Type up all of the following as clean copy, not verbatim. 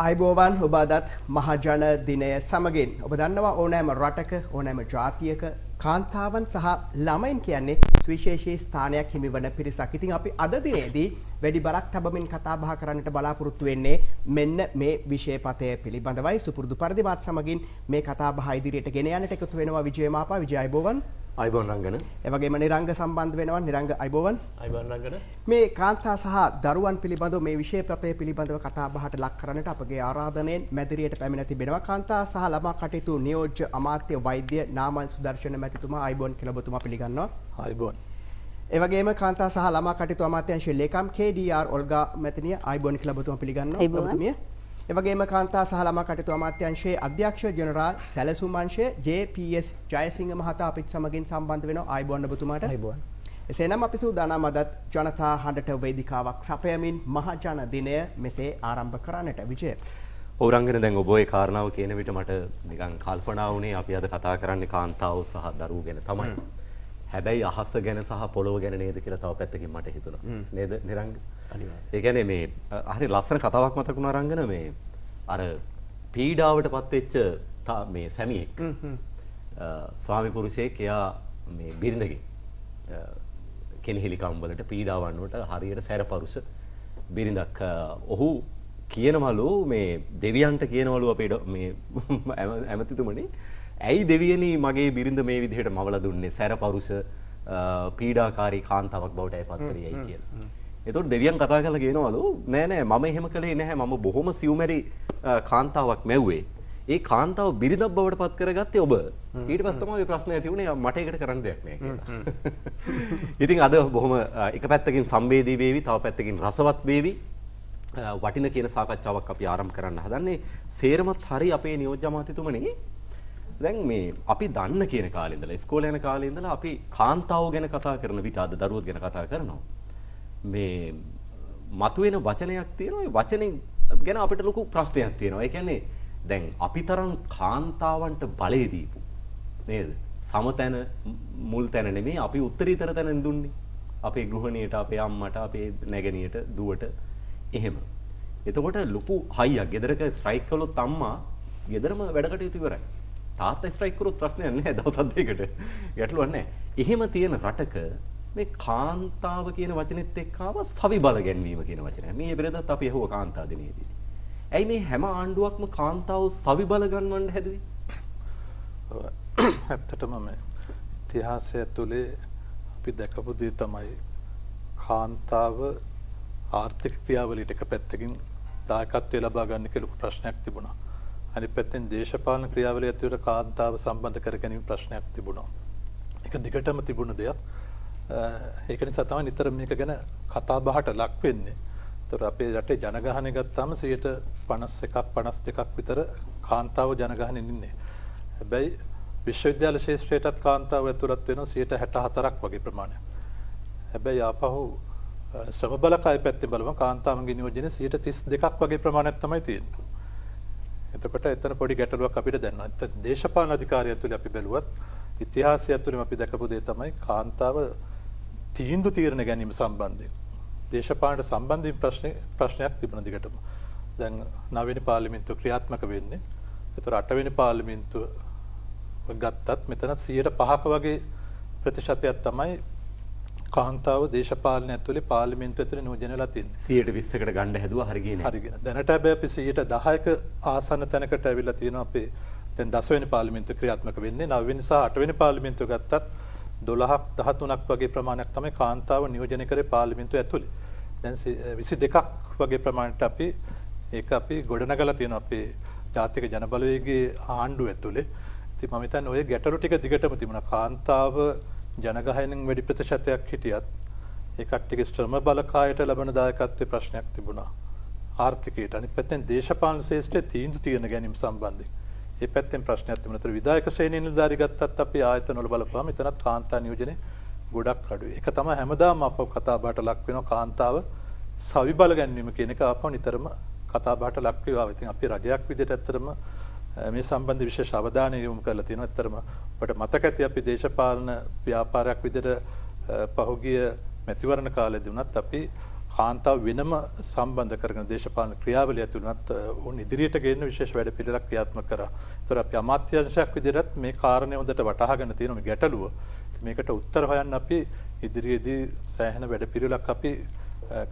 අයිබෝවන් ඔබ අදත් මහජන දිනය සමගින් ඔබ දන්නවා ඕනෑම රටක ඕනෑම ජාතියක කාන්තාවන් සහ ළමයින් කියන්නේ විශේෂී ස්ථානයක් හිමිවන පිරිසක්. ඉතින් අපි අද දිනේදී වැඩි බරක් තබමින් කතා බහ කරන්නට බලාපොරොත්තු වෙන්නේ මෙන්න මේ විෂයපතය පිළිබඳවයි. සුපුරුදු පරිදි මාත් සමගින් මේ කතා බහ ඉදිරියට ගෙන යන්නට එකතු වෙනවා විජය මාපා. විජය අයිබෝවන්. අයිබෝන් රංගන. ඒ වගේම නිරංග සම්බන්ධ වෙනවා. නිරංග අයිබෝවන්. අයිබෝන් රංගන. මේ කාන්තා සහ දරුවන් පිළිබඳව මේ විෂයපතය පිළිබඳව කතා බහට ලක් කරන්නට අපගේ ආරාධනයෙන් මැදිරියට පැමිණ තිබෙනවා. කාන්තා සහ ළමා කටයුතු නියෝජ්‍ය අමාත්‍ය වෛද්‍ය නාමල් සුදර්ශන මැතිතුමා අයිබෝන් කියලා ඔබතුමා පිළිගන්නවා. අයිබෝන්. ඒ වගේම කාන්තා සහ ළමා කටයුතු අමාත්‍යාංශයේ ලේකම් KDR ඔල්ගා මැතිණිය අයිබෝන් කියලා ඔබතුමා පිළිගන්නවා. ඔබතුමිය. ඒ වගේම කාන්තා සහ ළමා කටයුතු අමාත්‍යාංශයේ අධ්‍යක්ෂ ජෙනරාල් සැලසුම් අංශයේ JPS ජයසිංහ මහතා අපිත් සමගින් සම්බන්ධ වෙනවා. අයිබෝන් ඔබතුමාට. අයිබෝන්. එසේනම් අපි සූදානම් අදත් ජනතා හඬට වේදිකාවක් සපයමින් මහජන දිනය මෙසේ ආරම්භ කරන්නට. විජය. ඔව් රංගන, දැන් ඔබ ඒ කාරණාව කියන විට මට නිකන් කල්පනා වුණේ අපි අද කතා කරන්නේ කාන්තාව සහ දරුවෝ ගැන තමයි. හැබැයි අහස ගැන සහ පොළොව ගැන නේද කියලා තව පැත්තකින් මට හිතුණා. නේද නිරංග? අනිවාර්යයෙන්. ඒ කියන්නේ මේ හරි ලස්සන කතාවක් මතක වුණා රංගන, මේ අර පීඩාවටපත් වෙච්ච මේ සැමියෙක් ස්වාමි පුරුෂයෙක් එයා මේ බිරිඳගේ කෙනෙහිලිකම් වලට පීඩාවන් වලට හරියට සැරපරුස බිරිඳක් ඔහු කියනවලු මේ දෙවියන්ට කියනවලු අපේ මේ ඇමතිතුමනි, ඇයි දෙවියනි මගේ බිරිඳ මේ විදිහට මවලා දුන්නේ, සැරපරුස පීඩාකාරී කාන්තාවක් බවට ඇපත් කරේයි කියලා. එතකොට දෙවියන් කතා කරලා කියනවලු නෑ නෑ මම එහෙම කළේ නැහැ, මම බොහොම සියුමැරි කාන්තාවක් මැව්වේ. ඒ කාන්තාව බිරිඳක් බවට පත් කරගත්තේ ඔබ. ඊට පස්සේ තමයි ප්‍රශ්නේ ඇති වුණේ මට ඒකට කරන්න දෙයක් නෑ කියලා. ඉතින් අද බොහොම එක පැත්තකින් සංවේදී වේවි, තව පැත්තකින් රසවත් වේවි. වටින කියන සාකච්ඡාවක් අපි ආරම්භ කරන්න හදන්නේ. සේරමත් හරි අපේ නියෝජ්‍ය අමාත්‍යතුමනි. දැන් මේ අපි දන්න කියන කාලේ ඉඳලා ඉස්කෝලේ යන කාලේ ඉඳලා අපි කාන්තාව ගැන කතා කරන විට අද දරුවෝ ගැන කතා කරනවා. මේ මතුවෙන වචනයක් තියෙනවා. ඒ වචනේ ගැන අපිට ලොකු ප්‍රශ්නයක් තියෙනවා. ඒ කියන්නේ දැන් අපි තරම් කාන්තාවන්ට බලය දීපු නේද? සමතැන මුල් තැන නෙමෙයි අපි උත්තරීතර තැන දුන්නේ. අපේ ගෘහණියට, අපේ අම්මට, අපේ නැගණියට, දුවට එහෙම. එතකොට ලොකු හයියක්. ගෙදරක ස්ට්‍රයික් කළොත් අම්මා ගෙදරම වැඩ කටයුතු ඉවරයි. තාත්තා ස්ට්‍රයික් කරොත් ප්‍රශ්නයක් නැහැ. දවස් දෙකකට ගැටලුවක් නැහැ. එහෙම තියෙන රටක මේ කාන්තාව කියන වචනේත් එක්ක ආව සවි බල ගැන්වීම කියන වචනය. මේ පෙරදත් අපි අහුව කාන්තා දිනේදී. ඇයි මේ හැම ආණ්ඩුවක්ම කාන්තාව සවි බල ගන්නවන්න හැදුවේ? ඇත්තටම මේ ඉතිහාසය තුළේ අපි දැකපු දේ තමයි කාන්තාව ආර්ථික ක්‍රියාවලියට එක පැත්තකින් දායකත්වය ලබා ගන්න කියලා ප්‍රශ්නයක් තිබුණා. අනිත් පැත්තෙන් දේශපාලන ක්‍රියාවලිය ඇතුළත කාන්තාව සම්බන්ධ කර ගැනීම ප්‍රශ්නයක් තිබුණා. ඒක දිගටම තිබුණ දෙයක්. ඒක නිසා තමයි නිතර මේක ගැන කතා බහට ලක් වෙන්නේ. ඒතර අපේ රටේ ජනගහනය ගත්තාම 51ක් 52ක් විතර කාන්තාව ජනගහනයෙන් ඉන්නේ. හැබැයි විශ්වවිද්‍යාල ශාස්ත්‍රයටත් කාන්තාව ඇතුළත් වෙනවා 64ක් වගේ ප්‍රමාණයක්. හැබැයි ආපහු ශ්‍රම බලකාය පැත්තෙන් බලම කාන්තාවන්ගේ නියෝජනය 32ක් වගේ ප්‍රමාණයක් තමයි තියෙන්නේ. එතකොට එතන පොඩි ගැටලුවක් අපිට දැනෙනවා. දේශපාලන අධිකාරිය ඇතුළේ අපි බැලුවත් ඉතිහාසය ඇතුළේම අපි දැකපු දේ තමයි කාන්තාව තීන්දුව තීරණ ගැනීම සම්බන්ධයෙන් දේශපාලනට සම්බන්ධ ප්‍රශ්නයක් තිබුණ දිගටම. දැන් 9 වෙනි පාර්ලිමේන්තුව ක්‍රියාත්මක වෙන්නේ. ඒතර 8 වෙනි පාර්ලිමේන්තුව ගත්තත් මෙතන 105ක වගේ ප්‍රතිශතයක් තමයි කාන්තාව දේශපාලනය ඇතුලේ පාර්ලිමේන්තුව ඇතුලේ නියෝජනය වෙලා තියෙන්නේ. 120කට ගන්න හැදුවා හරි ගියේ නැහැ. හරි ගියා. දැනට හැබැයි අපි 10ක ආසන්න තැනකට ඇවිල්ලා තියෙනවා. අපේ දැන් 10 වෙනි පාර්ලිමේන්තුව ක්‍රියාත්මක වෙන්නේ. 9 වෙනි සහ 8 වෙනි පාර්ලිමේන්තුව ගත්තත් 12ක් 13ක් වගේ ප්‍රමාණයක් තමයි කාන්තාව නියෝජනය කරේ පාර්ලිමේන්තුව ඇතුලේ. දැන් 22ක් වගේ ප්‍රමාණයට අපි ගොඩනගලා තියෙනවා අපේ ජාතික ජනබලවේගයේ ආණ්ඩුව ඇතුලේ. ඉතින් මම හිතන්නේ ඔය ගැටලු ටික දිගටම තිබුණා. කාන්තාව ජනගහනයෙන් වැඩි ප්‍රතිශතයක් හිටියත් ඒ කට්ටියගේ ශ්‍රම බලකායට ලැබෙන දායකත්වයේ ප්‍රශ්නයක් තිබුණා. ආර්ථිකයට අනිත් පැත්තෙන් දේශපාලන ශාස්ත්‍රයේ තීන්දුව తీරන ගැනීම සම්බන්ධයෙන් ඒ පැත්තෙන් ප්‍රශ්නයක් තිබුණා. ඒතර විධායක ශ්‍රේණියේ නිලධාරි ගත්තත් අපි ආයතන වල බලපුවාම එතනත් කාන්තා නියෝජනය ගොඩක් අඩුයි. ඒක තමයි හැමදාම අපව කතා බහට ලක් වෙනවා. කාන්තාව සවි බල ගැනීම කියන එක අපව නිතරම කතා බහට ලක් වෙනවා. ඉතින් අපි රජයක් විදිහට ඇත්තටම මේ සම්බන්ධ විශේෂ අවධානය යොමු කරලා තියෙනවා. ඇත්තටම අපිට මතක ඇති අපි දේශපාලන ව්‍යාපාරයක් විදිහට පහුගිය මැතිවරණ කාලෙදී වුණත් අපි කාන්තාව වෙනම සම්බන්ධ කරගෙන දේශපාලන ක්‍රියාවලිය ඇතුළත් උන් ඉදිරියට ගෙන්න විශේෂ වැඩ පිළිවෙලක් ක්‍රියාත්මක කරා. ඒතර අපි අමාත්‍යාංශයක් විදිහට මේ කාරණේ හොඳට වටහාගෙන තියෙන මේ ගැටලුව. මේකට උත්තර හොයන්න අපි ඉදිරියේදී සෑහෙන වැඩ පිළිවෙලක් අපි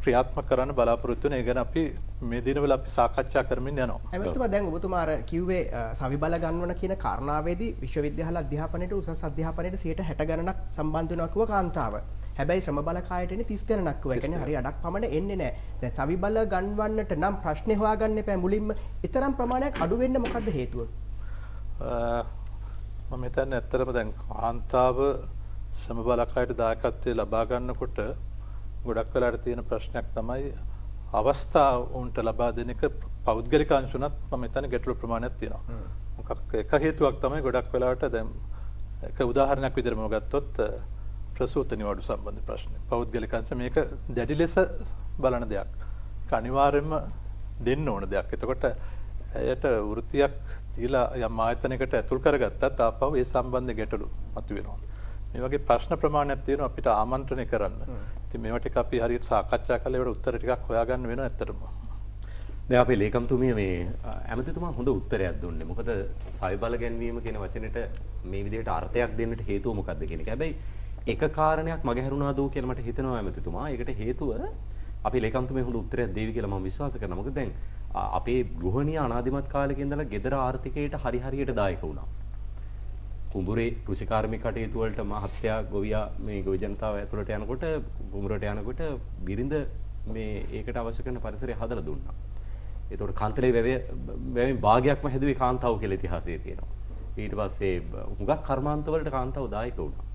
ක්‍රියාත්මක කරන්න බලාපොරොත්තු වෙන. ඒ ගැන අපි මේ දිනවල අපි සාකච්ඡා කරමින් යනවා. එමෙතුමා දැන් ඔබතුමා අර කිව්වේ සවිබල ගන්නවන කියන කාරණාවේදී විශ්වවිද්‍යාල අධ්‍යාපනයට උසස් අධ්‍යාපනයට 60 ගණනක් සම්බන්ධ වෙනවා කිව්ව කාන්තාව. හැබැයි ශ්‍රම බල කායට එන්නේ 30 ගණනක් කිව්වා. ඒ කියන්නේ හරිය අඩක් පමණ එන්නේ නැහැ. දැන් සවිබල ගන්වන්නට නම් ප්‍රශ්නේ හොයාගන්න එපා මුලින්ම. ඊතරම් ප්‍රමාණයක් අඩු වෙන්න මොකද්ද හේතුව? මම හිතන්නේ ඇත්තටම දැන් කාන්තාව ශ්‍රම බල කායට දායකත්වයේ ලබා ගන්නකොට ගොඩක් වෙලාට තියෙන ප්‍රශ්නයක් තමයි අවස්ථාව උන්ට ලබා දෙන එක පෞද්ගලික අංශුණත් මම හිතන්නේ ගැටළු ප්‍රමාණයක් තියෙනවා. මොකක් එක හේතුවක් තමයි ගොඩක් වෙලාවට දැන් එක උදාහරණයක් විදිහට මම ගත්තොත් ප්‍රසූත නිවාඩු සම්බන්ධ ප්‍රශ්න. පෞද්ගලික අංශ මේක දැඩි ලෙස බලන දෙයක්. ඒක අනිවාර්යයෙන්ම දෙන්න ඕන දෙයක්. එතකොට ඇයට වෘත්තියක් දීලා යම් ආයතනයකට ඇතුල් කරගත්තත් ආපහු ඒ සම්බන්ධ ගැටලු මතුවෙනවා. මේ වගේ ප්‍රශ්න ප්‍රමාණයක් තියෙනවා අපිට ආමන්ත්‍රණය කරන්න. ඉතින් මේවා ටික අපි හරියට සාකච්ඡා කරලා ඒවට උත්තර ටිකක් හොයාගන්න වෙනවා ඇත්තටම. දැන් අපේ ලේකම්තුමිය මේ ඇමතිතුමා හොඳ උත්තරයක් දුන්නේ. මොකද සවිබල ගැන්වීම කියන වචනෙට මේ විදිහට අර්ථයක් දෙන්නට හේතුව මොකක්ද කියන එක. හැබැයි එක කාරණයක් මගහැරුණා දෝ කියලා මට හිතෙනවා ඇමතිතුමා. ඒකට හේතුව අපි ලේකම්තුමිය හොඳ උත්තරයක් දෙවි කියලා මම විශ්වාස කරනවා. මොකද දැන් අපේ ගෘහණිය අනාදිමත් කාලෙක ඉඳලා ගෙදර ආර්ථිකයට හරියට දායක වුණා. කුඹුරේ කෘෂිකාර්මික කටයුතු වලට මහත්යා ගොවියා මේ ගොවි ජනතාව ඇතුළට යනකොට කුඹුරට යනකොට බිරිඳ මේ ඒකට අවශ්‍ය කරන පරිසරය හදලා දුන්නා. ඒතකොට කාන්තරේ වැවෙන් භාගයක්ම හැදුවේ කාන්තාව කියලා ඉතිහාසයේ තියෙනවා. ඊට පස්සේ හුඟක් කර්මාන්ත වලට කාන්තාව දායක වුණා.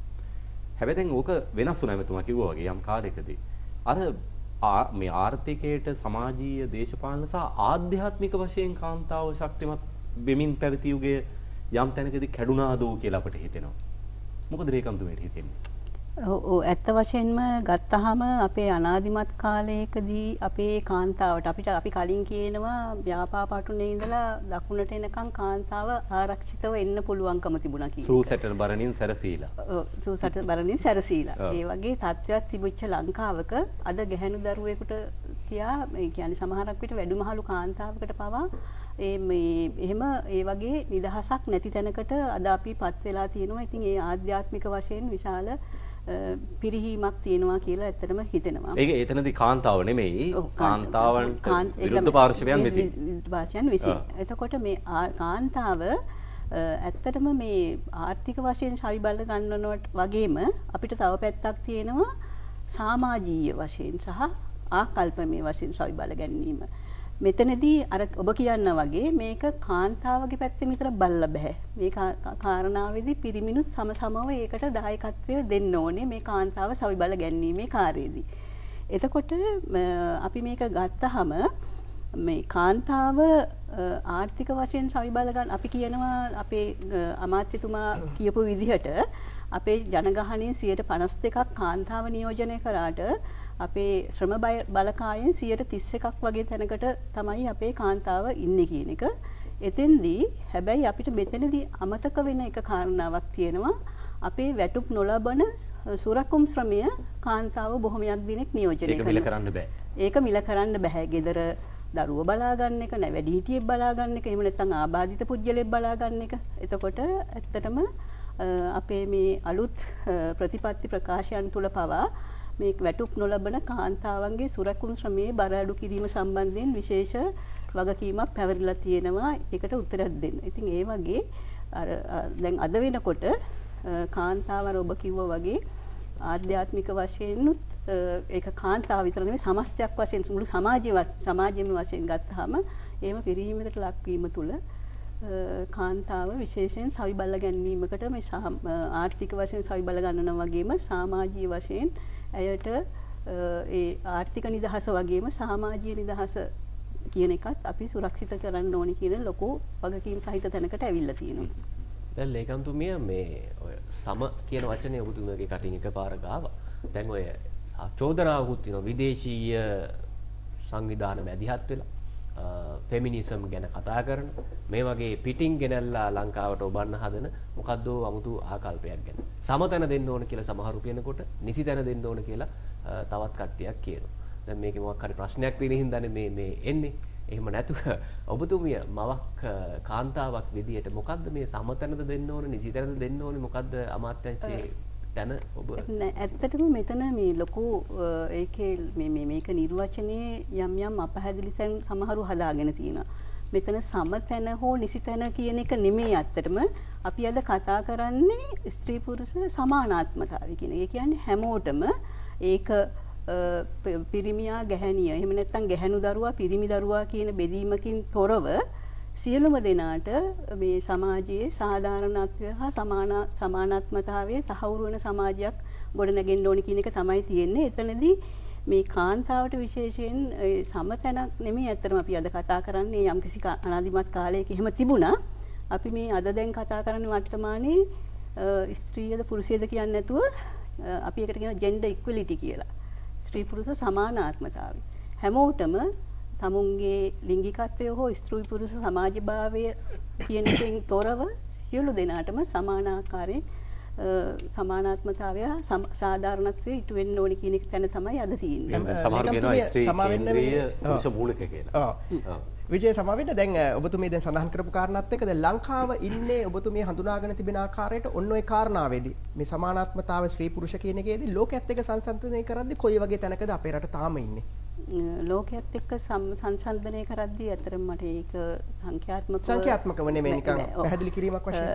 හැබැයි දැන් ඕක වෙනස් වුණා මෙතුමා කිව්වා වගේ යම් කාලයකදී. අර මේ ආර්ථිකයට සමාජීය දේශපාලන සහ ආධ්‍යාත්මික වශයෙන් කාන්තාව ශක්තිමත් වෙමින් පැවති යුගයේ යම් තැනකදී කැඩුනාදෝ කියලා අපට හිතෙනවා. මොකද රේකම්තුමීට හිතෙන්නේ? ඔව් ඇත්ත වශයෙන්ම ගත්තාම අපේ අනාදිමත් කාලයකදී අපේ කාන්තාවට අපි කලින් කියනවා ව්‍යාපාරපටුනේ ඉඳලා දකුණට එනකන් කාන්තාව ආරක්ෂිතව එන්න පුළුවන්කම තිබුණා කියලා. සූසැට බරණින් සැරසීලා. සූසැට බරණින් සැරසීලා. ඒ වගේ තත්ත්වයක් තිබුච්ච ලංකාවක අද ගැහැණු දරුවෙකුට තියා ඒ කියන්නේ සමහරක් විට වැඩිමහලු කාන්තාවකට පවා එහෙම ඒ වගේ නිදහසක් නැති තැනකට අද අපිපත් වෙලා තියෙනවා. ඉතින් ඒ ආධ්‍යාත්මික වශයෙන් විශාල පිරිහීමක් තියෙනවා කියලා ඇත්තටම හිතෙනවා. ඒක එතනදී කාන්තාව නෙමෙයි කාන්තාවන්ට විරුද්ධ පාර්ශවයන් වෙති. පාර්ශවයන් විසින්. එතකොට මේ කාන්තාව ඇත්තටම මේ ආර්ථික වශයෙන් සවිබල ගන්නවට වගේම අපිට තව පැත්තක් තියෙනවා සමාජීය වශයෙන් සහ ආකල්පමය වශයෙන් සවිබල ගැනීම. මෙතනදී අර ඔබ කියන්න වගේ මේක කාන්තාවගේ පැත්තෙන් විතර බලලා බෑ. මේ කාරණාවේදී පිරිමිනුත් සමසමව ඒකට දායකත්වය දෙන්න ඕනේ මේ කාන්තාව සවිබල ගැනීමේ කාර්යයේදී. එතකොට අපි මේක ගත්තාම මේ කාන්තාව ආර්ථික වශයෙන් සවිබල ගන්න අපි කියනවා අපේ අමාත්‍යතුමා කියපු විදිහට අපේ ජනගහනයෙන් 52% කාන්තාව නියෝජනය කරාට අපේ ශ්‍රම බලකායෙන් 31% වගේ තැනකට තමයි අපේ කාන්තාව ඉන්නේ කියන එක. එතෙන්දී හැබැයි අපිට මෙතනදී අමතක වෙන එක කාරණාවක් තියෙනවා. අපේ වැටුප් නොලබන සුරකුම් ශ්‍රමය කාන්තාව බොහොමයක් දිනක් නියෝජනය කරනවා. ඒක මිල කරන්න බෑ. ඒක මිල කරන්න බෑ. ගෙදර දරුවෝ බලා ගන්න එක, වැඩිහිටියෙක් බලා ගන්න එක, එහෙම නැත්නම් ආබාධිත පුද්ගලයෙක් බලා ගන්න එක. එතකොට ඇත්තටම අපේ මේ අලුත් ප්‍රතිපත්ති ප්‍රකාශයන් තුල පවා මේ වැටුප් නොලබන කාන්තාවන්ගේ සුරකුම් ශ්‍රමයේ බර අඩු කිරීම සම්බන්ධයෙන් විශේෂ වගකීමක් පැවරිලා තියෙනවා. ඒකට උත්තරයක් දෙන්න. ඉතින් ඒ වගේ අර දැන් අද වෙනකොට කාන්තාවර ඔබ කිව්වා වගේ ආධ්‍යාත්මික වශයෙන්ුත් ඒක කාන්තාව විතර නෙවෙයි සමස්තයක් වශයෙන් මුළු සමාජයේම වශයෙන් ගත්තාම එහෙම පිරිහීමකට ලක්වීම තුළ කාන්තාව විශේෂයෙන් සවිබල ගැනීමකට මේ ආර්ථික වශයෙන් සවිබල ගන්නවා වගේම සමාජීය වශයෙන් ඇයට ඒ ආර්ථික නිදහස වගේම සමාජීය නිදහස කියන එකත් අපි සුරක්ෂිත කරන්න ඕනේ කියන ලොකු වගකීම් සහිත තැනකට ඇවිල්ලා තියෙනවා. දැන් ලේකම්තුමිය මේ ඔය සම කියන වචනේ ඔබතුමියගේ කටින් එකපාර ගාවා. දැන් ඔය චෝදනාවකුත් තියෙනවා විදේශීය සංවිධාන මැදිහත් වෙලා ෆෙමිනිසම් ගැන කතා කරන මේ වගේ පිටින් ගෙනල්ලා ලංකාවට ඔබන්න හදන මොකද්ද 아무තු ආකල්පයක් ගැන. සම තැන දෙන්න ඕන කියලා සමහරු කියනකොට නිසි තැන දෙන්න ඕන කියලා තවත් කට්ටියක් කියනවා. දැන් මේකේ මොකක් හරි ප්‍රශ්නයක් තියෙන හින්දානේ මේ එන්නේ. එහෙම නැතුව ඔබතුමිය මවක් කාන්තාවක් විදියට මොකද්ද මේ සමතැනද දෙන්න ඕනේ, නිසිතැනද දෙන්න ඕනේ, මොකද්ද අමාත්‍යාංශයේ තැන ඔබ? ඇත්තටම මෙතන මේ ලොකු ඒකේ මේක නිර්වචනයේ යම් අපහැදිලි තැන් සමහරු හදාගෙන තියෙනවා. මෙතන සමතැන හෝ නිසිතැන කියන එක නෙමෙයි ඇත්තටම අපි අද කතා කරන්නේ ස්ත්‍රී පුරුෂ සමානාත්මතාවය කියන එක. ඒ කියන්නේ හැමෝටම ඒක පිරිමියා ගැහැණිය එහෙම නැත්නම් ගැහැණු දරුවා පිරිමි දරුවා කියන බෙදීමකින් තොරව සියලුම දෙනාට මේ සමාජයේ සාධාරණත්වය හා සමානාත්මතාවයේ තහවුරු වෙන සමාජයක් ගොඩනගෙන්න ඕනි කියන එක තමයි තියෙන්නේ. එතනදී මේ කාන්තාවට විශේෂයෙන් සමතැනක් නෙමෙයි ඇත්තටම අපි අද කතා කරන්නේ යම්කිසි අනාදිමත් කාලයක එහෙම තිබුණා. අපි මේ අද දැන් කතා කරන්නේ වර්තමානයේ ස්ත්‍රීයද පුරුෂයද කියන්නේ නැතුව අපි ඒකට කියන ජෙන්ඩර් ඉක්වලිටි කියලා. ස්ත්‍රී පුරුෂ සමානාත්මතාවය. හැමෝටම තමුන්ගේ ලිංගිකත්වය හෝ ස්ත්‍රී පුරුෂ සමාජභාවය කියන එකෙන් තොරව සියලු දෙනාටම සමානාකාරයෙන් සමානාත්මතාවය සාධාරණත්වය ඉටු වෙන්න ඕනි කියන එක තැන තමයි අද තියෙන්නේ. සමහර කියනවා ස්ත්‍රී කේන්ද්‍රීය පුරුෂ මූලික කියලා. විජය සමාවෙන්න දැන් ඔබතුමිය දැන් සඳහන් කරපු කාරණාත් එක්ක දැන් ලංකාව ඉන්නේ ඔබතුමිය හඳුනාගෙන තිබෙන ආකාරයට ඔන්න ඔය කාරණාවේදී මේ සමානාත්මතාව ස්ත්‍රී පුරුෂ කියන එකේදී ලෝකයේත් එක්ක සංසන්දනය කරද්දී කොයි වගේ තැනකද අපේ රට තාම ඉන්නේ? ලෝකයේත් එක්ක සංසන්දනය කරද්දී අතරම මට ඒක සංඛ්‍යාත්මකව නෙමෙයි නිකන් පැහැදිලි කිරීමක් වශයෙන්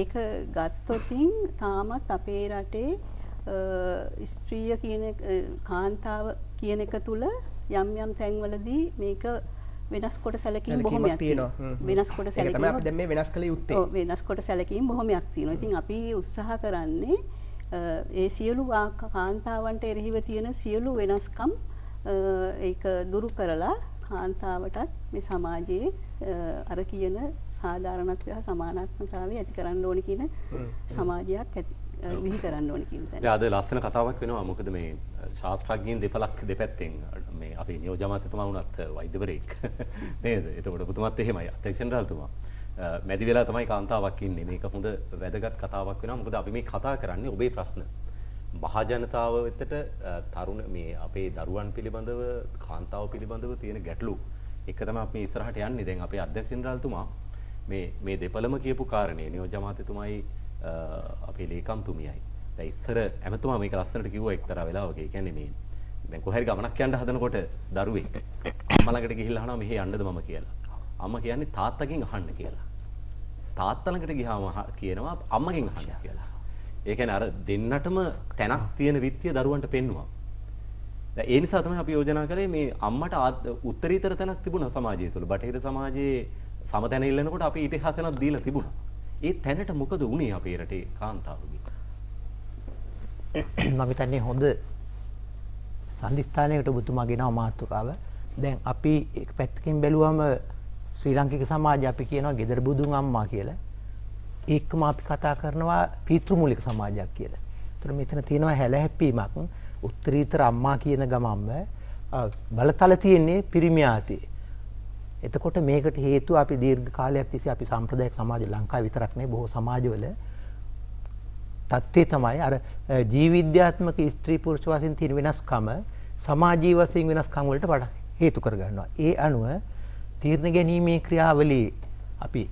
ඒක ගත්තොතින් තාමත් අපේ රටේ ස්ත්‍රිය කියන කාන්තාව කියන එක තුල යම් තැන්වලදී මේක වෙනස් කොට සැලකීම් බොහොමයක් තියෙනවා. වෙනස් කොට සැලකීම් තමයි අපි දැන් මේ වෙනස් කළ යුත්තේ. ඔව් වෙනස් කොට සැලකීම් බොහොමයක් තියෙනවා. ඉතින් අපි උත්සාහ කරන්නේ ඒ සියලු කාන්තාවන්ට එරෙහිව තියෙන සියලු වෙනස්කම් ඒක දුරු කරලා කාන්තාවටත් මේ සමාජයේ අර කියන සාධාරණත්වය හා සමානාත්මතාවය ඇති කරන්න ඕනේ කියන සමාජයක් විහි කරන්න ඕනේ කියන තැන. දැන් අද ලස්සන කතාවක් වෙනවා. මොකද මේ ශාස්ත්‍රඥයින් දෙපැත්තෙන් මේ අපේ නියෝජ්‍ය අමාත්‍යතුමා වුණත් වෛද්‍යවරයෙක් නේද? එතකොට ඔබතුමාත් එහෙමයි අධ්‍යක්ෂ ජෙනරාල්තුමා. මැදි වෙලා තමයි කාන්තාවක් ඉන්නේ. මේක හොඳ වැදගත් කතාවක් වෙනවා. මොකද අපි මේ කතා කරන්නේ ඔබේ ප්‍රශ්න. මහා ජනතාව වෙතට තරුණ මේ අපේ දරුවන් පිළිබඳව කාන්තාව පිළිබඳව තියෙන ගැටලු එක තමයි අපි ඉස්සරහට යන්නේ. දැන් අපේ අධ්‍යක්ෂ ජෙනරාල්තුමා මේ දෙපළම කියපු කාරණේ නියෝජ්‍ය අමාත්‍යතුමායි අපේ ලේකම්තුමියයි. දැන් ඉස්සර ඇමතුමා මේක ලස්සනට කිව්වා එක්තරා වෙලාවක. ඒ කියන්නේ මේ දැන් කොහරි ගමනක් යන්න හදනකොට දරුවෙක් අම්මා ළඟට ගිහිල්ලා අහනවා මෙහෙ යන්නද මම කියලා. අම්මා කියන්නේ තාත්තගෙන් අහන්න කියලා. තාත්තා ළඟට ගියාම කියනවා අම්මගෙන් අහන්න කියලා. ඒ කියන්නේ අර දෙන්නටම තැනක් තියෙන විත්‍ය දරුවන්ට පෙන්නුවා. දැන් ඒ නිසා තමයි අපි යෝජනා කළේ මේ අම්මට උත්තරීතර තැනක් තිබුණා සමාජය තුළ. බටහිර සමාජයේ සමතැන ඉල්ලනකොට අපි ඊට එහා තැනක් දීලා තිබුණා. ඒ තැනට මොකද වුනේ අපේ රටේ කාන්තාවගේ? මම හිතන්නේ හොඳ සම්දිස්ථානයකට ඔබතුමා ගෙනව මාතෘකාව. දැන් අපි එක පැත්තකින් බැලුවම ශ්‍රී ලාංකික සමාජය අපි කියනවා ගෙදර බුදුන් අම්මා කියලා. ඒකම අපි කතා කරනවා පීතෘමූලික සමාජයක් කියලා. ඒතර මෙතන තියෙනවා හැලහැප්පීමක්. උත්තරීතර අම්මා කියන ගමම්ම බලතල තියෙන්නේ පිරිමියාතේ. එතකොට මේකට හේතුව අපි දීර්ඝ කාලයක් තිස්සේ අපි සාම්ප්‍රදායික සමාජ ලංකාවේ විතරක් නෙවෙයි බොහෝ සමාජවල තත්ත්වය තමයි අර ජීවිද්‍යාත්මක ස්ත්‍රී පුරුෂ වශයෙන් තියෙන වෙනස්කම සමාජීය වශයෙන් වෙනස්කම් වලට වඩා හේතු කර ගන්නවා. ඒ අනුව තීරණ ගැනීමේ ක්‍රියාවලියේ අපි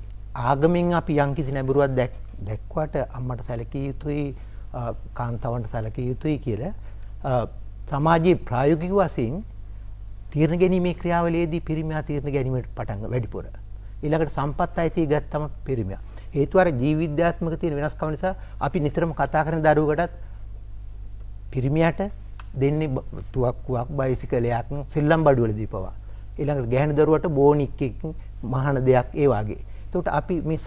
ආගමෙන් අපි යම්කිසි නැඹුරුවක් දැක්වට අම්මට සැලකිය යුතුයි කාන්තාවන්ට සැලකිය යුතුයි කියලා සමාජයේ ප්‍රායෝගික වශයෙන් තීරණ ගැනීමේ ක්‍රියාවලියේදී පිරිමියා තීරණ ගැනීමට පටන් වැඩිපුර. ඊළඟට සම්පත් අයිතිය ගත්තම පිරිමියා. හේතුව අර ජීවිද්‍යාත්මක තියෙන වෙනස්කම නිසා අපි නිතරම කතා කරන දරුවකටත් පිරිමියාට දෙන්නේ තුවක්කුවක් බයිසිකලයක් සෙල්ලම් බඩුවලදී පවා. ඊළඟට ගැහැණු දරුවට බෝනික් එකක් මහාන දෙයක් ඒ වගේ. එතකොට අපි මේ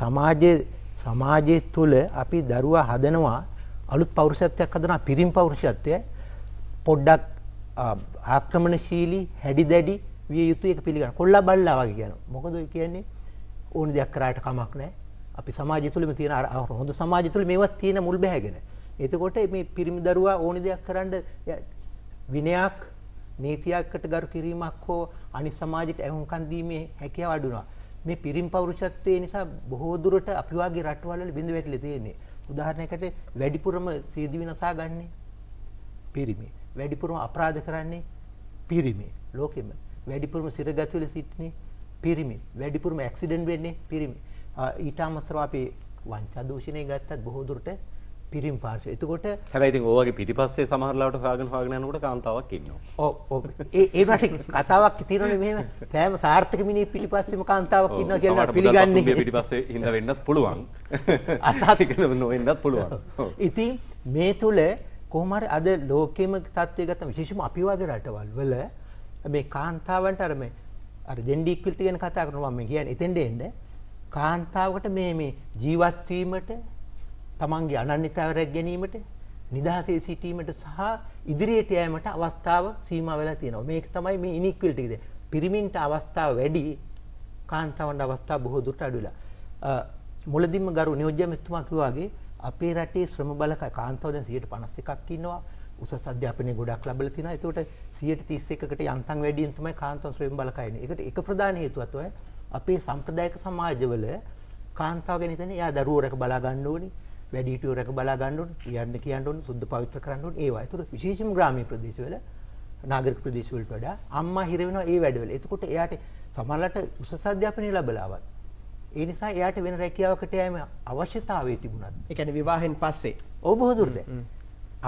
සමාජයේ තුල අපි දරුවා හදනවා අලුත් පෞරුෂත්වයක් හදනවා පිරිමි පෞරුෂත්වය පොඩ්ඩක් ආක්‍රමණශීලී හැඩි දැඩි විය යුතු එක පිළිගන්න. කොල්ලා බල්ලා වගේ කියනවා. මොකද ඔය කියන්නේ ඕන දෙයක් කරාට කමක් නැහැ. අපි සමාජය තුළම තියෙන හොඳ සමාජය තුළ මේවත් තියෙන මුල් බැහැගෙන. එතකොට මේ පිරිමි දරුවා ඕන දෙයක් කරන්න විනයක් නීතියකට ගරු කිරීමක් හෝ අනිත් සමාජයට ඇහුම්කන් දීමේ හැකියාව අඩුනවා. මේ පිරිමි පෞරුෂත්වයේ නිසා බොහෝ දුරට අපි වගේ රටවල් වල බිඳ වැටිලා තියෙන්නේ. උදාහරණයකට වැඩිපුරම සියදිවි නසා ගන්නේ පිරිමි. වැඩිපුරම අපරාධ කරන්නේ පිරිමි. ලෝකෙම වැඩිපුරම සිරගත වෙලා සිටින්නේ පිරිමි. වැඩිපුරම ඇක්සිඩන්ට් වෙන්නේ පිරිමි. ඊට අමතරව අපි වංචා දූෂණය ගත්තත් බොහෝ දුරට පිරිමි පාර්ශ්වය. එතකොට හැබැයි ඉතින් ඔය වගේ පිටිපස්සේ සමහර ලාවට හොයාගෙන යනකොට කාන්තාවක් ඉන්නවා. ඔව් ඒ රටේ කතාවක් තියෙනනේ මෙහෙම සෑම සාර්ථක මිනිහ පිටිපස්සෙම කාන්තාවක් ඉන්නවා කියලා පිළිගන්නේ. පිටිපස්සේ හින්දා වෙන්නත් පුළුවන්. අසාතික නොවෙන්නත් පුළුවන්. ඉතින් මේ තුල කොහොම හරි අද ලෝකෙම තත්ත්වය ගත්තම විශේෂයෙන්ම අපි වගේ රටවල් වල මේ කාන්තාවන්ට අර ජෙන්ඩර් ඉක්වලිටි ගැන කතා කරනවා මම කියන්නේ එතෙන්ද එන්නේ කාන්තාවකට මේ ජීවත් වීමට තමන්ගේ අනන්‍යතාවය රැක ගැනීමට නිදහසේ සිටීමට සහ ඉදිරියට යෑමට අවස්ථාව සීමා වෙලා තියෙනවා. මේක තමයි මේ ඉනික්වලිටි එක. පිරිමින්ට අවස්ථාව වැඩි කාන්තාවන්ට අවස්ථාව බොහෝ දුරට අඩු වෙලා. මුලදීම ගරු නියෝජ්‍ය මෙතුමා කිව්වා වගේ අපේ රටේ ශ්‍රම බලක කාන්තාව දැන් 51%ක් ඉන්නවා. උසස් අධ්‍යාපනය ගොඩක් ලැබලා තිනවා. ඒකට 31%කට යන්තම් වැඩියෙන් තමයි කාන්තාව ශ්‍රම බලකය ඉන්නේ. ඒකට එක ප්‍රධාන හේතුවක් තමයි අපේ සම්ප්‍රදායික සමාජවල කාන්තාව ගැන හිතන්නේ එයා දරුවෝ රැක බලා ගන්න ඕනි. වැඩිහිටියෝ රැක බලා ගන්න ඕනේ, කියන්න ඕනේ, සුද්ධ පවිත්‍ර කරන්න ඕනේ ඒවා. ඒතර විශේෂයෙන්ම ග්‍රාමීය ප්‍රදේශවල නාගරික ප්‍රදේශවලට වඩා අම්මා හිර වෙනවා ඒ වැඩවල. එතකොට එයාට සමහරවිට උසස් අධ්‍යාපනය ලැබලාවත් ඒ නිසා එයාට වෙන රැකියාවකට යෑම අවශ්‍යතාවය තිබුණත්. ඒ කියන්නේ විවාහෙන් පස්සේ. ඔව් බොහෝ දුරට.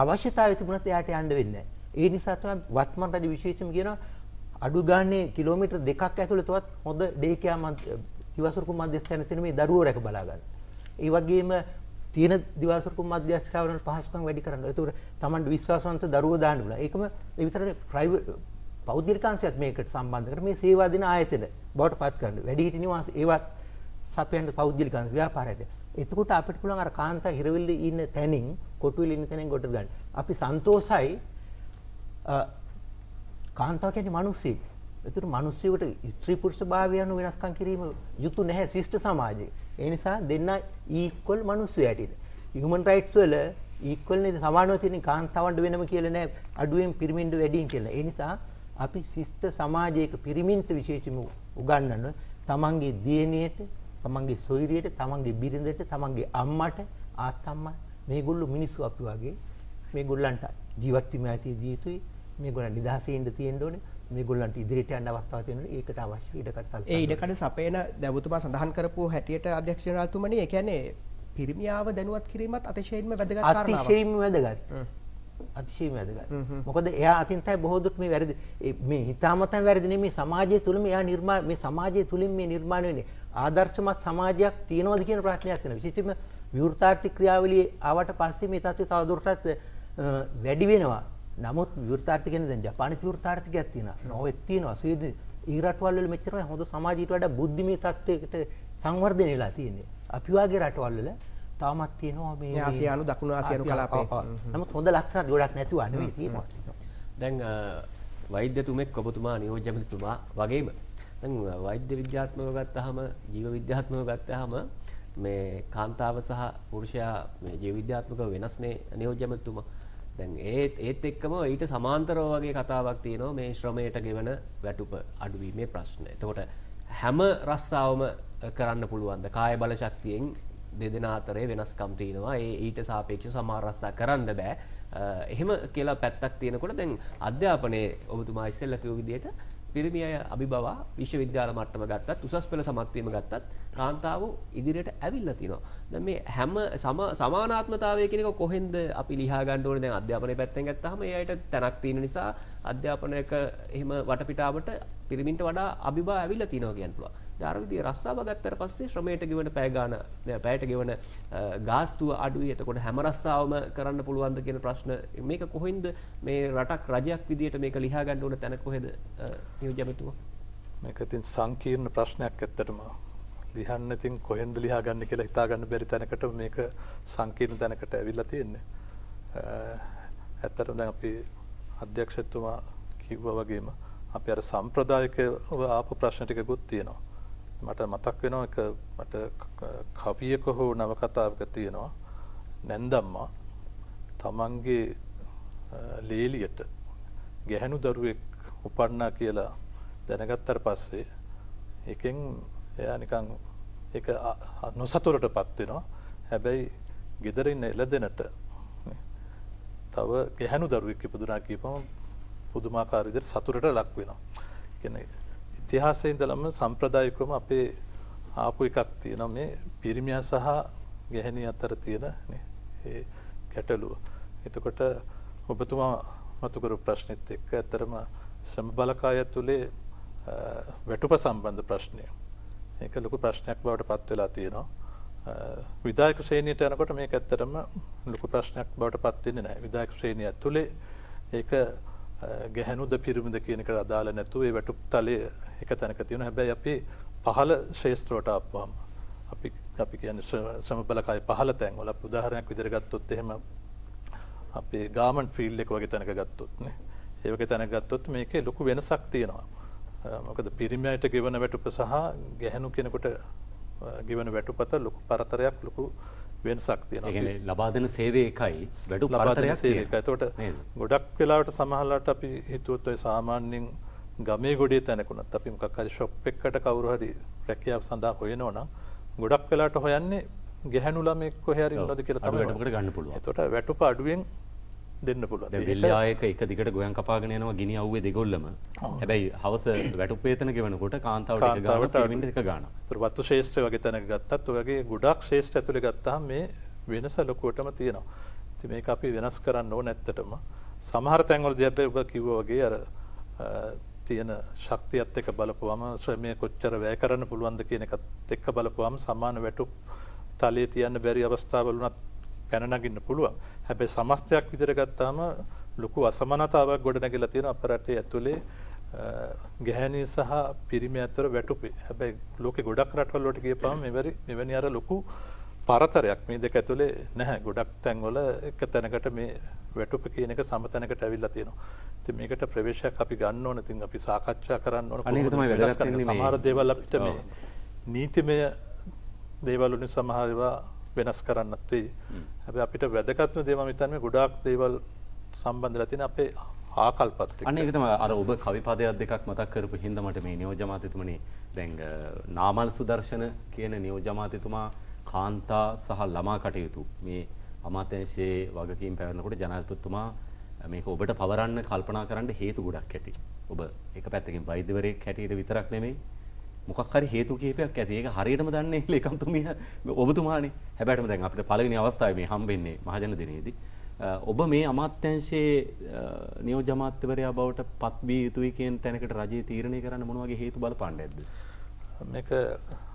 අවශ්‍යතාවය තිබුණත් එයාට යන්න වෙන්නේ නැහැ. ඒ නිසා තමයි වත්මන් රජු විශේෂයෙන්ම කියනවා අඩු ගානේ කිලෝමීටර් 2ක් ඇතුළතවත් හොඳ ඩේ කෑම දිවසුරුකු මධ්‍යස්ථාන තියෙන මේ දරුවෝ රැක බලා ගන්න. ඒ වගේම තියෙන දිවසුරුකු මධ්‍යස්ථාන පහසුකම් වැඩි කරන්න. ඒකට Tamanට විශ්වාසවන්ත දරුවෝ දාන්න ඕන. ඒකම ඒ විතරනේ ප්‍රයිවට් පෞද්ගලිකාංශයත් මේකට සම්බන්ධ කර මේ සේවා දෙන ආයතන බවට පත් කරන්න. වැඩිහිටි නිවාස ඒවත් සපයන්න පෞද්ගලිකාංශ ව්‍යාපාරයට. එතකොට අපිට පුළුවන් අර කාන්තා හිරවිල්ල ඉන්න තැනින් කොටුවිල ඉන්න තැනින් කොට ගන්න. අපි සන්තෝසයි කාන්තාව කියන්නේ මිනිස්සෙක්. ඒතර මිනිස්සුන්ට ස්ත්‍රී පුරුෂ භාවය අනුව වෙනස්කම් කිරීම යුතු නැහැ ශිෂ්ට සමාජයේ. ඒ නිසා දෙන්න ඊක්වල් මිනිස්සු යටිද. හියුමන් රයිට්ස් වල ඊක්වල් නේද සමානව තියෙන කාන්තාවන්ට වෙනම කියලා නෑ අඩුවෙන් පිරිමින්ට වැඩියෙන් කියලා. ඒ නිසා අපි ශිෂ්ට සමාජයක පිරිමින්ට විශේෂයෙන්ම උගන්වන තමන්ගේ දියණියට, තමන්ගේ සොයුරියට, තමන්ගේ බිරිඳට, තමන්ගේ අම්මට, ආත්තම්මා මේගොල්ලෝ මිනිස්සු අපි වගේ මේගොල්ලන්ට ජීවත් වීම ඇති දී යුතුයි. මේගොල්ලන් නිදහසේ ඉන්න තියෙන්න ඕනේ. මේගොල්ලන්ට ඉදිරියට යන්න අවස්ථාවක් තියෙනවා. ඒකට අවශ්‍ය ඉඩකඩ සලසන්න. ඒ ඉඩකඩ සපයන දැවතුමා සඳහන් කරපු හැටියට අධ්‍යක්ෂ ජනරාල්තුමනි ඒ කියන්නේ පිරිමියාව දැනුවත් කිරීමත් අතිශයින්ම වැදගත් කාරණාවක්. අතිශයින්ම වැදගත්. අතිශයින්ම වැදගත්. මොකද එයා අතින් තමයි බොහෝ දුරට මේ වැරදි මේ හිතාමතා වැරදි නෙමෙයි සමාජය තුල මේ මේ සමාජය තුලින් මේ නිර්මාණය වෙන්නේ. ආදර්ශමත් සමාජයක් තියෙනවද කියන ප්‍රශ්නයක් තියෙනවා. විශේෂයෙන්ම විවෘතාර්ථික ක්‍රියාවලියේ ආවට පස්සේ මේ තත්ත්වය තවදුරටත් වැඩි වෙනවා. නමුත් විවෘතාර්ථික කියන්නේ දැන් ජපානයේ විවෘතාර්ථිකයක් තියෙනවා. නෝවෙත් තියෙනවා. ස්වීඩන් ඊරටවල් වල මෙච්චර හොඳ සමාජීයට වඩා බුද්ධිමය තත්ත්වයකට සංවර්ධනය වෙලා තියෙන්නේ. අපි වාගේ රටවල් වල තාමත් තියෙනවා මේ ආසියානු දකුණු ආසියානු කලාපේ. නමුත් හොඳ ලක්ෂණ ගොඩක් නැතුව නෙවෙයි තියෙනවා. දැන් වෛද්‍යතුමෙක් ඔබතුමා නියෝජ්‍යමතුමා වගේම දැන් වෛද්‍ය විද්‍යාත්මකව ගත්තාම ජීව විද්‍යාත්මකව ගත්තාම මේ කාන්තාව සහ පුරුෂයා මේ ජීව විද්‍යාත්මකව වෙනස්නේ නියෝජ්‍යමතුමා. දැන් ඒත් එක්කම ඊට සමාන්තරව වගේ කතාවක් තියෙනවා මේ ශ්‍රමයට ගෙවන වැටුප අඩුවීමේ ප්‍රශ්න. එතකොට හැම රස්සාවම කරන්න පුළුවන්ද? කාය බල ශක්තියෙන් දෙදෙනා අතරේ වෙනස්කම් තියෙනවා. ඊට සාපේක්ෂව සමහර රස්සා කරන්න බෑ. එහෙම කියලා පැත්තක් තියෙනකොට දැන් අධ්‍යාපනයේ ඔබතුමා ඉස්සෙල්ලා කිව්ව විදිහට පිරිමි අය අභිබවා විශ්වවිද්‍යාල මට්ටම ගත්තත් උසස් පෙළ සමත් වීම ගත්තත් කාන්තාව ඉදිරියට ඇවිල්ලා තිනවා. දැන් මේ හැම සමානාත්මතාවය කියන එක කොහෙන්ද අපි ලියා ගන්න ඕනේ? දැන් අධ්‍යාපනයේ පැත්තෙන් ගත්තාම ඒ අයට තැනක් තියෙන නිසා අධ්‍යාපනයක එහෙම වටපිටාවට පිරිමින්ට වඩා අභිබවා ඇවිල්ලා තිනවා කියන්න පුළුවන්. දැන් අර විදිහේ රස්සාව ගත්තට පස්සේ ශ්‍රමයට ගෙවන පැයට ගෙවන ගාස්තුව අඩුයි. එතකොට හැම රස්සාවම කරන්න පුළුවන්ද කියන ප්‍රශ්න මේක කොහෙන්ද මේ රටක් රජයක් විදියට මේක ලියා ගන්න ඕන තැන කොහෙද නියෝජ්‍යමතුමා? මේක ඉතින් සංකීර්ණ ප්‍රශ්නයක් ඇත්තටම. ලියන්න ඉතින් කොහෙන්ද ලියා ගන්න කියලා හිතා ගන්න බැරි තැනකට මේක සංකීර්ණ තැනකට ඇවිල්ලා තියෙන්නේ. ඇත්තටම දැන් අපි අධ්‍යක්ෂතුමා කිව්වා වගේම අපි අර සම්ප්‍රදායිකව ආපු ප්‍රශ්න ටිකකුත් තියෙනවා. මට මතක් වෙනවා එක මට කවියක හෝ නවකතාවක තියෙනවා නැන්දම්මා තමන්ගේ ලේලියට ගැහැණු දරුවෙක් උපන්නා කියලා දැනගත්තට පස්සේ එකෙන් එයා නිකන් ඒක නොසතුටටපත් වෙනවා. හැබැයි ගෙදර ඉන්න එළදෙනට තව ගැහැණු දරුවෙක් ඉපදුනා කියපම පුදුමාකාර විදිහට සතුටට ලක් වෙනවා. කියන්නේ ඉතිහාසයේ ඉඳලම සම්ප්‍රදායිකවම අපේ ආපු එකක් තියෙනවා මේ පිරිමියා සහ ගැහැණිය අතර තියෙන ඒ ගැටලුව. එතකොට ඔබතුමා මතු කරපු ප්‍රශ්නෙත් එක්ක ඇත්තටම ශ්‍රම බලකාය තුලේ වැටුප සම්බන්ධ ප්‍රශ්නය. ඒක ලොකු ප්‍රශ්නයක් බවට පත් වෙලා තියෙනවා. විධායක ශ්‍රේණියට යනකොට මේක ඇත්තටම ලොකු ප්‍රශ්නයක් බවට පත් වෙන්නේ නැහැ. විධායක ශ්‍රේණිය ඇතුලේ ඒක ගැහැණුද පිරිමිද කියන එකට අදාළ නැතුව ඒ වැටුප් තලයේ එක තැනක තියෙනවා. හැබැයි අපි පහළ ශ්‍රේෂ්ඨවට ආපුවාම අපි කියන්නේ ශ්‍රම බලකාය පහළ තැන්වල උදාහරණයක් විදිහට ගත්තොත් එහෙම අපේ ගාමන්ට් ෆීල්ඩ් එක වගේ තැනක ගත්තොත් නේ. ඒ වගේ තැනක ගත්තොත් මේකේ ලොකු වෙනසක් තියෙනවා. මොකද පිරිමියට ගෙවන වැටුප සහ ගැහැණු කෙනෙකුට ගෙවන වැටුප අතර ලොකු පරතරයක් ලොකු වෙනසක් තියෙනවා. ඒ කියන්නේ ලබා දෙන සේවය එකයි වැටුප් පරතරයක් තියෙනවා. ඒකට ගොඩක් වෙලාවට සමහරවිට අපි හිතුවොත් ඔය සාමාන්‍යයෙන් ගමේ ගොඩේ තැනකුණත් අපි මොකක් හරි ෂොප් එකකට කවුරු හරි රැකියාව සඳහා හොයනවා නම් ගොඩක් වෙලාවට හොයන්නේ ගැහැණු ළමෙක් කොහේ හරි ඉන්නවද කියලා තමයි. වැටුපකට ගන්න පුළුවන්. ඒකට වැටුප අඩුවෙන් දෙන්න පුළුවන්. දැන් වෙල්යායක එක දිගට ගොයන් කපාගෙන යනවා ගිනි අවුවේ දෙගොල්ලම. හැබැයි හවස වැටුප් වේතන ගෙවනකොට කාන්තාවට එක ගානක් පිරිමින්ට එක ගානක්. ඒතර වත්තු ශේෂ්ත්‍රය වගේ තැනක ගත්තත් ඔය වගේ ගොඩක් ශේෂ්ත්‍ර ඇතුලේ ගත්තාම මේ වෙනස ලොකුවටම තියෙනවා. ඉතින් මේක අපි වෙනස් කරන්න ඕන ඇත්තටම. සමහර තැන්වලදී අපි ඔබ කිව්වා වගේ අර තියෙන ශක්තියත් එක්ක බලපුවම ශ්‍රමය කොච්චර වැය කරන්න පුළුවන්ද කියන එකත් එක්ක බලපුවම සමාන වැටුප් තලයේ තියන්න බැරි අවස්ථාවල උනත් පැන නගින්න පුළුවන්. හැබැයි සමස්තයක් විදිහට ගත්තාම ලොකු අසමානතාවක් ගොඩනැගිලා තියෙන අපේ රටේ ඇතුලේ ගැහැණිය සහ පිරිමි අතර වැටුපේ. හැබැයි ලෝකේ ගොඩක් රටවල් වලට ගියපම මෙවැනි අර ලොකු පරතරයක් මේ දෙක ඇතුලේ නැහැ. ගොඩක් තැන්වල එක තැනකට මේ වැටුප කියන එක සම තැනකට ඇවිල්ලා තියෙනවා. ඉතින් මේකට ප්‍රවේශයක් අපි ගන්න ඕන. ඉතින් අපි සාකච්ඡා කරන්න ඕන. අනේක තමයි වැදගත් වෙන්නේ මේ සමහර දේවල් අපිට මේ නීතිමය දේවල් වලින් සමහර ඒවා වෙනස් කරන්නත් වෙයි. හැබැයි අපිට වැදගත්ම දේ මම හිතන්නේ ගොඩාක් දේවල් සම්බන්ධලා තියෙන අපේ ආකල්පත් එක්ක. අන්න ඒක තමයි අර ඔබ කවි පදයක් දෙකක් මතක් කරපු හින්දා මට මේ නියෝජ්‍ය අමාත්‍යතුමනි දැන් නාමල් සුදර්ශන කියන නියෝජ්‍ය අමාත්‍යතුමා කාන්තා සහ ළමා කටයුතු මේ අමාත්‍යාංශයේ වගකීම් පැවරනකොට ජනාධිපතිතුමා මේක ඔබට පවරන්න කල්පනා කරන්න හේතු ගොඩක් ඇති. ඔබ එක පැත්තකින් වෛද්‍යවරයෙක් හැටියට විතරක් නෙමෙයි මොකක් හරි හේතු කිහිපයක් ඇති. ඒක හරියටම දන්නේ ලේකම්තුමිය ඔබතුමානේ. හැබැයිම දැන් අපිට පළවෙනි අවස්ථාවේ මේ හම්බෙන්නේ මහජන දිනේදී. ඔබ මේ අමාත්‍යාංශයේ නියෝජ්‍ය අමාත්‍යවරයා බවට පත් විය යුතුයි කියන තැනකට රජයේ තීරණය කරන්න මොන වගේ හේතු බලපාන්නේ නැද්ද? මේක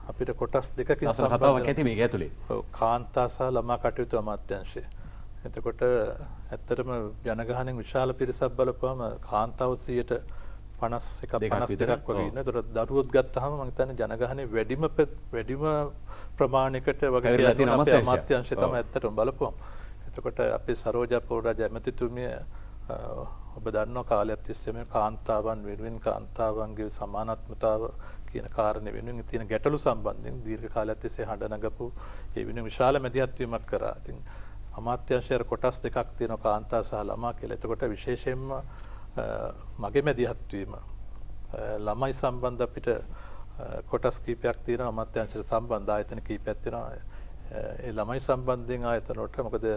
අපිට කොටස් දෙකකින් කතාවක් ඇති මේක ඇතුලේ. ඔව් කාන්තා සහ ළමා කටයුතු අමාත්‍යාංශය. එතකොට ඇත්තටම ජනගහනයෙන් විශාල පිරිසක් බලපුවම කාන්තාව 51 52ක් වගේ ඉන්න. ඒතර දරුවොත් ගත්තාම මම හිතන්නේ ජනගහනයේ වැඩිම ප්‍රමාණයකට වගේ කියලා අපේ අමාත්‍යාංශය තමයි ඇත්තටම බලපුවම. එතකොට අපේ සරෝජා පොරරාජ ඇමතිතුමිය ඔබ දන්නවා කාලයක් තිස්සේ මේ කාන්තාවන් වෙනුවෙන් කාන්තාවන්ගේ සමානත්වතාව කියන කාරණේ වෙනුවෙන් තියෙන ගැටලු සම්බන්ධයෙන් දීර්ඝ කාලයක් තිස්සේ හඬ නගපු ඒ වෙනුවෙන් විශාල මැදිහත් වීමක් කරා. ඉතින් අමාත්‍යාංශයේ කොටස් දෙකක් තියෙනවා කාන්තා සහ ළමා කියලා. එතකොට විශේෂයෙන්ම මගේ මැදිහත් වීම ළමයි සම්බන්ධ අපිට කොටස් කීපයක් තියෙනවා අමාත්‍යාංශයට සම්බන්ධ ආයතන කීපයක් තියෙනවා. ඒ ළමයි සම්බන්ධයෙන් ආයතන වලට මොකද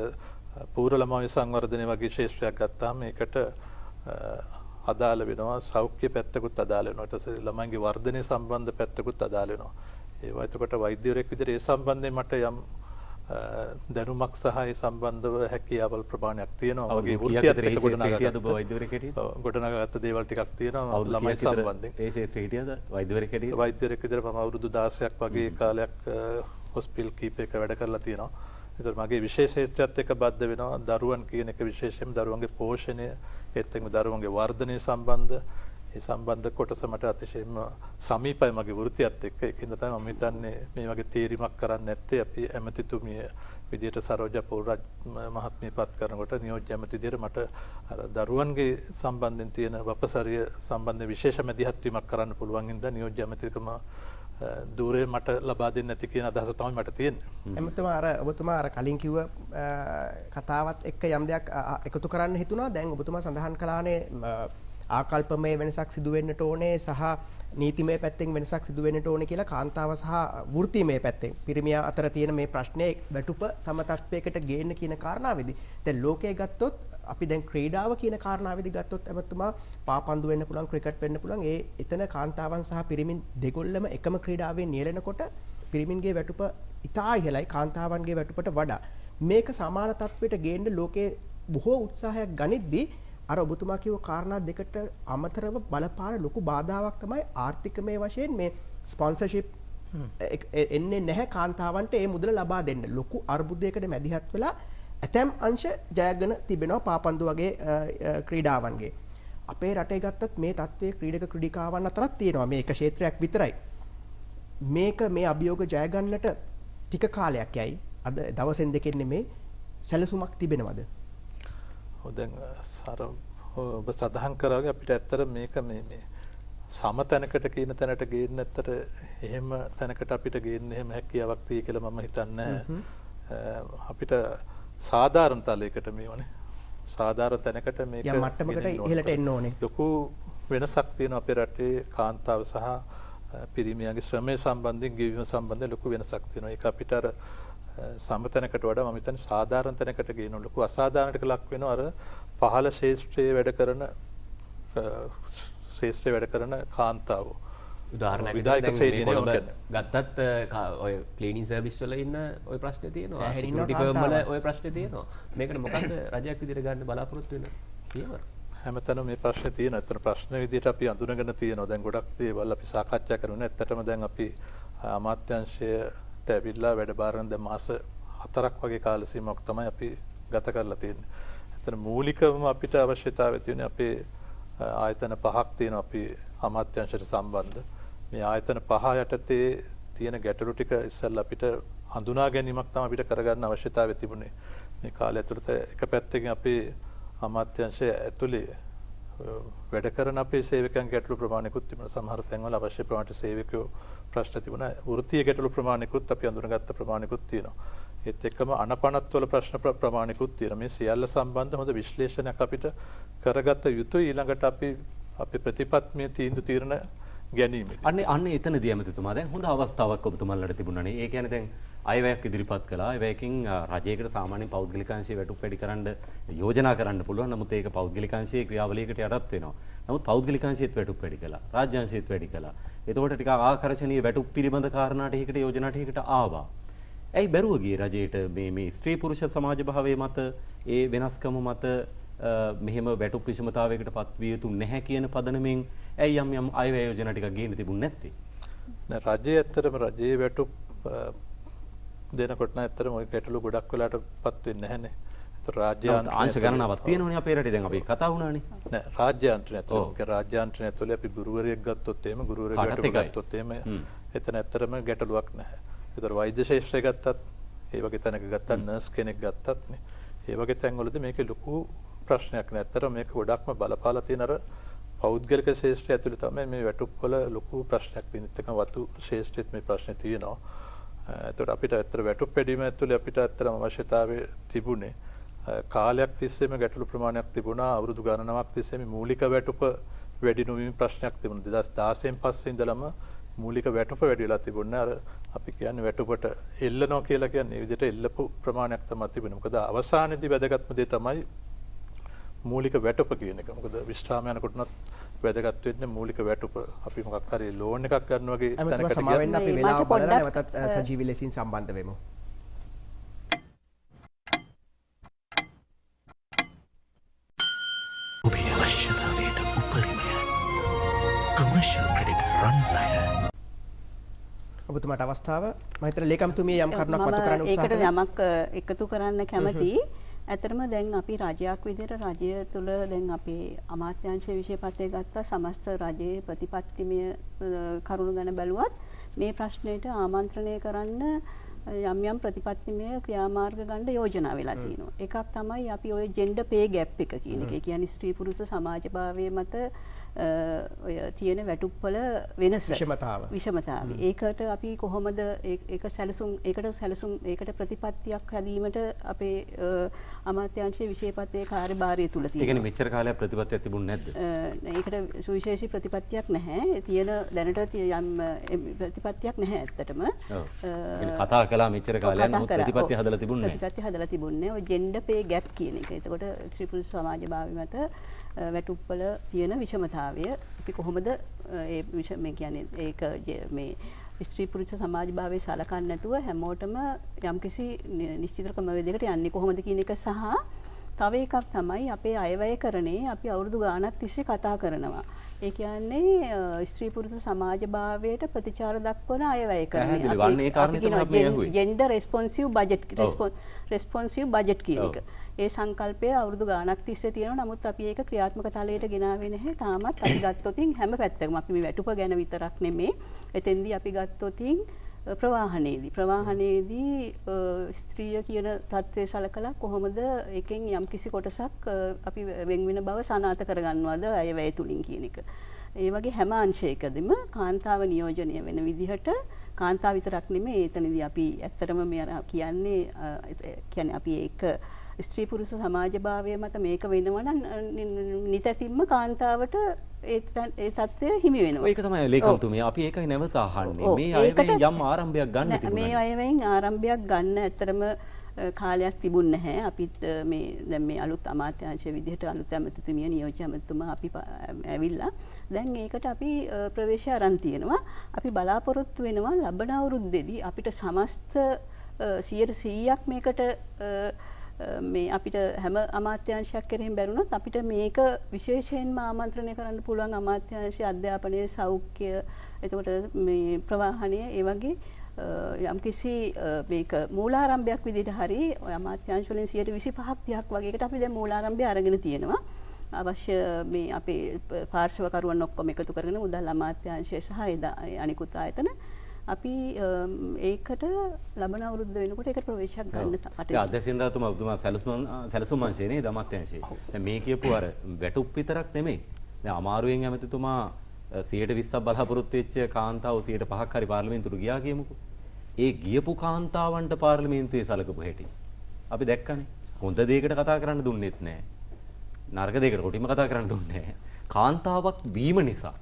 පූර්ව ළමයි සංවර්ධනය වගේ ශේෂ්ත්‍රයක් ගත්තාම ඒකට අදාළ වෙනවා සෞඛ්‍ය පැත්තකුත් අදාළ වෙනවා. ඊට පස්සේ ළමයින්ගේ වර්ධනය සම්බන්ධ පැත්තකුත් අදාළ වෙනවා. ඒවා එතකොට වෛද්‍යවරයෙක් විදිහට ඒ සම්බන්ධයෙන් මට යම් දැනුමක් සහ ඒ සම්බන්ධව හැකියාවල් ප්‍රමාණයක් තියෙනවා. වගේ වෘත්තියත් එක්ක ගොඩනගාගත්ත දේවල් ටිකක් තියෙනවා ළමයි සම්බන්ධයෙන්. ඒ ශේෂ්ත්‍රය හිටියද වෛද්‍යවරයෙක් හැටියට? වෛද්‍යවරයෙක් විදිහට මම අවුරුදු 16ක් වගේ කාලයක් හොස්පිටල් කීපයක වැඩ කරලා තියෙනවා. ඒතර මගේ විශේෂීත්වයත් එක්ක බද්ධ වෙනවා දරුවන් කියන එක විශේෂයෙන්ම දරුවන්ගේ පෝෂණය ඒත් එක්කම දරුවන්ගේ වර්ධනය සම්බන්ධ ඒ සම්බන්ධ කොටස මට අතිශයින්ම සමීපයි මගේ වෘත්තියත් එක්ක. ඒකින්ද තමයි මම හිතන්නේ මේ වගේ තීරීමක් කරන්න නැත්තේ අපි ඇමතිතුමිය විදියට සරෝජා පොරරාජ මහත්මිය පත් කරනකොට නියෝජ්‍ය ඇමති විදියට මට අර දරුවන්ගේ සම්බන්ධයෙන් තියෙන වපසරිය සම්බන්ධ විශේෂ මැදිහත් වීමක් කරන්න පුළුවන් හින්දා නියෝජ්‍ය ඇමතිකම දූරේ මට ලබා දෙන්න නැති කියන අදහස තමයි මට තියෙන්නේ. ඔබතුමා අර කලින් කිව්ව කතාවත් එක්ක යම් දෙයක් එකතු කරන්න හිතුණා. දැන් ඔබතුමා සඳහන් කළානේ ආකල්පමය වෙනසක් සිදු වෙන්නට ඕනේ සහ නීතිමය පැත්තෙන් වෙනසක් සිදු වෙන්නට ඕනේ කියලා කාන්තාව සහ වෘත්තිමය පැත්තෙන් පිරිමියා අතර තියෙන මේ ප්‍රශ්නේ වැටුප සමතත්වයකට ගේන්න කියන කාරණාවේදී දැන් ලෝකයේ ගත්තොත් අපි දැන් ක්‍රීඩාව කියන කාරණාවේදී ගත්තොත් එමතුමා පාපන්දු වෙන්න පුළුවන් ක්‍රිකට් වෙන්න පුළුවන් ඒ එතන කාන්තාවන් සහ පිරිමින් දෙගොල්ලම එකම ක්‍රීඩාවේ නියැලෙනකොට පිරිමින්ගේ වැටුප ඉතා ඉහළයි කාන්තාවන්ගේ වැටුපට වඩා මේක සමාන තත්වයට ගේන්න ලෝකයේ බොහෝ උත්සාහයක් ගනිද්දී අර ඔබතුමා කියව කාරණා දෙකට අමතරව බලපාන ලොකු බාධාවක් තමයි ආර්ථිකමය වශයෙන් මේ ස්පොන්සර්ෂිප් එන්නේ නැහැ කාන්තාවන්ට ඒ මුදල ලබා දෙන්න. ලොකු අර්බුදයකට මැදිහත් වෙලා ඇතැම් අංශ ජයගෙන තිබෙනවා පාපන්දු වගේ ක්‍රීඩාවන්ගේ. අපේ රටේ ගත්තත් මේ තත්ත්වයේ ක්‍රීඩක ක්‍රීඩිකාවන් අතරත් තියෙනවා. මේ එක ක්ෂේත්‍රයක් විතරයි. මේක මේ අභියෝග ජය ගන්නට ටික කාලයක් යයි. අද දවසෙන් දෙකෙන් නෙමේ සැලසුමක් තිබෙනවද? දැන් සර ඔබ සඳහන් කරා වගේ අපිට ඇත්තට මේක මේ සම තැනකට කියන තැනට ගේන්න ඇත්තට එහෙම තැනකට අපිට ගේන්න එහෙම හැකියාවක් තියෙයි කියලා මම හිතන්නේ අපිට සාධාරණ තලයකට මේවනේ සාධාරණ තැනකට මේක යම් මට්ටමකට ඉහළට එන්න ඕනේ. ලොකු වෙනසක් තියෙනවා අපේ රටේ කාන්තාව සහ පිරිමියාගේ ශ්‍රමය සම්බන්ධයෙන් ගෙවීම සම්බන්ධයෙන් ලොකු වෙනසක් තියෙනවා. ඒක අපිට අර සමතැනකට වඩා මම හිතන්නේ සාධාරණ තැනකට ගේන ලොකු අසාධාරණයකට ලක් වෙනවා අර පහළ ශේෂ්ත්‍රයේ වැඩ කරන කාන්තාව. උදාහරණයක් ගත්තත් ඔය ක්ලීනින් සර්විස් වල ඉන්න ඔය ප්‍රශ්නේ තියෙනවා. සිකියුරිටි ෆර්ම් වල ඔය ප්‍රශ්නේ තියෙනවා. මේකට මොකද්ද රජයක් විදිහට ගන්න බලාපොරොත්තු වෙන තියෙනවා? හැමතැනම මේ ප්‍රශ්නේ තියෙනවා. ඇත්තට ප්‍රශ්න විදිහට අපි අඳුනගෙන තියෙනවා. දැන් ගොඩක් දේවල් අපි සාකච්ඡා කරනවා. ඇත්තටම දැන් අපි අමාත්‍යාංශයට ඇවිල්ලා වැඩ බාරන දැන් මාස 4ක් වගේ කාල සීමාවක් තමයි අපි ගත කරලා තියෙන්නේ. ඇත්තට මූලිකවම අපිට අවශ්‍යතාවය තියෙන්නේ අපේ ආයතන 5ක් තියෙනවා අපි අමාත්‍යාංශයට සම්බන්ධ. මේ ආයතන 5 යටතේ තියෙන ගැටලු ටික ඉස්සෙල්ලා අපිට හඳුනා ගැනීමක් තමයි අපිට කරගන්න අවශ්‍යතාවය තිබුණේ. මේ කාලය ඇතුළත එක පැත්තකින් අපි අමාත්‍යාංශය ඇතුලේ වැඩ කරන අපේ සේවකයන් ගැටලු ප්‍රමාණිකුත් තිබුණා. සමහර තැන්වල අවශ්‍ය ප්‍රමාණයට සේවකයෝ ප්‍රශ්න තිබුණා. වෘත්තීය ගැටලු ප්‍රමාණිකුත් අපි අඳුනගත්ත ප්‍රමාණිකුත් තියෙනවා. ඒත් එක්කම අනපනත්වල ප්‍රශ්න ප්‍රමාණිකුත් තියෙනවා. මේ සියල්ල සම්බන්ධ හොඳ විශ්ලේෂණයක් අපිට කරගත යුතුයි ඊළඟට අපි අපේ ප්‍රතිපත්තියේ තීන්දුව తీරන ගැනීමේදී. අන්න එතනදී ඇමතිතුමා දැන් හොඳ අවස්ථාවක් ඔබතුමාලට තිබුණානේ. ඒ කියන්නේ දැන් අයවැයක් ඉදිරිපත් කළා. අයවැයකින් රජයකට සාමාන්‍යයෙන් පෞද්ගලිකාංශයේ වැටුප් වැඩි කරන්න යෝජනා කරන්න පුළුවන්. නමුත් ඒක පෞද්ගලිකාංශයේ ක්‍රියාවලියකට යටත් වෙනවා. නමුත් පෞද්ගලිකාංශයේත් වැටුප් වැඩි කළා. රාජ්‍යාංශයේත් වැඩි කළා. එතකොට ටිකක් ආකර්ෂණීය වැටුප් පිළිබඳ කාරණා ටිකකට යෝජනා ටිකකට ආවා. ඇයි බැරුව ගියේ රජයට මේ ස්ත්‍රී පුරුෂ සමාජ භාවයේ මත ඒ වෙනස්කම මත මෙහෙම වැටුප් විෂමතාවයකට පත්විය යුතු නැහැ කියන පදනමෙන් ඇයි යම් අයවැය යෝජනා ටිකක් ගේන්න තිබුණ නැත්තේ? නෑ රජයේ ඇත්තටම රජයේ වැටුප් දෙනකොට නම් ඇත්තටම ওই ගැටලු ගොඩක් වෙලාටපත් වෙන්නේ නැහැනේ. ඒතර රාජ්‍යාන්ත්‍රය අංශ ගණනාවක් තියෙනවනේ අපේ රටේ දැන් අපි කතා වුණානේ. නෑ රාජ්‍යාන්ත්‍රය ඇතුළේ රාජ්‍යාන්ත්‍රය ඇතුළේ අපි ගුරුවරයෙක් ගත්තොත් එහෙම ගුරුවරයෙක් වැටුප් ගත්තොත් එහෙම එතන ඇත්තටම ගැටලුවක් නැහැ. ඒතර වෛද්‍ය ශාස්ත්‍රය ගත්තත් ඒ වගේ තැනක ගත්තත් නර්ස් කෙනෙක් ගත්තත් නේ ඒ වගේ තැන්වලදී මේකේ ලොකු ප්‍රශ්නයක් නෑ. ඇත්තටම මේක ගොඩක්ම බලපාලා තියෙන අර පෞද්ගලික ශාස්ත්‍රය ඇතුළේ තමයි මේ වැටුප් වල ලොකු ප්‍රශ්නයක් තියෙන්නේ. ඒත් එකම වතු ශාස්ත්‍රෙත් මේ ප්‍රශ්නේ තියෙනවා. ඒතකොට අපිට ඇත්තට වැටුප් වැඩිම ඇතුළේ අපිට ඇත්තටම අවශ්‍යතාවය තිබුණේ කාලයක් තිස්සේම ගැටලු ප්‍රමාණයක් තිබුණා. අවුරුදු ගණනාවක් තිස්සේ මේ මූලික වැටුප වැඩි නොවීම ප්‍රශ්නයක් තිබුණා. 2016න් පස්සේ ඉඳලම මූලික වැටුප වැඩි වෙලා තිබුණේ. අර අපි කියන්නේ වැටුපට එල්ලනවා කියලා කියන්නේ මේ විදිහට එල්ලපු ප්‍රමාණයක් තමයි තිබුණේ. මොකද අවසානයේදී වැදගත්ම දේ තමයි මූලික වැටුප කියන එක. මොකද විශ්‍රාම යනකොට උනත් වැදගත් වෙන්නේ මූලික වැටුප. අපි මොකක් හරි ලෝන් එකක් ගන්න වගේ තැනකට සමාවෙන්න අපි වෙලාව බලලා නැවතත් සජීවී ලෙසින් සම්බන්ධ වෙමු. ඔබේ අවශ්‍යතාවයට උපරිමය කමර්ෂල් ක්‍රෙඩිට් රන් ණය. ඔබතුමාට අවස්ථාව මම හිතන ලේකම්තුමිය යම් කරුණක් මතු කරන්න උත්සාහ කරනවා. ඒකට යමක් එකතු කරන්න කැමතියි. ඇතරම දැන් අපි රජයක් විදිහට රජය තුළ දැන් අපේ අමාත්‍යාංශ විෂයපත්‍රය ගත්තා සමස්ත රජයේ ප්‍රතිපත්තිමය කරුණු ගැන බැලුවත් මේ ප්‍රශ්නයට ආමන්ත්‍රණය කරන්න යම් යම් ප්‍රතිපත්තිමය ක්‍රියාමාර්ග ගන්න යෝජනා වෙලා තියෙනවා. එකක් තමයි අපි ওই ජෙන්ඩර් පේ ගැප් එක කියන එක. ඒ කියන්නේ ස්ත්‍රී පුරුෂ සමාජ භාවයේ මත ඔය තියෙන වැටුප්වල වෙනස විෂමතාව. ඒකට අපි කොහොමද ඒකට ප්‍රතිපත්තියක් හැදීමට අපේ අමාත්‍යාංශයේ විශේෂපත්යේ කාර්යභාරය තුල තියෙනවා. ඒ කියන්නේ මෙච්චර කාලයක් ප්‍රතිපත්තියක් තිබුණේ නැද්ද? ඒකට සුවිශේෂී ප්‍රතිපත්තියක් නැහැ. තියෙන දැනට යම් ප්‍රතිපත්තියක් නැහැ ඇත්තටම. කතා කළා මෙච්චර කාලයක් නමුත් ප්‍රතිපත්තිය හදලා තිබුණේ නැහැ. ප්‍රතිපත්තිය හදලා තිබුණේ ඔය ජෙන්ඩර් පේ ගැප් කියන එක. එතකොට ස්ත්‍රී පුරුෂ සමාජභාවය මත වැටුප්වල තියෙන විෂමතාවය අපි කොහොමද මේ කියන්නේ ඒක මේ ස්ත්‍රී පුරුෂ සමාජභාවයේ සලකන්නේ නැතුව හැමෝටම යම්කිසි නිශ්චිත ක්‍රමවේදයකට යන්නේ කොහොමද කියන එක සහ තව එකක් තමයි අපේ අයවැයකරණේ අපි අවුරුදු ගාණක් තිස්සේ කතා කරනවා. ඒ කියන්නේ ස්ත්‍රී පුරුෂ සමාජභාවයට ප්‍රතිචාර දක්වන අයවැයකරණේ ජෙන්ඩර් රෙස්පොන්සිව් බජට් කියන එක. ඒ සංකල්පය අවුරුදු ගාණක් තිස්සේ තියෙනවා. නමුත් අපි ඒක ක්‍රියාත්මක තලයට ගෙනාවේ නැහැ. තාමත් අපි ගත්තොතින් හැම පැත්තකම අපි මේ වැටුප ගැන විතරක් නෙමේ. එතෙන්දී අපි ගත්තොතින් ප්‍රවාහනයේදී ස්ත්‍රිය කියන තත්ත්වය සලකලා කොහොමද එකෙන් යම්කිසි කොටසක් අපි වෙන් වෙන බව සනාථ කරගන්නවද අයවැය තුලින් කියන එක. ඒ වගේ හැම අංශයකදීම කාන්තාව නියෝජනය වෙන විදිහට කාන්තාව විතරක් නෙමෙයි එතනදී අපි ඇත්තටම මේ කියන්නේ අපි ඒක ස්ත්‍රී පුරුෂ සමාජභාවය මත මේක වෙනවා නම් නිතැතිම්ම කාන්තාවට ඒ තත්ත්වය හිමි වෙනවා. ඒක තමයි ලේකම්තුමිය අපි ඒකයි නැවත අහන්නේ. මේ අයවෙන් යම් ආරම්භයක් ගන්න තිබුණා. මේ අයවෙන් ආරම්භයක් ගන්න ඇත්තටම කාලයක් තිබුණ නැහැ. අපිත් මේ දැන් මේ අලුත් අමාත්‍යාංශ විදිහට අලුත් ඇමතිතුමිය නියෝජ්‍ය ඇමතිතුමා අපි ඇවිල්ලා දැන් ඒකට අපි ප්‍රවේශය අරන් තියෙනවා. අපි බලාපොරොත්තු වෙනවා ලබන අවුරුද්දේදී අපිට සමස්ත 100%ක් මේකට මේ අපිට හැම අමාත්‍යාංශයක් කෙරෙහිම බැරුණොත් අපිට මේක විශේෂයෙන්ම ආමන්ත්‍රණය කරන්න පුළුවන් අමාත්‍යාංශයේ අධ්‍යාපනය සෞඛ්‍ය එතකොට මේ ප්‍රවාහනය ඒ වගේ යම්කිසි මේක මූලාරම්භයක් විදිහට හරි ඔය අමාත්‍යාංශ වලින් 25ක් 30ක් වගේකට අපි දැන් මූලාරම්භය අරගෙන තියෙනවා. අවශ්‍ය මේ අපේ පාර්ශවකරුවන් ඔක්කොම එකතු කරගෙන මුදල් අමාත්‍යාංශය සහ අනිකුත් ආයතන අපි ඒකට ලබන අවුරුද්ද වෙනකොට ඒක ප්‍රවේශයක් ගන්න කටයුතු. අධ්‍යක්ෂින්දාතුමා ඔබතුමා සැලසුම් අංශයේනේ අමාත්‍යාංශයේ. දැන් මේ කියපු අර වැටුප් විතරක් නෙමෙයි. දැන් අමාරුවෙන් ඇමතිතුමා 120ක් බලාපොරොත්තු වෙච්ච කාන්තාව 105ක් හරි පාර්ලිමේන්තුවට ගියා කියමුකෝ. ඒ ගියපු කාන්තාවන්ට පාර්ලිමේන්තුවේ සලකපු හැටි අපි දැක්කනේ. හොඳ දෙයකට කතා කරන්න දුන්නෙත් නැහැ. නරක දෙයකට කොටිම කතා කරන්න දුන්නේ නැහැ. කාන්තාවක් වීම නිසා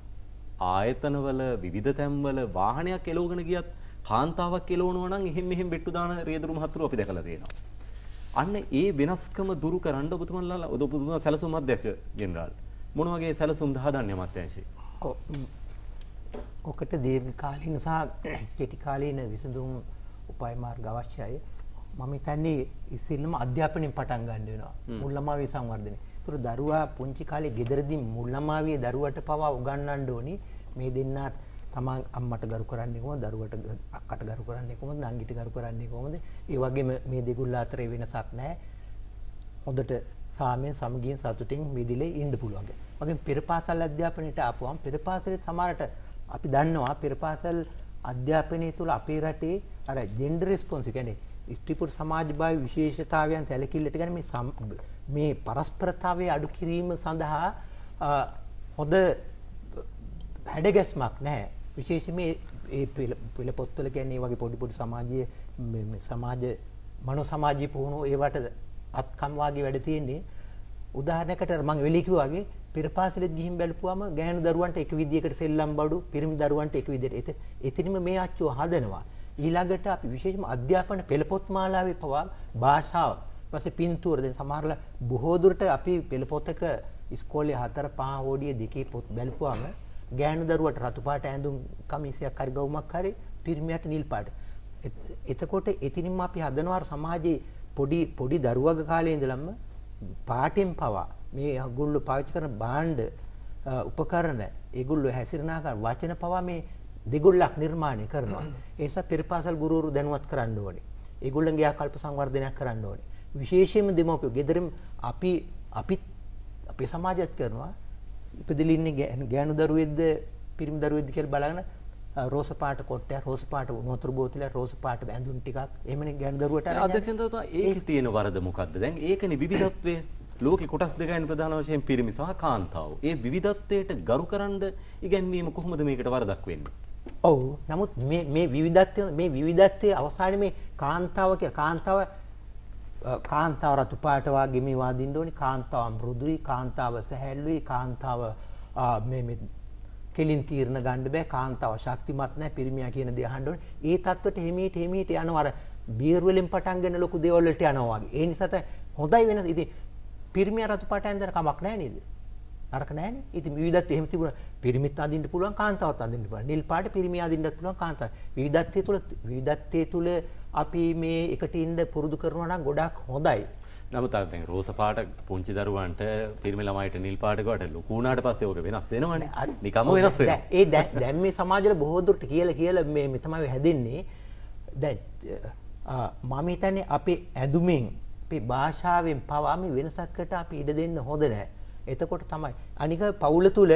ආයතනවල විවිධ තැන්වල වාහනයක් එලවගෙන ගියත් කාන්තාවක් එලවනවා නම් එහෙම මෙහෙම බෙට්ටු දාන රියදුරු මහතුරු අපි දැකලා තියෙනවා. අන්න ඒ වෙනස්කම දුරු කරන්න ඔබතුමා සැලසුම් අධ්‍යක්ෂ ජෙනරාල් මොන වගේ සැලසුම්ද හදන්නේ අමාත්‍යාංශයේ? ඔකට දීර්ඝකාලීන සහ කෙටි කාලීන විසඳුම් උපාය මාර්ග අවශ්‍යයි. මම හිතන්නේ ඉස්සෙල්ලම අධ්‍යාපනයෙන් පටන් ගන්න වෙනවා. මුල්ලමාවිය සංවර්ධනය. ඒතර දරුවා පුංචි කාලේ ගෙදරදී මුල්ලමාවිය දරුවට පවා උගන්වන්න ඕනි මේ දෙන්නා තමන් අම්මට ගරු කරන්නේ කොහොමද, දරුවට අක්කට ගරු කරන්නේ කොහොමද, නංගිට ගරු කරන්නේ කොහොමද. ඒ වගේම මේ දෙගොල්ල අතර වෙනසක් නැහැ. හොඳට සාමයෙන් සමගියෙන් සතුටින් මිදිලේ ඉන්න පුළුවන්. වගේම පෙරපාසල් අධ්‍යාපනයට ආපුවම පෙරපාසලේ සමහරට අපි දන්නවා පෙරපාසල් අධ්‍යාපනය තුළ අපේ රටේ අර ජෙන්ඩර් රෙස්පොන්ස් කියන්නේ ස්ත්‍රී පුරුෂ සමාජභාවී විශේෂතාවයන් සැලකිල්ලට ගන්න මේ පරස්පරතාවයේ අඩු කිරීම සඳහා හොඳ හැඩගැස්මක් නැහැ. විශේෂයෙන් මේ පෙළ පොත්වල කියන්නේ වගේ පොඩි පොඩි සමාජීය සමාජ මනෝ සමාජීය පුහුණු ඒවට අත්කම් වාගේ වැඩ තියෙන්නේ. උදාහරණයකට මම වෙලී කිව්වා වගේ පෙරපාසලෙත් ගිහින් බැලුවාම ගෑනු දරුවන්ට එක විදියකට සෙල්ලම් බඩු, පිරිමි දරුවන්ට එක විදියට. එතනම මේ අච්චුව හදනවා. ඊළඟට අපි විශේෂයෙන්ම අධ්‍යාපන පෙළපොත් මාලාවේ පවා භාෂාව ඊපස්සේ පින්තූර දැන් සමහරලා බොහෝ දුරට අපි පෙළපොතක ඉස්කෝලේ 4 5 හෝඩිය දෙකේ පොත් බැලුවාම ගෑනු දරුවට රතු පාට ඇඳුම් කමිසයක් හරි ගවුමක් හරි පිරිමියට නිල් පාට. එතකොට එතිනින්ම අපි හදනවා සමාජයේ පොඩි දරුවගේ කාලේ ඉඳලම පාටෙන් පවා මේ අගොල්ලෝ පාවිච්චි කරන භාණ්ඩ උපකරණ ඒගොල්ලෝ හැසිරෙන ආකාර වචන පවා මේ දෙගොල්ලක් නිර්මාණය කරනවා. ඒ නිසා පෙරපාසල් ගුරුවරු දැනුවත් කරන්න ඕනේ. ඒගොල්ලන්ගේ ආකල්ප සංවර්ධනයක් කරන්න ඕනේ. විශේෂයෙන්ම දෙමව්පියෝ ගෙදරින් අපේ සමාජයත් කරනවා. ඉපදෙලා ඉන්නේ ගෑනු දරුවෙක්ද පිරිමි දරුවෙක්ද කියලා බලගෙන රෝස පාට කොට්ටය, රෝස පාට වතුර බෝතලය, රෝස පාට ඇඳුම් ටිකක් එහෙමනේ ගෑනු දරුවට අරගෙන. අධ්‍යක්ෂතුමා ඒකේ තියෙන වරද මොකද්ද? දැන් ඒකනේ විවිධත්වය. ලෝකේ කොටස් දෙකයින් ප්‍රධාන වශයෙන් පිරිමි සහ කාන්තාව. ඒ විවිධත්වයට ගරු කරන්න ඉගැන්වීම කොහොමද මේකට වරදක් වෙන්නේ? ඔව්. නමුත් මේ විවිධත්වයේ අවසානයේ මේ කාන්තාව රතු පාට වගේ මේ වදින්න ඕනි, කාන්තාව මෘදුයි, කාන්තාව සැහැල්ලුයි, කාන්තාව මේ කෙලින් තීරණ ගන්න බෑ, කාන්තාව ශක්තිමත් නැහැ, පිරිමියා කියන දේ අහන්න ඕනේ. ඒ தත්වෙට හිමීට යනවා. අර බියර් වලින් පටන් ගන්න ලොකු දේවල් වලට යනවා වගේ. ඒ නිසා තමයි හොඳයි වෙනස. ඉතින් පිරිමියා රතු පාට ඇඳගෙන කමක් නැහැ නේද? නරක නැහැනේ. ඉතින් විවිධත්වය එහෙම තිබුණා. පිරිමිත් අඳින්න පුළුවන්, කාන්තාවත් අඳින්න පුළුවන්. නිල් පාට පිරිමියා අඳින්නත් පුළුවන්, කාන්තාව. විවිධත්වයේ තුල අපි මේ එකට ඉන්න පුරුදු කරනවා නම් ගොඩාක් හොඳයි. නමුත් දැන් රෝස පාට පුංචි දරුවන්ට පිරිමි ළමයිට නිල් පාට ගාවට ලොකු වුණාට පස්සේ ඕක වෙනස් වෙනවනේ. නිකම්ම වෙනස් වෙනවා. දැන් මේ සමාජවල බොහෝ දුරට කියලා මේ තමයි හැදෙන්නේ. දැන් මම හිතන්නේ අපේ ඇඳුමින් අපේ භාෂාවෙන් පවා මේ වෙනසකට අපි ඉඩ දෙන්න හොඳ නැහැ. එතකොට තමයි අනික පවුල තුල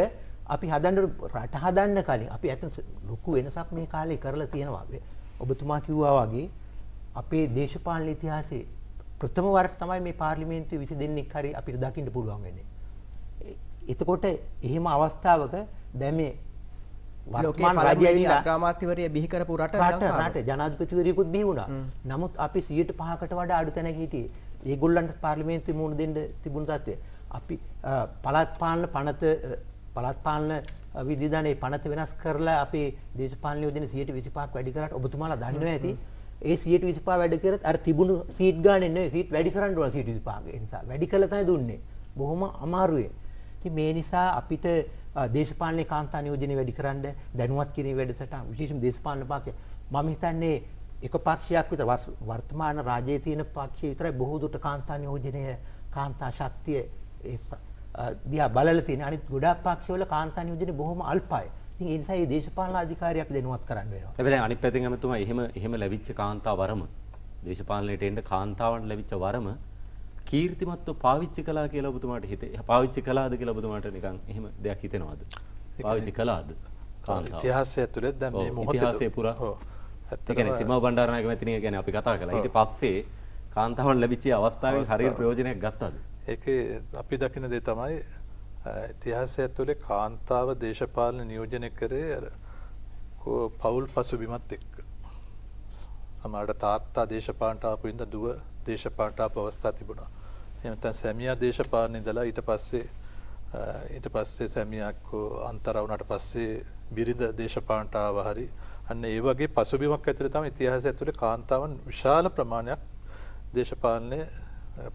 අපි රට හදන්න කලින් අපි ඇත්තට ලොකු වෙනසක් මේ කාලේ කරලා තියෙනවා. ඔබතුමා කිව්වා වගේ අපේ දේශපාලන ඉතිහාසයේ ප්‍රථම වරට තමයි මේ පාර්ලිමේන්තුවේ 20 දෙනෙක් හරි අපිට දකින්න පුළුවන් වෙන්නේ. එතකොට එහෙම අවස්ථාවක දැන් මේ වර්තමාන රාජ්‍යයේ අග්‍රාමාත්‍යවරිය බිහි කරපු රට ජනාධිපතිවරියකුත් බිහි වුණා. නමුත් අපි 105කට වඩා අඩු තැනක හිටියේ. ඒගොල්ලන්ට පාර්ලිමේන්තුවේ මුණ දෙන්න තිබුණු තත්ත්වය. අපි පළාත් පාලන විධිදානයේ පනත වෙනස් කරලා අපේ දේශපාලන යෝජන 125ක් වැඩි කරාට ඔබතුමාලා දන්නවා ඇති. ඒ 125 වැඩි කරත් අර තිබුණු සීට් ගානේ නෙවෙයි සීට් වැඩි කරන්න ඕන 125. ඒ නිසා වැඩි කළා තමයි දුන්නේ. බොහොම අමාරුයි. ඉතින් මේ නිසා අපිට දේශපාලන කාන්තා නියෝජනය වැඩි කරන්න දැනුවත් කිරීමේ වැඩසටහන විශේෂම දේශපාලන පක්ෂය මම හිතන්නේ එක පක්ෂයක් විතර වර්තමාන රාජ්‍යයේ තියෙන පක්ෂය විතරයි බොහෝ දුරට කාන්තා නියෝජනය කාන්තා ශක්තිය දිහා බලලා තියෙන. අනිත් ගොඩාක් පක්ෂවල කාන්තා නියෝජනය බොහොම අල්පයි. ඉතින් ඒ නිසා මේ දේශපාලන අධිකාරිය අපි දැනුවත් කරන්න වෙනවා. හැබැයි දැන් අනිත් පැත්තෙන් අමතුමා එහෙම ලැබිච්ච කාන්තා වරම දේශපාලනයට එන්න කාන්තාවන් ලැබිච්ච වරම කීර්තිමත්ව පාවිච්චි කළා කියලා ඔබතුමාට හිතේ. පාවිච්චි කළාද කියලා ඔබතුමාට නිකන් එහෙම දෙයක් හිතෙනවද? පාවිච්චි කළාද කාන්තාව? ඉතිහාසය ඇතුළේ දැන් මේ මොහොතේ ඉතිහාසය පුරා. ඒ කියන්නේ සිරිමා බණ්ඩාරනායක මැතිණිය කියන්නේ අපි කතා කළා. ඊට පස්සේ කාන්තාවන් ලැබිච්ච අවස්ථාවෙන් හරියට ප්‍රයෝජනයක් ගත්තද? ඒකේ අපි දකින දේ තමයි ඉතිහාසය ඇතුලේ කාන්තාව දේශපාලන නියෝජනය කරේ පෞල් පසුබිමත් එක්ක. සමහරට තාත්තා දේශපාලනට ආපු ඉඳ දුව දේශපාලනට ආපු අවස්ථා තිබුණා. එහෙම නැත්නම් සැමියා දේශපාලනේ ඉඳලා ඊට පස්සේ සැමියාක් අන්තර වුණාට පස්සේ බිරිඳ දේශපාලනට ආව හරි අන්න ඒ වගේ පසුබිමක් ඇතුලේ තමයි ඉතිහාසය ඇතුලේ කාන්තාවන් විශාල ප්‍රමාණයක් දේශපාලනයේ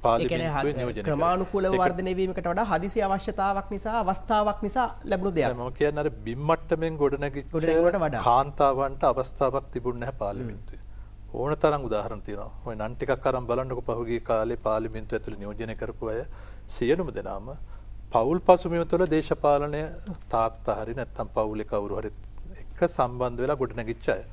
පාර්ලිමේන්තුවේ නියෝජනය ක්‍රමානුකූලව වර්ධනය වීමකට වඩා හදිසි අවශ්‍යතාවක් නිසා අවස්ථාවක් නිසා ලැබුණු දෙයක්. මම කියන්නේ අර බිම් මට්ටමින් ගොඩනැගිච්ච කාන්තාවන්ට අවස්ථාවක් තිබුණ නැහැ පාර්ලිමේන්තුවේ. ඕන තරම් උදාහරණ තියෙනවා. ඔය නම් ටිකක් අරන් බලන්නකො පහුගිය කාලේ පාර්ලිමේන්තුව ඇතුළේ නියෝජනය කරපු අය සියලුම දෙනාම පෞල් පසුබිම තුළ දේශපාලනය තාත්තා හරි නැත්නම් පවුලේ කවුරු හරි එක්ක සම්බන්ධ වෙලා ගොඩනැගිච්ච අය.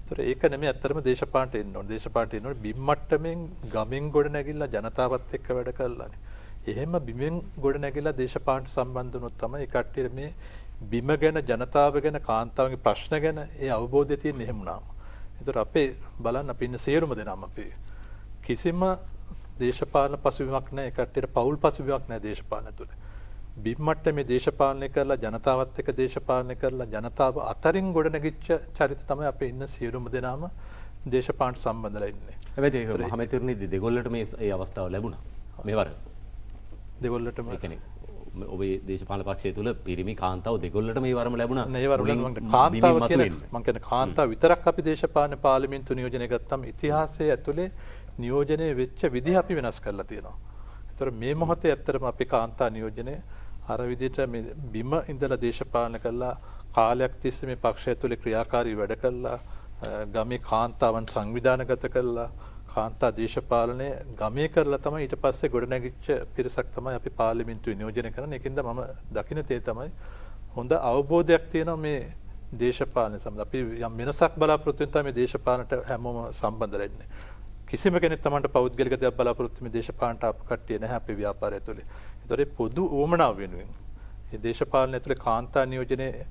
ඒතර ඒක නෙමෙයි ඇත්තටම දේශපාලනට එන්න ඕනේ. දේශපාලනට එන්න ඕනේ බිම් මට්ටමින් ගමින් ගොඩ නැගිලා ජනතාවත් එක්ක වැඩ කළානේ. එහෙම බිමෙන් ගොඩ නැගිලා දේශපාලනට සම්බන්ධ වුණොත් තමයි ඒ කට්ටිය මේ බිම ගැන ජනතාව ගැන කාන්තාවගේ ප්‍රශ්න ගැන ඒ අවබෝධය තියෙන එහෙම වුණාම. ඒතර අපේ බලන්න අපි ඉන්න සියලුම දෙනාම අපේ කිසිම දේශපාලන පසුබිමක් නැහැ. ඒ කට්ටියට පෞල් පසුබිමක් නැහැ දේශපාලන තුළ. බිම් මට්ටමේ දේශපාලනය කරලා ජනතාවත් එක්ක දේශපාලනය කරලා ජනතාව අතරින් ගොඩනැගිච්ච චරිත තමයි අපේ ඉන්න සියලුම දෙනාම දේශපාලනට සම්බන්ධලා ඉන්නේ. හැබැයි ඒක මහමෙතුරුනි දෙගොල්ලට මේ අවස්ථාව ලැබුණා. මේවර දෙගොල්ලටම ඒ කියන්නේ ඔබේ දේශපාලන පක්ෂය තුල පිරිමි කාන්තාව දෙගොල්ලට මේ වරම ලැබුණා. මේ වරම කාන්තාව කියන්නේ මම කියන්නේ කාන්තාව විතරක් අපි දේශපාලන පාර්ලිමේන්තු නියෝජනය ගත්තාම ඉතිහාසයේ ඇතුලේ නියෝජනය වෙච්ච විදිහ අපි වෙනස් කරලා තියෙනවා. ඒතර මේ මොහොතේ ඇත්තටම අපි කාන්තා නියෝජනය අර විදිහට මේ බිම ඉඳලා දේශපාලන කළා කාලයක් තිස්සේ මේ පක්ෂය තුළ ක්‍රියාකාරී වැඩ කළා ගමේ කාන්තාවන් සංවිධානගත කළා කාන්තා දේශපාලනය ගමේ කරලා තමයි ඊට පස්සේ ගොඩනැගිච්ච පිරිසක් තමයි අපි පාර්ලිමේන්තුවේ නියෝජනය කරන්නේ. ඒකින්ද මම දකින තේ තමයි හොඳ අවබෝධයක් තියෙනවා මේ දේශපාලන සම්බන්ධ අපි යම් වෙනසක් බලාපොරොත්තු වෙන තමයි දේශපාලනට හැමෝම සම්බන්ධ වෙන්නේ. කිසිම කෙනෙක් තමන්ට පෞද්ගලික දෙයක් බලාපොරොත්තු වෙන දේශපාලනට අප කට්ටිය නැහැ අපේ ව්‍යාපාරය තුළ. ඒතර පොදු ඕමනාව වෙනුවෙන් මේ දේශපාලනය ඇතුලේ කාන්තා නියෝජනයේ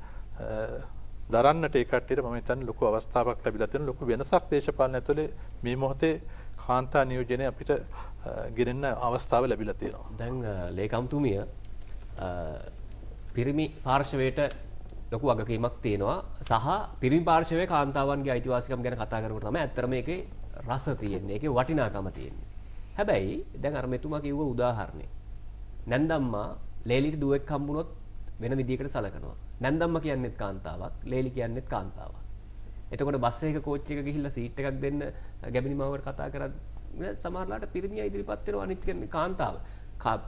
දරන්නට ඒ කට්ටියට මම හිතන්නේ ලොකු අවස්ථාවක් ලැබිලා තියෙන ලොකු වෙනසක් දේශපාලනය ඇතුලේ මේ මොහොතේ කාන්තා නියෝජනය අපිට ගෙනෙන්න අවස්ථාව ලැබිලා තියෙනවා. දැන් ලේකම්තුමිය පිරිමි පාර්ශවයට ලොකු වගකීමක් තියෙනවා සහ පිරිමි පාර්ශවයේ කාන්තාවන්ගේ අයිතිවාසිකම් ගැන කතා කරනකොට තමයි ඇත්තටම මේකේ රස තියෙන්නේ. ඒකේ වටිනාකම තියෙන්නේ. හැබැයි දැන් අර මෙතුමා කිව්ව උදාහරණේ නැන්දම්මා ලේලිට දුවෙක් හම්බුනොත් වෙන විදියකට සලකනවා. නැන්දම්මා කියන්නේත් කාන්තාවක්, ලේලි කියන්නේත් කාන්තාවක්. එතකොට බස් එකක කෝච් එක ගිහිල්ලා සීට් එකක් දෙන්න ගැබිනි මාවට කතා කරද්දී සමහරලාට පිරිමියා ඉදිරිපත් වෙනවා අනිත් කියන්නේ කාන්තාව.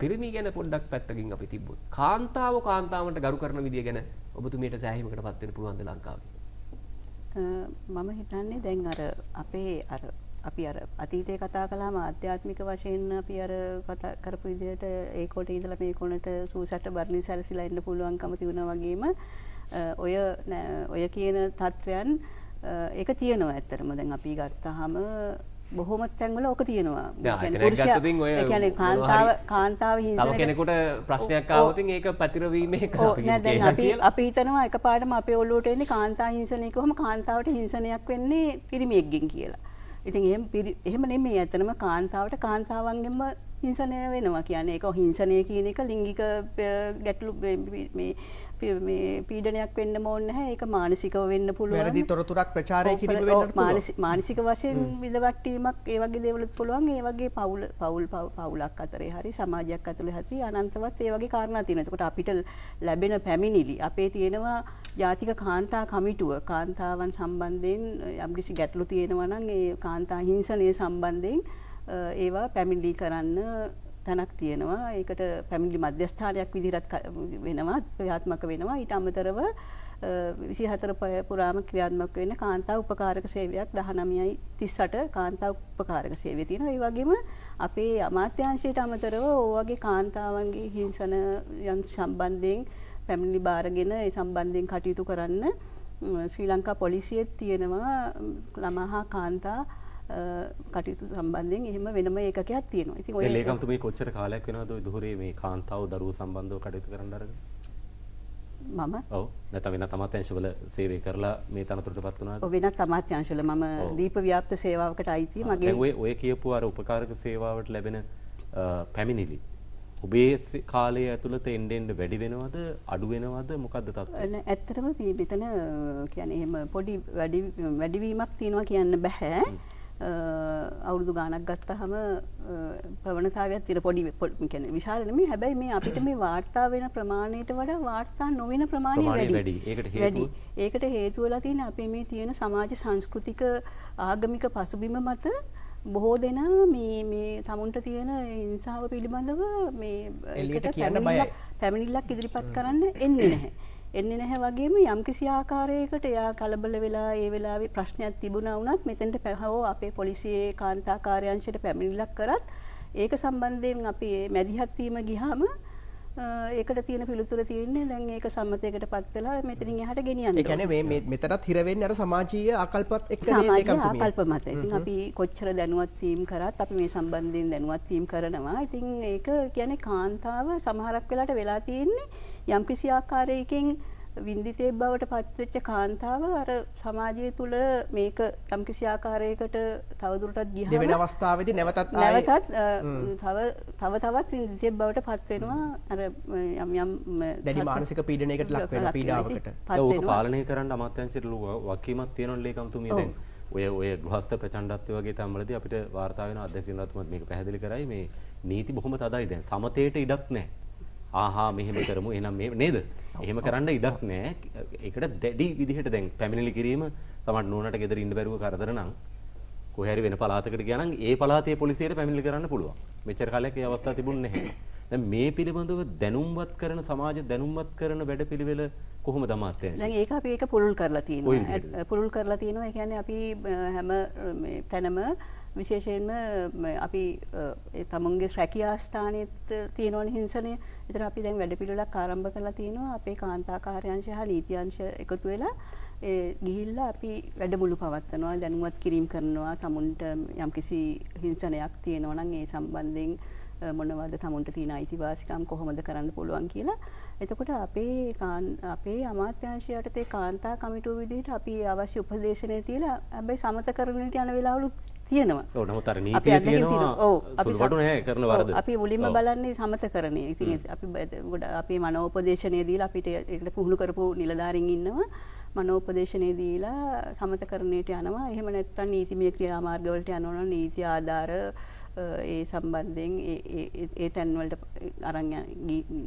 පිරිමි ගැන පොඩ්ඩක් පැත්තකින් අපි තිබ්බොත් කාන්තාවන්ට ගරු කරන විදිය ගැන ඔබතුමියට සෑහීමකටපත් වෙන්න පුළුවන්ද ලංකාවේ? මම හිතන්නේ දැන් අපි අතීතයේ කතා කළාම ආධ්‍යාත්මික වශයෙන් අපි කතා කරපු විදිහට ඒ කොට ඉඳලා මේ කොනට සූසට බර්ලි සැරසිලා ඉන්න පුළුවන්කම තියුණා වගේම ඔය කියන තත්වයන් ඒක තියෙනවා ඇත්තටම. දැන් අපි ගත්තාම බොහොම තැන්වල ඔක තියෙනවා. ඒ කියන්නේ කාන්තාව හිංසනක තව කෙනෙකුට ප්‍රශ්නයක් ආවොත් ඒක පැතිරවීමේ අපි හිතනවා එකපාරටම අපේ ඔළුවට එන්නේ කාන්තා හිංසනය කිව්වම කාන්තාවට හිංසනයක් වෙන්නේ පිරිමියෙක්ගෙන් කියලා. ඉතින් එහෙම නෙමෙයි. ඇත්තනම කාන්තාවට කාන්තාවන්ගෙන්ම හිංසනය වෙනවා. කියන්නේ ඒක හිංසනය කියන එක ලිංගික ගැටලු මේ පීඩනයක් වෙන්න ඕනේ නැහැ. ඒක මානසිකව වෙන්න පුළුවන්. වැරදි තොරතුරක් ප්‍රචාරය කිරීම වෙන්නත් පුළුවන්. මානසික වශයෙන් විදවට්ටීමක් ඒ වගේ දේවලුත් පුළුවන්. ඒ වගේ පවුලක් අතරේ හරි සමාජයක් ඇතුලේ හරි අනන්තවත් ඒ වගේ කාරණා තියෙනවා. එතකොට අපිට ලැබෙන පැමිණිලි අපේ තියෙනවා ජාතික කාන්තා කමිටුව කාන්තාවන් සම්බන්ධයෙන් යම්කිසි ගැටලු තියෙනවා නම් ඒ කාන්තා හිංසනය සම්බන්ධයෙන් ඒවා පැමිණිලි කරන්න තැනක් තියෙනවා. ඒකට පැමිණිලි මධ්‍යස්ථානයක් විදිහට වෙනවා ක්‍රියාත්මක වෙනවා. ඊට අමතරව 24 පුරාම ක්‍රියාත්මක වෙන කාන්තා උපකාරක සේවයක් 1938 කාන්තා උපකාරක සේවය තියෙනවා. ඒ වගේම අපේ අමාත්‍යාංශයට අමතරව ඔයගේ කාන්තාවන්ගේ හිංසනයන් සම්බන්ධයෙන් පැමිණිලි බාරගෙන ඒ සම්බන්ධයෙන් කටයුතු කරන්න ශ්‍රී ලංකා පොලිසියෙත් තියෙනවා ළමා හා කාන්තා කටයුතු සම්බන්ධයෙන් එහෙම වෙනම ඒකකයක් තියෙනවා. ඉතින් ඔය ලේකම්තුමී කොච්චර කාලයක් වෙනවද ඔය දුහුරේ මේ කාන්තාව දරුවෝ සම්බන්ධව කටයුතු කරන්න අරගෙන? මම ඔව් නැත්නම් වෙනත් අමාත්‍යාංශවල සේවය කරලා මේ තනතුරටපත් වුණාද? ඔව් වෙනත් අමාත්‍යාංශවල මම දීප ව්‍යාප්ත සේවාවකට අයිති මගේ දැන් ඔය කියපු අර උපකාරක සේවාවට ලැබෙන පැමිණිලි ඔබේ කාලය ඇතුළත එන්න වැඩි වෙනවද අඩු වෙනවද මොකද්ද තත්ත්වය? ඇත්තටම මෙතන කියන්නේ එහෙම පොඩි වැඩිවීමක් තියෙනවා කියන්න බෑ. අවුරුදු ගාණක් ගත්තාම ප්‍රවණතාවයක් තියෙන පොඩි කියන්නේ විශාල නෙමෙයි. හැබැයි මේ අපිට මේ වාර්තා වෙන ප්‍රමාණයට වඩා වාර්තා නොවන ප්‍රමාණය වැඩි. ඒකට හේතුව වෙලා තියෙන අපේ මේ තියෙන සමාජ සංස්කෘතික ආගමික පසුබිම මත බොහෝ දෙනා මේ තමුන්ට තියෙන හිංසාව පිළිබඳව මේ එළියට කියන්න බයයි. පැමිණිල්ලක් ඉදිරිපත් කරන්න එන්නේ නැහැ වගේම යම්කිසි ආකාරයකට එයා කලබල වෙලා ඒ වෙලාවේ ප්‍රශ්නයක් තිබුණා වුණත් මෙතෙන්ට හෝ අපේ පොලිසියේ කාන්තා කාර්යාංශයට පැමිණිල්ලක් කරත් ඒක සම්බන්ධයෙන් අපි මැදිහත් වීම ගියාම ඒකට තියෙන පිළිතුර තියෙන්නේ දැන් ඒක සම්මතයකටපත් වෙලා මෙතනින් එහාට ගෙනියන්න. ඒ කියන්නේ මේ මෙතනත් හිර වෙන්නේ අර සමාජීය ආකල්පත් එක්ක නේ සමාජීය ආකල්ප මත. ඉතින් අපි කොච්චර දැනුවත් වීම කරත් අපි මේ සම්බන්ධයෙන් දැනුවත් වීම කරනවා. ඉතින් ඒක කියන්නේ කාන්තාව සමහරක් වෙලාට වෙලා තියෙන්නේ යම්කිසි ආකාරයකින් වින්දිතේ බවට පත්වෙච්ච කාන්තාව අර සමාජය තුළ මේක යම්කිසි ආකාරයකට තවදුරටත් ගියහම දෙවෙනි අවස්ථාවේදී නැවතත් තවත් වින්දිතේ බවට පත් වෙනවා අර යම් දැඩි මානසික පීඩනයකට ලක් වෙන පීඩාවකට. ඒක පාලනය කරන්න අමාත්‍යාංශයට වගකීමක් තියෙනවා ලේකම්තුමිය දැන්. ඔය ගෘහස්ත ප්‍රචණ්ඩත්වය වගේ තැන්වලදී අපිට වාර්තා වෙන අධ්‍යක්ෂිනතුමත් මේක පැහැදිලි කරයි මේ නීති බොහොම තදයි දැන්. සමතේට ඉඩක් නැහැ. ආහා මෙහෙම කරමු එහෙනම් මේ නේද? එහෙම කරන්න ඉඩක් නැහැ. ඒකට දැඩි විදිහට දැන් පැමිණිලි කිරීම සමහර නෝනට ගෙදර ඉන්න බැරුව කරදර නම් කොහේ හරි වෙන පළාතකට ගියා නම් ඒ පළාතේ පොලිසියට පැමිණිලි කරන්න පුළුවන්. මෙච්චර කාලයක් ඒ අවස්ථාව තිබුණේ නැහැ. දැන් මේ පිළිබඳව දැනුම්වත් කරන සමාජ දැනුම්වත් කරන වැඩපිළිවෙල කොහොමද අමාත්‍යාංශය? දැන් ඒක අපි ඒක පුළුල් කරලා තියෙනවා. පුළුල් කරලා තියෙනවා. ඒ කියන්නේ අපි හැම මේ තැනම විශේෂයෙන්ම අපි තමුන්ගේ රැකියා ස්ථානෙත් තියෙනවනේ හිංසනය. ඒතර අපි දැන් වැඩපිළිවෙලක් ආරම්භ කරලා තියෙනවා. අපේ කාන්තා කාර්යාංශය හා නීති අංශ එකතු වෙලා ගිහිල්ලා අපි වැඩමුළු පවත්වනවා, දැනුවත් කිරීම කරනවා. තමුන්ට යම්කිසි හිංසනයක් තියෙනවා නම් ඒ සම්බන්ධයෙන් මොනවද තමුන්ට තියෙන අයිතිවාසිකම් කොහොමද කරන්න පුළුවන් කියලා එතකොට අපේ අමාත්‍යාංශය යටතේ කාන්තා කමිටුව විදිහට අපි අවශ්‍ය උපදේශනය තියලා හැබැයි සමතකරණයට යන වෙලාවලුත් තියෙනවා. ඔව් නමුත් අර නීතිය තියෙනවා සුළුබඩු නැහැ කරන වරද. අපි මුලින්ම බලන්නේ සමතකරණය. ඉතින් අපි මනෝපදේශනය දීලා අපිට ඒකට පුහුණු කරපු නිලධාරීන් ඉන්නවා. මනෝපදේශනය දීලා සමතකරණයට යනවා. එහෙම නැත්නම් නීතිමය ක්‍රියාමාර්ග වලට යනවා නම් නීති ආධාර ඒ සම්බන්ධයෙන් ඒ තැන් වලට අරන්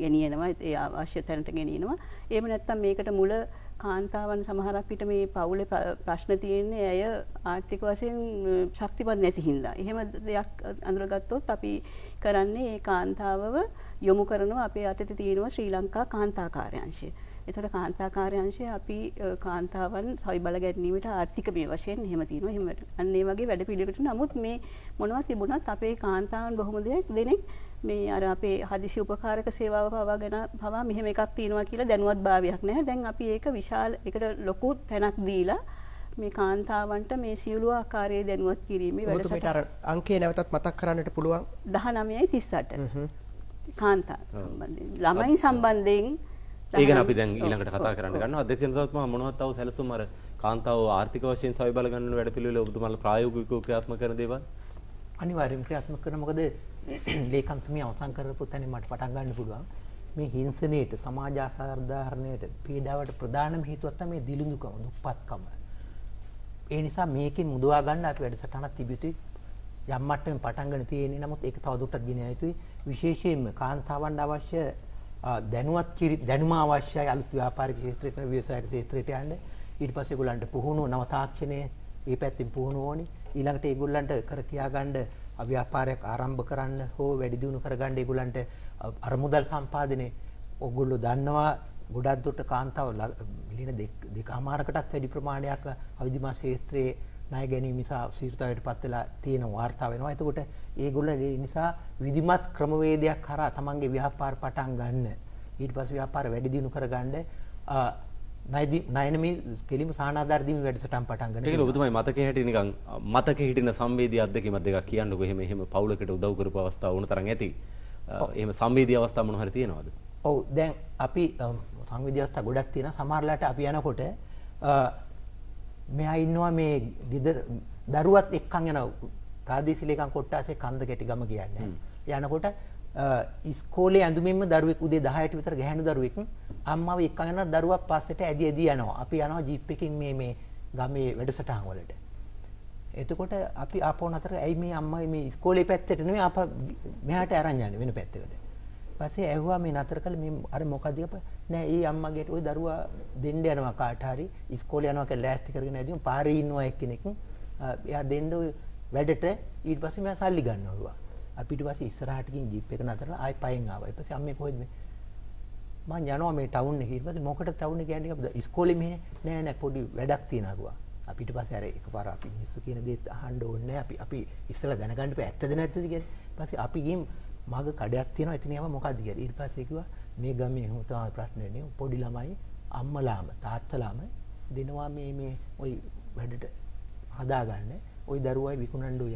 ගෙනියනවා. ඒ අවශ්‍ය තැනට ගෙනියනවා. එහෙම නැත්නම් මේකට මුල කාන්තාවන් සමහරක් විට මේ පවුලේ ප්‍රශ්න තියෙන්නේ ඇය ආර්ථික වශයෙන් ශක්තිමත් නැති හින්දා. එහෙම දෙයක් අඳුරගත්තොත් අපි කරන්නේ ඒ කාන්තාවව යොමු කරනවා අපේ යටතේ තියෙනවා ශ්‍රී ලංකා කාන්තා කාර්යාංශය. එතකොට කාන්තා කාර්යාංශය අපි කාන්තාවන් සවි බල ගැනීමට ආර්ථික මේ වශයෙන් එහෙම තියෙනවා. එහෙම අන්න ඒ වගේ වැඩ පිළිවෙලකට නමුත් මේ මොනවා තිබුණත් අපේ කාන්තාවන් බොහොම දෙනෙක් මේ අර අපේ හදිසි උපකාරක සේවාව පවා මෙහෙම එකක් තියෙනවා කියලා දැනුවත් භාවයක් නැහැ. දැන් අපි ඒක විශාල එකට ලොකු තැනක් දීලා මේ කාන්තාවන්ට මේ සියලු ආකාරයේ දැනුවත් කිරීමේ වැඩසටහන අර අංකය නැවතත් මතක් කරන්නට පුළුවන් 19:38 කාන්තා සම්බන්ධයෙන් ළමයි සම්බන්ධයෙන් ඒ ගැන අපි දැන් ඊළඟට කතා කරන්න ගන්නවා. අධ්‍යක්ෂකතුමා මොනවද තව සැලසුම් අර කාන්තාව ආර්ථික වශයෙන් සවි බල ගන්න වැඩපිළිවෙල ඔබතුමාලා ප්‍රායෝගිකව ක්‍රියාත්මක කරන දේවල්? අනිවාර්යයෙන්ම ක්‍රියාත්මක කරන මොකද ලේකම්තුමිය අවසන් කරපු තැනින් මට පටන් ගන්න පුළුවන්. මේ හිංසනයේට සමාජ අසාධාරණයට පීඩාවට ප්‍රධානම හේතුව තමයි මේ දිලිඳුකම, දුප්පත්කම. ඒ නිසා මේකෙන් මුදවා ගන්න අපි වැඩසටහනක් තිබියුතුයි. යම් මට්ටමෙන් පටන් ගන්න තියෙන්නේ. නමුත් ඒක තවදුරටත් ගෙන යුතුයි. විශේෂයෙන්ම කාන්තාවන්ට අවශ්‍ය දැනුම අවශ්‍යයි අලුත් ව්‍යාපාරික ක්ෂේත්‍රයට ව්‍යවසායික ක්ෂේත්‍රයට යන්න. ඊට පස්සේ ඒගොල්ලන්ට පුහුණුව නව තාක්ෂණයේ මේ පැත්තෙන් පුහුණුව ඕනි. ඊළඟට ඒගොල්ලන්ට කර කියා ගන්න ව්‍යාපාරයක් ආරම්භ කරන්න හෝ වැඩි දියුණු කරගන්න ඒගොල්ලන්ට අරමුදල් සම්පාදනයේ ඕගොල්ලෝ දන්නවා ගොඩක් දුරට කාන්තාව මිලියන දෙකමාරකටත් වැඩි ප්‍රමාණයක් අවිධිමත් ක්ෂේත්‍රයේ ණය ගැනීම නිසා සීෘතාවයටපත් වෙලා තියෙන වාර්තා වෙනවා. එතකොට ඒගොල්ලෝ ඒ නිසා විධිමත් ක්‍රමවේදයක් කරා තමන්ගේ ව්‍යාපාර පටන් ගන්න. ඊට පස්සේ ව්‍යාපාර වැඩි දියුණු කරගන්න ණයනමි කෙලිම සානාධාර දීමේ වැඩසටහන් පටන් ගන්න. ඒක ඔබතුමයි මතකයේ හැටි නිකන් මතකයේ හිටින සංවේදී අත්දැකීමක් දෙකක් කියන්නකෝ. එහෙම පවුලකට උදව් කරපු අවස්ථා වුණ තරම් ඇති. එහෙම සංවේදී අවස්ථා මොන හරි තියෙනවද? ඔව් දැන් අපි සංවේදී අවස්ථා ගොඩක් තියෙනවා. සමහරලාට අපි යනකොට මෙහා ඉන්නවා මේ ගෙදර දරුවත් එක්කන් යන ප්‍රාදේශීය ලේකම් කොට්ටාසේ කන්ද කැටි ගම කියන්නේ. යනකොට ඉස්කෝලේ ඇඳුමින්ම දරුවෙක් උදේ 10ට විතර ගැහැණු දරුවෙක් අම්මව එක්කන් යන දරුවා පස්සට ඇදී යනවා. අපි යනවා ජීප් එකකින් මේ ගමේ වැඩසටහන් වලට. එතකොට අපි ආපහු නතර ඇයි මේ අම්මා මේ ඉස්කෝලේ පැත්තට නෙමෙයි ආපහු මෙහාට අරන් යන්නේ වෙන පැත්තකට. පස්සේ ඇහුවා මේ නතර කළ මේ අර මොකද නෑ ඒ අම්මගේ ওই දරුවා දෙන්න යනවා කාට හරි ඉස්කෝලේ යනවා කියලා ලෑස්ති කරගෙන ඇදී පාරේ ඉන්නවා එක්කෙනෙක්. එයා දෙන්න වැඩට ඊට පස්සේ මම සල්ලි ගන්නවා. අපි ඊට පස්සේ ඉස්සරහට ගිහින් ජීප් එක නතරලා ආයි පයින් ආවා. ඊට පස්සේ අම්මේ කොහෙද මේ මං යනවා මේ ටවුන් එකේ. ඊට පස්සේ මොකටද ටවුන් එක කියන්නේ ඉස්කෝලේ මෙහෙ නෑ පොඩි වැඩක් තියෙනවා කිව්වා. අපි ඊට පස්සේ අර එකපාර අපි මිනිස්සු කියන දේත් අහන්න ඕනේ නෑ. අපි ඉස්සලා දැනගන්න බෑ ඇත්තද නැත්තද කියලා. ඊට පස්සේ අපි ගිහින් මග කඩයක් තියෙනවා එතන යම මොකද්ද කියලා. ඊට පස්සේ කිව්වා මේ ගමේ එහෙම තමයි ප්‍රශ්නේ නේ. පොඩි ළමයි අම්මලාම තාත්තලාම දෙනවා මේ ওই වැඩට හදාගන්න. ওই දරුවයි විකුණන්න ඔය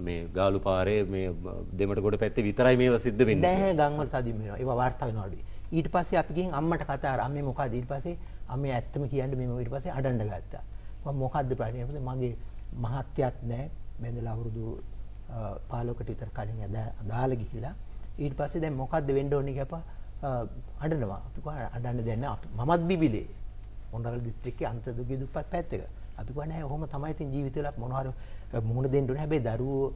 මේ ගාලු පාරේ මේ දෙමට කොට පැත්තේ විතරයි මේව සිද්ධ වෙන්නේ. නැහැ ගම් වල තදින් වෙනවා. ඒවා වාර්තා වෙනවා අඩුයි. ඊට පස්සේ අපි ගිහින් අම්මට කතා කරා. අම්මේ මොකද්ද? ඊට පස්සේ අම්මේ ඇත්තම කියන්නේ මේ ඊට පස්සේ අඬන්න ගත්තා. මම මොකද්ද ප්‍රශ්නේ? මගේ මහත්යත් නැහැ. බැඳලා අවුරුදු 15කට විතර කලින් දාලා ගිහිලා ඊට පස්සේ දැන් මොකද්ද වෙන්න ඕනේ කියපා අඬනවා. අපි කොහොමද අඬන්න දෙන්නේ? මමත් බිබිලේ මොණරල් දිස්ත්‍රික්කයේ අන්තදුගේ දුප්පත් පැත්තක. අපි කොහොමද නැහැ ඔහොම තමයි ඉතින් ජීවිතවල මොනවාර මුහුණ දෙන්න ඕනේ. හැබැයි දරුවෝ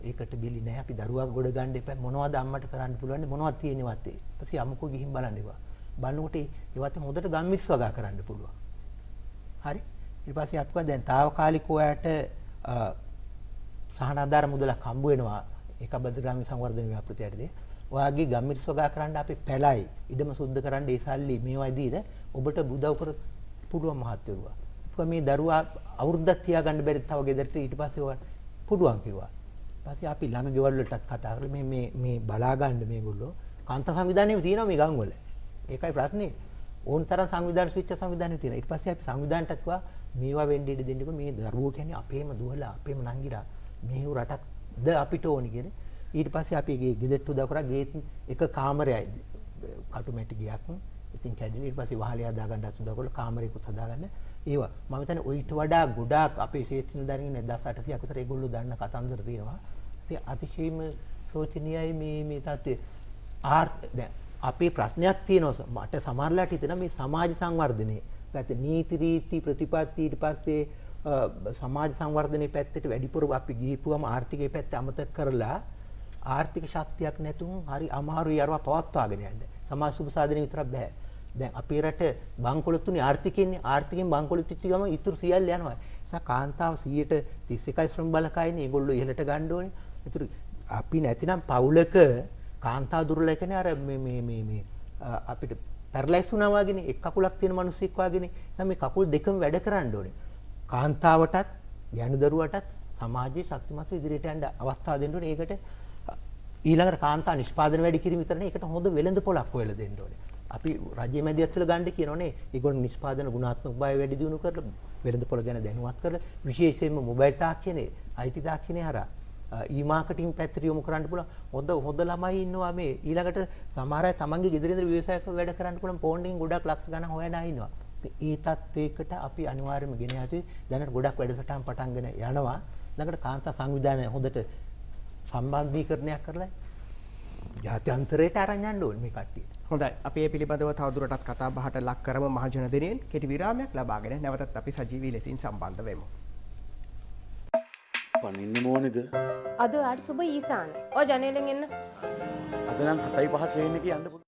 ඒකට බිලි නැහැ. අපි දරුවා ගොඩ ගන්න එපා. මොනවද අම්මට කරන්න පුළුවන්? මොනවද තියෙනවත් ඒ. ඊපස්සේ අමුකෝ ගිහින් බලන්න ඒවා. බලනකොට ඒවත් හොඳට ගම්මිස් වගා කරන්න පුළුවන්. හරි. ඊට පස්සේ අපි දැන් తాවකාලිකව ඔයාට සහනාධාර මුදලක් හම්බ වෙනවා. ඒක බද්දග්‍රාමී සංවර්ධන ව්‍යාපෘතියටදී. ඔයාගේ ගම්මිස් වගා කරන්න අපි පැලයි. ඉඩම සුද්ධ කරන්න ඒ සල්ලි මේවා දීලා ඔබට උදව් කර පුළුවන් මහත්වරුවා. මේ දරුවා අවුරුද්දක් තියාගන්න බැරි තව ගෙදරට ඊට පස්සේ ඔය පුඩුවන් කිව්වා. ඊපස්සේ අපි ළඟ ගෙවල් වලටත් කතා කරලා මේ බලා ගන්න මේගොල්ලෝ කාන්තා සංවිධානයේම තියෙනවා මේ ගම් වල. ඒකයි ප්‍රශ්නේ. ඕන තරම් සංවිධාන ස්විච් සංවිධානයක් තියෙනවා. ඊට පස්සේ අපි සංවිධානයටත් කිව්වා මේවා වෙන්න ඉඩ දෙන්නකො මේ දරුවෝ කියන්නේ අපේම දුවලා අපේම නංගිලා මේ රටක්ද අපිට ඕනි කියන්නේ. ඊට පස්සේ අපි ගේ ගෙදරට උදව් කරා ගේත් එක කාමරයයි කටුමැටි ගයක්. ඉතින් කැඩෙන ඊට පස්සේ වහලේ හදාගන්නත් උදව් කරලා කාමරයකුත් හදාගන්න. ඒවා මම හිතන්නේ ඔයිට වඩා ගොඩාක් අපේ ශේෂ්ත්‍රණ දරින් 1800ක් විතර ඒගොල්ලෝ දන්න කතන්දර තියෙනවා. ඉතින් අතිශයින්ම සෝචනීයයි මේ තත්ත්වය. දැන් අපේ ප්‍රශ්නයක් තියෙනවා මට සමහරලාට හිතෙනවා මේ සමාජ සංවර්ධනයේ පැත්ත නීති රීති ප්‍රතිපත්ති ඊට පස්සේ සමාජ සංවර්ධනයේ පැත්තට වැඩිපුර අපි ගිහිපුවම ආර්ථිකයේ පැත්ත අමතක කරලා ආර්ථික ශක්තියක් නැතුව හරි අමාරුයි අරවා පවත්වාගෙන යන්න. සමාජ සුබ සාධනෙ විතරක් බෑ. දැන් අපේ රට බංකොලොත් තුනේ ආර්ථිකෙන්නේ ආර්ථිකෙන් බංකොලොත් වෙච්ච ගමන් ඉතුරු සියල්ල යනවා. ඒ නිසා කාන්තාව 131යි ශ්‍රම බලකායනේ ඒගොල්ලෝ ඉහළට ගන්න ඕනේ. ඒතර අපි නැතිනම් පවුලක කාන්තාව දුර්වල එකනේ අර මේ අපිට පැරලයිස් වුණා වගේනේ එක් කකුලක් තියෙන මිනිස්සෙක් වගේනේ. දැන් මේ කකුල් දෙකම වැඩ කරන්න ඕනේ. කාන්තාවටත් ගෑනු දරුවටත් සමාජයේ ශක්තිමත් ඉදිරියට යන්න අවස්ථාව දෙන්න ඕනේ. ඒකට ඊළඟට කාන්තා නිෂ්පාදන වැඩි කිරීම විතරනේ ඒකට හොඳ වෙළඳ පොලක් හොයලා දෙන්න ඕනේ. අපි රජයේ මැදිහත් වෙලා ගන්න කියනෝනේ ඒගොල්ලෝ නිෂ්පාදන ගුණාත්මක බව වැඩි දියුණු කරලා වෙළඳ පොළ ගැන දැනුවත් කරලා විශේෂයෙන්ම මොබයිල් තාක්ෂණයේ IT තාක්ෂණය හරහා ඊ-මාකටිං පැත්තට යොමු කරන්න පුළුවන් හොඳ ළමයි ඉන්නවා මේ ඊළඟට සමහර අය තමන්ගේ ගෙදර ඉඳලා ව්‍යවසායක වැඩ කරන්න පුළුවන් ෆෝන් එකෙන් ගොඩක් ලක්ෂ ගණන් හොයන අය ඉන්නවා. ඒ තත්ත්වයකට අපි අනිවාර්යයෙන්ම ගෙන යති දැනට ගොඩක් වැඩසටහන් පටන්ගෙන යනවා. ළඟට කාන්තා සංවිධානය හොඳට සම්බන්ධීකරණයක් කරලා ජාත්‍යන්තරයට අරන් යන්න ඕනේ මේ කට්ටිය. හොඳයි. අපි මේ පිළිබඳව තවදුරටත් කතා බහට ලක් කරමු මහජන දිනයෙන් කෙටි විරාමයක් ලබාගෙන නැවතත් අපි සජීවී ලෙසින් සම්බන්ධ වෙමු. පනින්න මොනේද? අද ඔයාට සුබ ඊසාන. ඔය ජනේලෙන් එන්න. අද නම් 7:05 ට්‍රේන් එකේ යන්න පුළුවන්.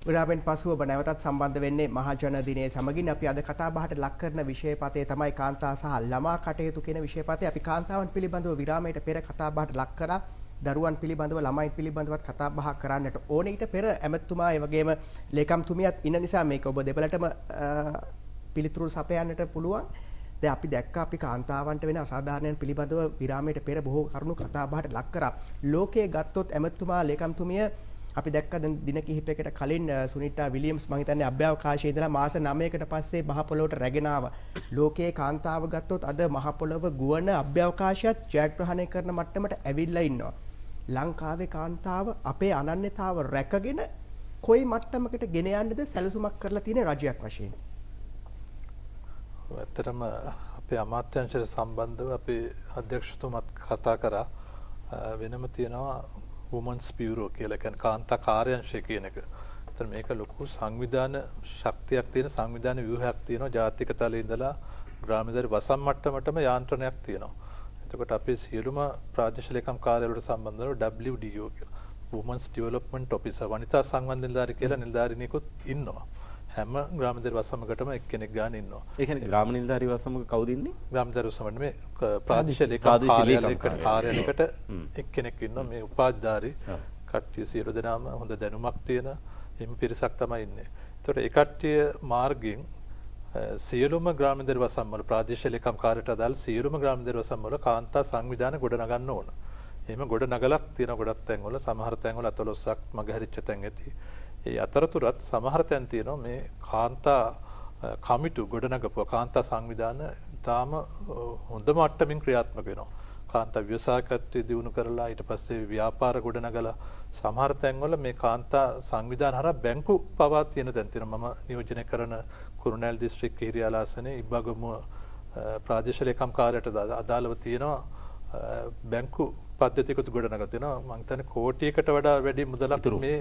විරාමෙන් පසුව ඔබ නැවතත් සම්බන්ධ වෙන්නේ මහජන දිනයේ සමගින්. අපි අද කතා බහට ලක් කරන විෂයපතේ තමයි කාන්තා සහ ළමා කටයුතු කියන විෂයපතේ. අපි කාන්තාවන් පිළිබඳව විරාමයට පෙර කතා බහට ලක් කරා. දරුවන් පිළිබඳව ළමයි පිළිබඳවත් කතා බහ කරන්නට ඕනේ. ඊට පෙර ඇමතුමා ඒ වගේම ලේකම්තුමියත් ඉන්න නිසා මේක ඔබ දෙපළටම පිළිතුරු සපයන්නට පුළුවන්. දැන් අපි දැක්කා අපි කාන්තාවන්ට වෙන අසාධාරණයන් පිළිබඳව විරාමයට පෙර බොහෝ කරුණු කතා බහට ලක් කරා. ලෝකයේ ගත්තොත් ඇමතුමා ලේකම්තුමිය අපි දැක්කා දැන් දින කිහිපයකට කලින් සුනිටා විලියම්ස් මම හිතන්නේ අභ්‍යවකාශයේ ඉඳලා මාස 9කට පස්සේ මහ පොළොවට රැගෙන ආවා. ලෝකයේ කාන්තාව ගත්තොත් අද මහ පොළොව ගුවන් අභ්‍යවකාශයත් ජයග්‍රහණය කරන මට්ටමට ඇවිල්ලා ඉන්නවා. ලංකාවේ කාන්තාව අපේ අනන්‍යතාව රැකගෙන කොයි මට්ටමකට ගෙන යන්නද සැලසුමක් කරලා තියෙන රජයක් වශයෙන්? ඇත්තටම අපේ අමාත්‍යාංශයට සම්බන්ධව අපේ අධ්‍යක්ෂතුමත් කතා කරා වෙනම තියෙනවා වුමන්ස් බියුරෝ කියලා කියන්නේ කාන්තා කාර්යාංශය කියන එක. ඒතර මේක ලොකු සංවිධාන ශක්තියක් තියෙන සංවිධාන ව්‍යුහයක් තියෙනවා. ජාතික තලයේ ඉඳලා ග්‍රාමීය වසම් මට්ටමටම යාන්ත්‍රණයක් තියෙනවා. එතකොට අපේ සියලුම ප්‍රාදේශීය ලේකම් කාර්යාලවලට සම්බන්ධව WDO කියලා වුමන්ස් ඩෙවලොප්මන්ට් ඔෆිසර් වනිතා සංවර්ධන නිලධාරී කියලා නිලධාරිනියකුත් ඉන්නවා. හැම ග්‍රාමීය වසමකටම එක්කෙනෙක් ගන්න ඉන්නවා. ඒ කියන්නේ ග්‍රාම නිලධාරී වසමක කවුද ඉන්නේ? ග්‍රාමීය වසමනේ මේ ප්‍රාදේශීය ලේකම් කාර්යාලයකට එක්කෙනෙක් ඉන්නවා. මේ උපාධිධාරී කට්ටිය සියලු දෙනාම හොඳ දැනුමක් තියෙන එම් පිරිසක් තමයි ඉන්නේ. ඒතකොට ඒ කට්ටිය මාර්ගයෙන් සියලුම ග්‍රාමීය වසම් වල ප්‍රාදේශීය ලේකම් කාර්යාලයට අදාළ සියලුම ග්‍රාමීය වසම් වල කාන්තා සංවිධාන ගොඩ නගන්න ඕන. එහෙම ගොඩ නගලක් තියෙන ගොඩක් තැන්වල සමහර තැන්වල 14ක් මගහැරිච්ච තැන් ඇති. ඒ අතරතුරත් සමහර තැන් තියෙනවා මේ කාන්තා කමිටු ගොඩනගපුවා කාන්තා සංවිධාන තාම හොඳ මට්ටමින් ක්‍රියාත්මක වෙනවා. කාන්තා ව්‍යවසායකත්වයේ දියුණු කරලා ඊට පස්සේ ව්‍යාපාර ගොඩනගලා සමහර තැන්වල මේ කාන්තා සංවිධාන හරහා බැංකු පවා තියෙන තැන් තියෙනවා. මම නියෝජනය කරන කුරුණෑගල දිස්ත්‍රික්ක හිරියාලාසනේ ඉබ්බගමුව ප්‍රාදේශීය ලේකම් කාර්යාලයට අදාළව තියෙනවා බැංකු පද්ධතියකට ගොඩනගලා තියෙනවා. මම හිතන්නේ කෝටියකට වඩා වැඩි මුදලක් මේ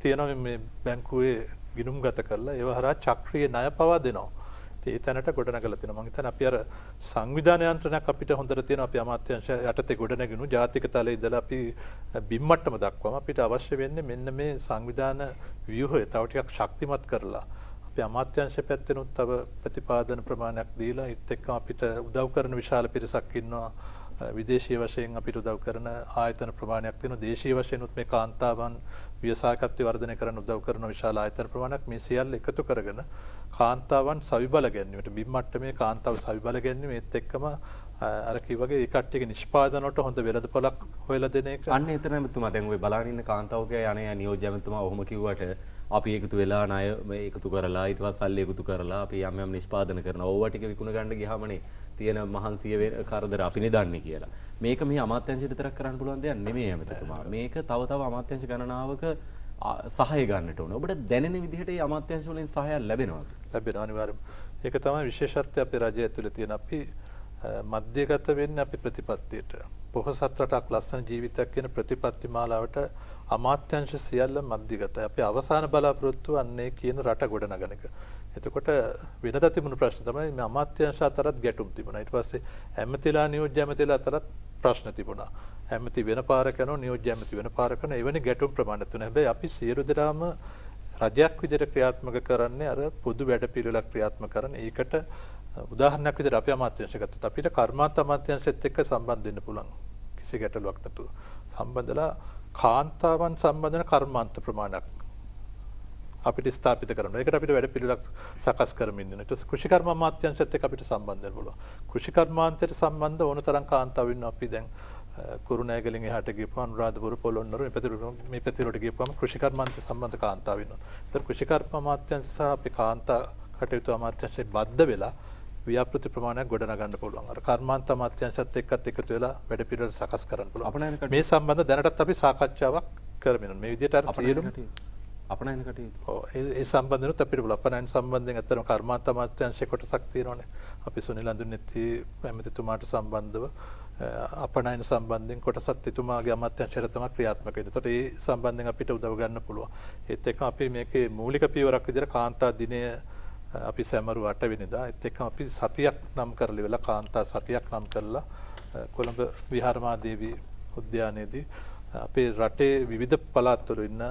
තියෙනවා මේ බැංකුවේ ගිණුම්ගත කරලා ඒව හරහා චක්‍රීය ණය පවා දෙනවා. ඒ තැනට ගොඩනගලා තියෙනවා. මම හිතන්නේ අපි අර සංවිධාන යන්ත්‍රණයක් අපිට හොඳට තියෙනවා. අපි අමාත්‍යාංශ යටතේ ගොඩනගිනු ජාතික තලයේ ඉඳලා අපි බිම් මට්ටම දක්වාම අපිට අවශ්‍ය වෙන්නේ මෙන්න මේ සංවිධාන ව්‍යුහය තව ටිකක් ශක්තිමත් කරලා අපි අමාත්‍යාංශ පැත්තෙනුත් තව ප්‍රතිපාදන ප්‍රමාණයක් දීලා ඒත් එක්කම අපිට උදව් කරන විශාල පිරිසක් ඉන්නවා. විදේශීය වශයෙන් අපිට උදව් කරන ආයතන ප්‍රමාණයක් තියෙනවා. දේශීය වශයෙන් උත් මේ කාන්තාවන් ව්‍යවසායකත්වය වර්ධනය කරන්න උදව් කරන විශාල ආයතන ප්‍රමාණයක් මේ සියල්ල එකතු කරගෙන කාන්තාවන් සවිබල ගැනීමට බිම් මට්ටමේ කාන්තාව සවිබල ගැනීම ඒත් එක්කම අර කිව්වගේ ඒ කට්ටියගේ නිෂ්පාදන වලට හොඳ වෙළඳපොළක් හොයලා දෙන එක. අන්න එතනම තුමා දැන් ඔය බලාගෙන ඉන්න කාන්තාවගේ අනේ නියෝජ්‍ය ඇමතුමා ඔහොම කිව්වට අපි එකතු වෙලා ණය එකතු කරලා ඊට පස්සේ සල්ලි එකතු කරලා අපි යම් යම් නිෂ්පාදන කරනවා. ඕවා ටික විකුණ ගන්න ගියාමනේ තියෙන මහන්සිය කරදර අපි නෙදන්නේ කියලා. මේක මේ අමාත්‍යාංශයට විතරක් කරන්න පුළුවන් දෙයක් නෙමෙයි ඇමතිතුමා. මේක තව තව අමාත්‍යාංශ ගණනාවක සහාය ගන්නට ඕන. ඔබට දැනෙන විදිහට මේ අමාත්‍යාංශ වලින් සහාය ලැබෙනවද? ලැබෙනවා අනිවාර්යයෙන්ම. ඒක තමයි විශේෂත්වය අපේ රජය ඇතුළේ තියෙන. අපි මධ්‍යගත වෙන්නේ අපි ප්‍රතිපත්තියට. පොහොසත් රටක් ලස්සන ජීවිතයක් කියන ප්‍රතිපත්ති මාලාවට අමාත්‍යාංශ සියල්ල මධ්‍යගතයි. අපි අවසාන බලාපොරොත්තු වන්නේ කියන රට ගොඩනගන එක. එතකොට වෙනදා තිබුණු ප්‍රශ්න තමයි මේ අමාත්‍යාංශ අතරත් ගැටුම් තිබුණා. ඊට පස්සේ ඇමතිලා නියෝජ්‍ය ඇමතිලා අතරත් ප්‍රශ්න තිබුණා. ඇමති වෙන පාර කරනවා නියෝජ්‍ය ඇමති වෙන පාර කරනවා. එවැනි ගැටුම් ප්‍රමාණයක් තුන. හැබැයි අපි සියලු දෙනාම රජයක් විදිහට ක්‍රියාත්මක කරන්නේ අර පොදු වැඩපිළිවෙලක් ක්‍රියාත්මක කරන. ඒකට උදාහරණයක් විදිහට අපි අමාත්‍යාංශ ගත්තොත් අපිට කර්මාන්ත අමාත්‍යාංශෙත් එක්ක සම්බන්ධ වෙන්න පුළුවන්. කිසි ගැටලුවක් නැතුව සම්බන්ධලා කාන්තාවන් සම්බන්ධන කර්මාන්ත ප්‍රමාණයක් අපිට ස්ථාපිත කරනවා. ඒකට අපිට වැඩ පිළිවෙලක් සකස් කරමින් ඉන්න. ඊට පස්සේ කෘෂිකර්ම අමාත්‍යාංශයත් එක්ක අපිට සම්බන්ධ වෙන්න පුළුවන්. කෘෂිකර්මාන්තයට සම්බන්ධ ඕන තරම් කාන්තාවෝ ඉන්නවා. අපි දැන් කුරුණෑගලින් එහාට ගිහපුවම අනුරාධපුර පොළොන්නරුව මේ පැතිරට ගිහපුවම කෘෂිකර්මාන්තයට සම්බන්ධ කාන්තාවෝ ඉන්නවා. ඒතර කෘෂිකර්ම අමාත්‍යාංශ සහ අපි කාන්තා කටයුතු අමාත්‍යාංශයෙන් බද්ධ වෙලා ව්‍යාපෘති ප්‍රමාණයක් ගොඩනගන්න පුළුවන්. අර කර්මාන්ත අමාත්‍යාංශයත් එක්කත් එකතු වෙලා වැඩ පිළිවෙල සකස් කරන්න පුළුවන්. මේ සම්බන්ධ දැනටත් අපි සාකච්ඡාවක් කරමින් මේ විදිහට අර සියලුම අපනයන කටයුතු. ඔව් ඒ සම්බන්ධනොත් අපිට පුළුවන්. අපනයන සම්බන්ධයෙන් අත්‍තරම කර්මාන්ත අමාත්‍යාංශයේ කොටසක් තියෙනවානේ. අපි සුනිල් අඳුනෙත්ති ඇමතිතුමාට සම්බන්ධව අපනයන සම්බන්ධයෙන් කොටසක් එතුමාගේ අමාත්‍යාංශයට තමයි ක්‍රියාත්මක වෙන්නේ. ඒතකොට ඒ සම්බන්ධයෙන් අපිට උදව් ගන්න පුළුවන්. ඒත් එක්ක අපි මේකේ මූලික පියවරක් විදිහට කාන්තා දිනය අපි සැමරු 8 වෙනිදා ඒත් එක්කම අපි සතියක් නම් කරලා ඉවලා කාන්තා සතියක් නම් කරලා කොළඹ විහාරමාදේවී උද්‍යානයේදී අපේ රටේ විවිධ පළාත්වල ඉන්න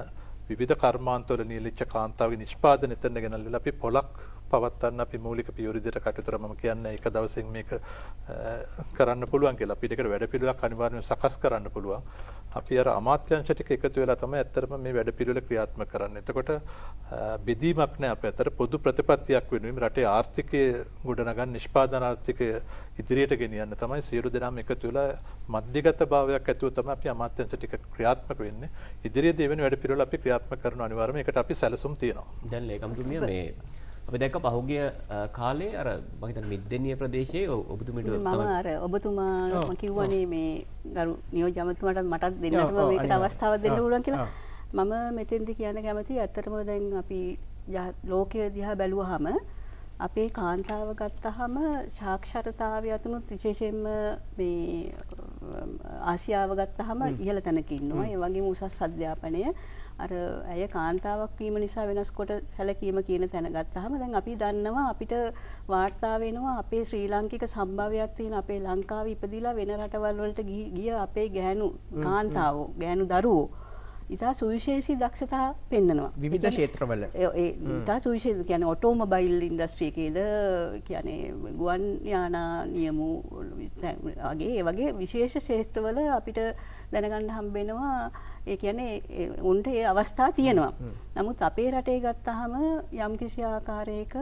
විවිධ කර්මාන්තවල නියලිච්ච කාන්තාවගේ නිෂ්පාදන එතන ගෙනල්ලා අපි පොලක් පවත්වන්න අපි මූලික පියවර විදිහට කටයුතු කරා. මම කියන්නේ එක දවසෙන් මේක කරන්න පුළුවන් කියලා. අපිට ඒකට වැඩපිළිවෙලක් අනිවාර්යයෙන් සකස් කරන්න පුළුවන්. අපි අර අමාත්‍යාංශ ටික එකතු වෙලා තමයි ඇත්තටම මේ වැඩපිළිවෙල ක්‍රියාත්මක කරන්නේ. එතකොට බෙදීමක් නැහැ අපේ අතර පොදු ප්‍රතිපත්තියක් වෙනුවෙන් රටේ ආර්ථිකය ගොඩනගන්න නිෂ්පාදන ආර්ථිකය ඉදිරියට ගෙනියන්න තමයි සියලු දෙනාම එකතු වෙලා මධ්‍යගත භාවයක් ඇතුව තමයි අපි අමාත්‍යාංශ ටික ක්‍රියාත්මක වෙන්නේ. ඉදිරියේදී වෙන වැඩපිළිවෙල අපි ක්‍රියාත්මක කරන අනිවාර්යයෙන්ම ඒකට අපි සැලසුම් තියෙනවා. දැන් ලේකම්තුමිය මේ අපි දැක්ක පහුගිය කාලේ අර මම හිතන්නේ මිද්දෙනිය ප්‍රදේශයේ ඔබතුමීට මම අර ඔබතුමා කිව්වනේ මේ ගරු නියෝජ්‍ය අමාත්‍යතුමාටත් මටත් දෙන්නටම මේකට අවස්ථාවක් දෙන්න පුළුවන් කියලා. මම මෙතෙන්දි කියන්න කැමතියි ඇත්තටම දැන් අපි ලෝකයේ දිහා බැලුවාම අපේ කාන්තාව ගත්තහම සාක්ෂරතාවය අතුනුත් විශේෂයෙන්ම මේ ආසියාව ගත්තහම ඉහළ තැනක ඉන්නවා. ඒ වගේම උසස් අධ්‍යාපනය අර ඇය කාන්තාවක් වීම නිසා වෙනස් කොට සැලකීම කියන තැන ගත්තාම දැන් අපි දන්නවා අපිට වාර්තා වෙනවා අපේ ශ්‍රී ලාංකික සම්භාවයක් තියෙන අපේ ලංකාවේ ඉපදිලා වෙන රටවල් වලට ගිය අපේ ගෑනු කාන්තාවෝ ගෑනු දරුවෝ ඉතා සුවිශේෂී දක්ෂතා පෙන්නනවා විවිධ ක්ෂේත්‍රවල. ඒ ඉතා සුවිශේෂී කියන්නේ ඔටෝමොබයිල් ඉන්ඩස්ට්‍රි එකේද කියන්නේ ගුවන් යානා නියමු වගේ ඒ වගේ විශේෂ ක්ෂේත්‍රවල අපිට දැනගන්න හම්බ වෙනවා. ඒ කියන්නේ උන්ට ඒ අවස්ථා තියෙනවා. නමුත් අපේ රටේ ගත්තාම යම්කිසි ආකාරයක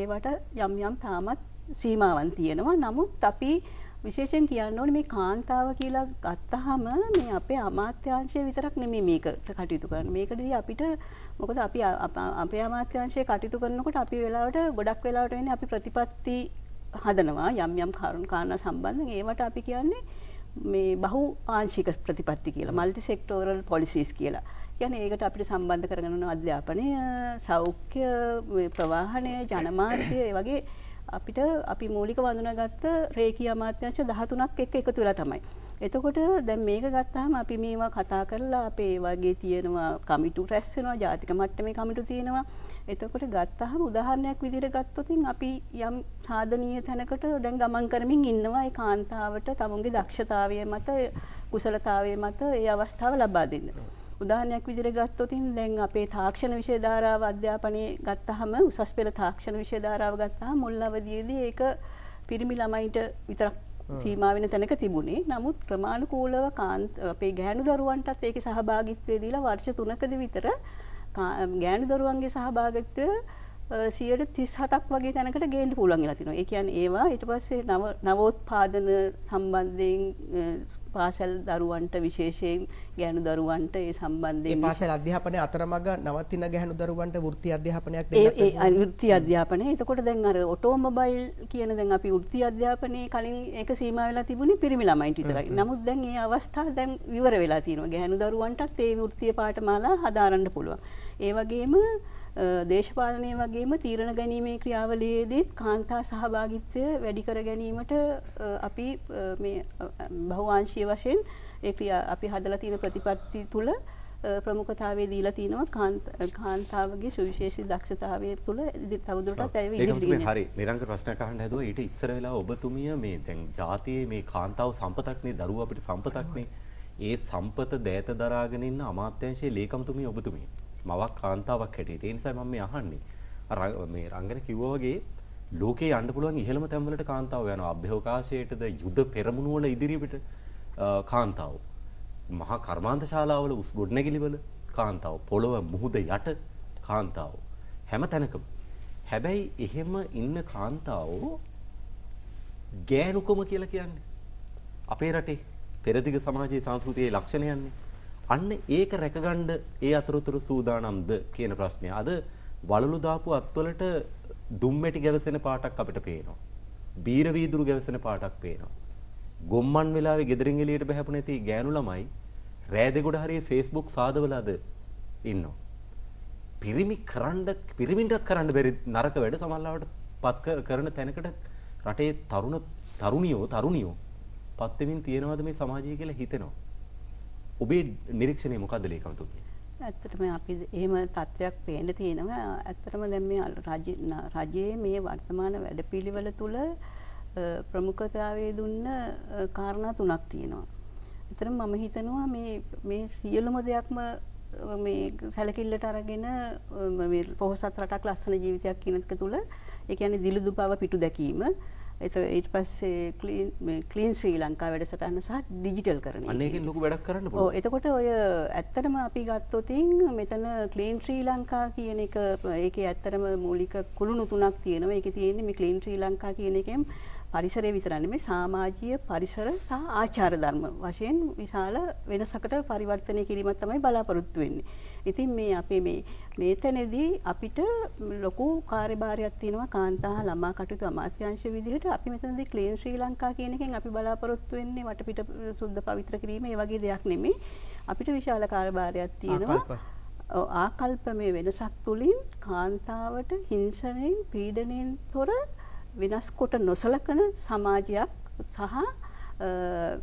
ඒවට යම් තාමත් සීමාවන් තියෙනවා. නමුත් අපි විශේෂයෙන් කියන්න ඕනේ මේ කාන්තාව කියලා ගත්තාම මේ අපේ අමාත්‍යාංශය විතරක් නෙමෙයි මේකට කටයුතු කරන්නේ. මේකදී අපිට මොකද අපි අපේ අමාත්‍යාංශය කටයුතු කරනකොට අපි වෙලාවට ගොඩක් වෙලාවට වෙන්නේ අපි ප්‍රතිපත්ති හදනවා යම් කාරණා සම්බන්ධයෙන්. ඒවට අපි කියන්නේ මේ බහු ආංශික ප්‍රතිපත්ති කියලා මල්ටි සෙක්ටෝරල් පොලිසිස් කියලා. කියන්නේ ඒකට අපිට සම්බන්ධ කරගෙන යන අධ්‍යාපනය, සෞඛ්‍ය, ප්‍රවාහනය, ජනමාධ්‍ය ඒ වගේ අපිට අපි මූලික වඳුනාගත්ත රේකී අමාත්‍යාංශ 13ක් එක්ක එකතු වෙලා තමයි. එතකොට දැන් මේක ගත්තාම අපි මේවා කතා කරලා අපේ වගේ තියෙනවා කමිටු රැස් වෙනවා, ජාතික මට්ටමේ කමිටු තියෙනවා. එතකොට ගත්තාම උදාහරණයක් විදිහට ගත්තොත් අපි යම් සාධනීය තැනකට දැන් ගමන් කරමින් ඉන්නවා. ඒ කාන්තාවට තමුන්ගේ දක්ෂතාවය මත, කුසලතාවය මත ඒ අවස්ථාව ලබා දෙන්න. උදාහරණයක් විදිහට ගත්තොත් දැන් අපේ තාක්ෂණ විෂය ධාරාව අධ්‍යාපනයේ ගත්තාම උසස් පෙළ තාක්ෂණ විෂය ධාරාව ගත්තාම මුල් අවධියේදී ඒක පිරිමි ළමයින්ට විතරක් සීමා වෙන තැනක තිබුණේ. නමුත් ක්‍රමානුකූලව අපේ ගෑනු දරුවන්ටත් ඒකේ සහභාගීත්වය දීලා වර්ෂ 3කදී විතර ගෑනු දරුවන්ගේ සහභාගීත්වය 37ක් වගේ තැනකට ගේන්න පුළුවන් වෙලා තිනවා. ඒ කියන්නේ ඒවා ඊට පස්සේ නවෝත්පාදන සම්බන්ධයෙන් පාසල් දරුවන්ට විශේෂයෙන් ගෑනු දරුවන්ට ඒ සම්බන්ධයෙන් ඒ පාසල් අධ්‍යාපනයේ අතරමඟ නවතින ගෑනු දරුවන්ට වෘත්ති අධ්‍යාපනයක් දෙන්නත් ඒ වෘත්ති අධ්‍යාපනය. එතකොට දැන් අර ඔටෝමොබයිල් කියන දැන් අපි වෘත්ති අධ්‍යාපනයේ කලින් ඒක සීමා වෙලා තිබුණේ පිරිමි ළමයින්ට විතරයි. නමුත් දැන් මේ අවස්ථාව දැන් විවර වෙලා තියෙනවා. ගෑනු දරුවන්ටත් ඒ වෘත්තීය පාඨමාලා හදාරන්න පුළුවන්. ඒ වගේම දේශපාලනය වගේම තීරණ ගැනීමේ ක්‍රියාවලියේදී කාන්තා සහභාගීත්වය වැඩි කර ගැනීමට අපි මේ බහුආංශීය වශයෙන් ඒ අපි හදලා තියෙන ප්‍රතිපත්ති තුල ප්‍රමුඛතාවය දීලා තිනවා කාන්තාවගේ සුවිශේෂී දක්ෂතාවය තුල තවදුරටත් ඇය ඉදිරියට. හරි නිරංග ප්‍රශ්නයක් අහන්න හැදුවා. ඊට ඉස්සර වෙලා ඔබතුමිය මේ දැන් ජාතියේ මේ කාන්තාව සම්පතක්නේ, දරුවෝ අපිට සම්පතක්නේ. ඒ සම්පත දෑත දරාගෙන ඉන්න අමාත්‍යාංශයේ ලේකම්තුමිය ඔබතුමිය. මවක් කාන්තාවක් හැටියට. ඒ නිසා මම මේ අහන්නේ. මේ රංගන කිව්වා වගේ ලෝකේ යන්න පුළුවන් ඉහළම තැන් වලට කාන්තාව යනවා. අභ්‍යවකාශයටද යුද පෙරමුණු වල ඉදිරියට කාන්තාව. මහා කර්මාන්ත ශාලාවල උස් ගොඩනැගිලිවල කාන්තාව. පොළොව මුහුද යට කාන්තාව. හැම තැනකම. හැබැයි එහෙම ඉන්න කාන්තාව ගෑනුකම කියලා කියන්නේ අපේ රටේ පෙරදිග සමාජයේ සංස්කෘතියේ ලක්ෂණයන්නේ. අන්න ඒක රැකගන්න ඒ අතරතුර සූදානම්ද කියන ප්‍රශ්නය. අද වලලු දාපු අත්වලට දුම්මැටි ගැවසෙන පාටක් අපිට පේනවා. බීර වීදුරු ගැවසෙන පාටක් පේනවා. ගොම්මන් වෙලාවේ ගෙදරින් එළියට බහැපු නැති ගෑනු ළමයි රෑ දෙගොඩ හරිය Facebook සාදවලද ඉන්නවා. පිරිමින්ටත් කරන්න බැරි නරක වැඩ සමහරවිට පත් කරන තැනකට රටේ තරුණියෝ පත් වෙමින් තියෙනවද මේ සමාජය කියලා හිතෙනවා. ඔබේ නිරීක්ෂණය මොකක්ද ලේකම්තුමනි? ඇත්තටම අපි එහෙම තත්ත්වයක් පේන්න තියෙනවා. ඇත්තටම දැන් මේ රජයේ මේ වර්තමාන වැඩපිළිවෙල තුල ප්‍රමුඛතාවය දුන්න කාරණා තුනක් තියෙනවා. ඇත්තටම මම හිතනවා මේ සියලුම දෙයක්ම මේ සැලකිල්ලට අරගෙන මේ පොහොසත් රටක් ලස්සන ජීවිතයක් කියන එක තුළ ඒ කියන්නේ දිලිදු බව පිටු දැකීම ඊට පස්සේ ක්ලීන් ශ්‍රී ලංකා වැඩසටහන සහ ඩිජිටල් කරන අන්න ඒකෙන් ලොකු වැඩක් කරන්න පුළුවන්. ඔව් එතකොට ඔය ඇත්තටම අපි ගත්තොතින් මෙතන ක්ලීන් ශ්‍රී ලංකා කියන එක ඒකේ ඇත්තටම මූලික කුළුණු තුනක් තියෙනවා. ඒකේ තියෙන්නේ මේ ක්ලීන් ශ්‍රී ලංකා කියන එකෙන් පරිසරය විතර නෙමෙයි සමාජීය පරිසර සහ ආචාර ධර්ම වශයෙන් විශාල වෙනසකට පරිවර්තනය කිරීමක් තමයි බලාපොරොත්තු වෙන්නේ. ඉතින් මේ අපේ මේතනදී අපිට ලොකු කාර්යභාරයක් තියෙනවා කාන්තා ළමා කටයුතු අමාත්‍යාංශ විදිහට අපි මෙතනදී ක්ලීන් ශ්‍රී ලංකා කියන එකෙන් අපි බලාපොරොත්තු වෙන්නේ වටපිට සුද්ධ පවිත්‍ර කිරීම ඒ වගේ දෙයක් නෙමෙයි. අපිට විශාල කාර්යභාරයක් තියෙනවා. ආකල්ප මේ වෙනසක් තුලින් කාන්තාවට හිංසනයෙන් පීඩනයෙන් තොර වෙනස් කොට නොසලකන සමාජයක් සහ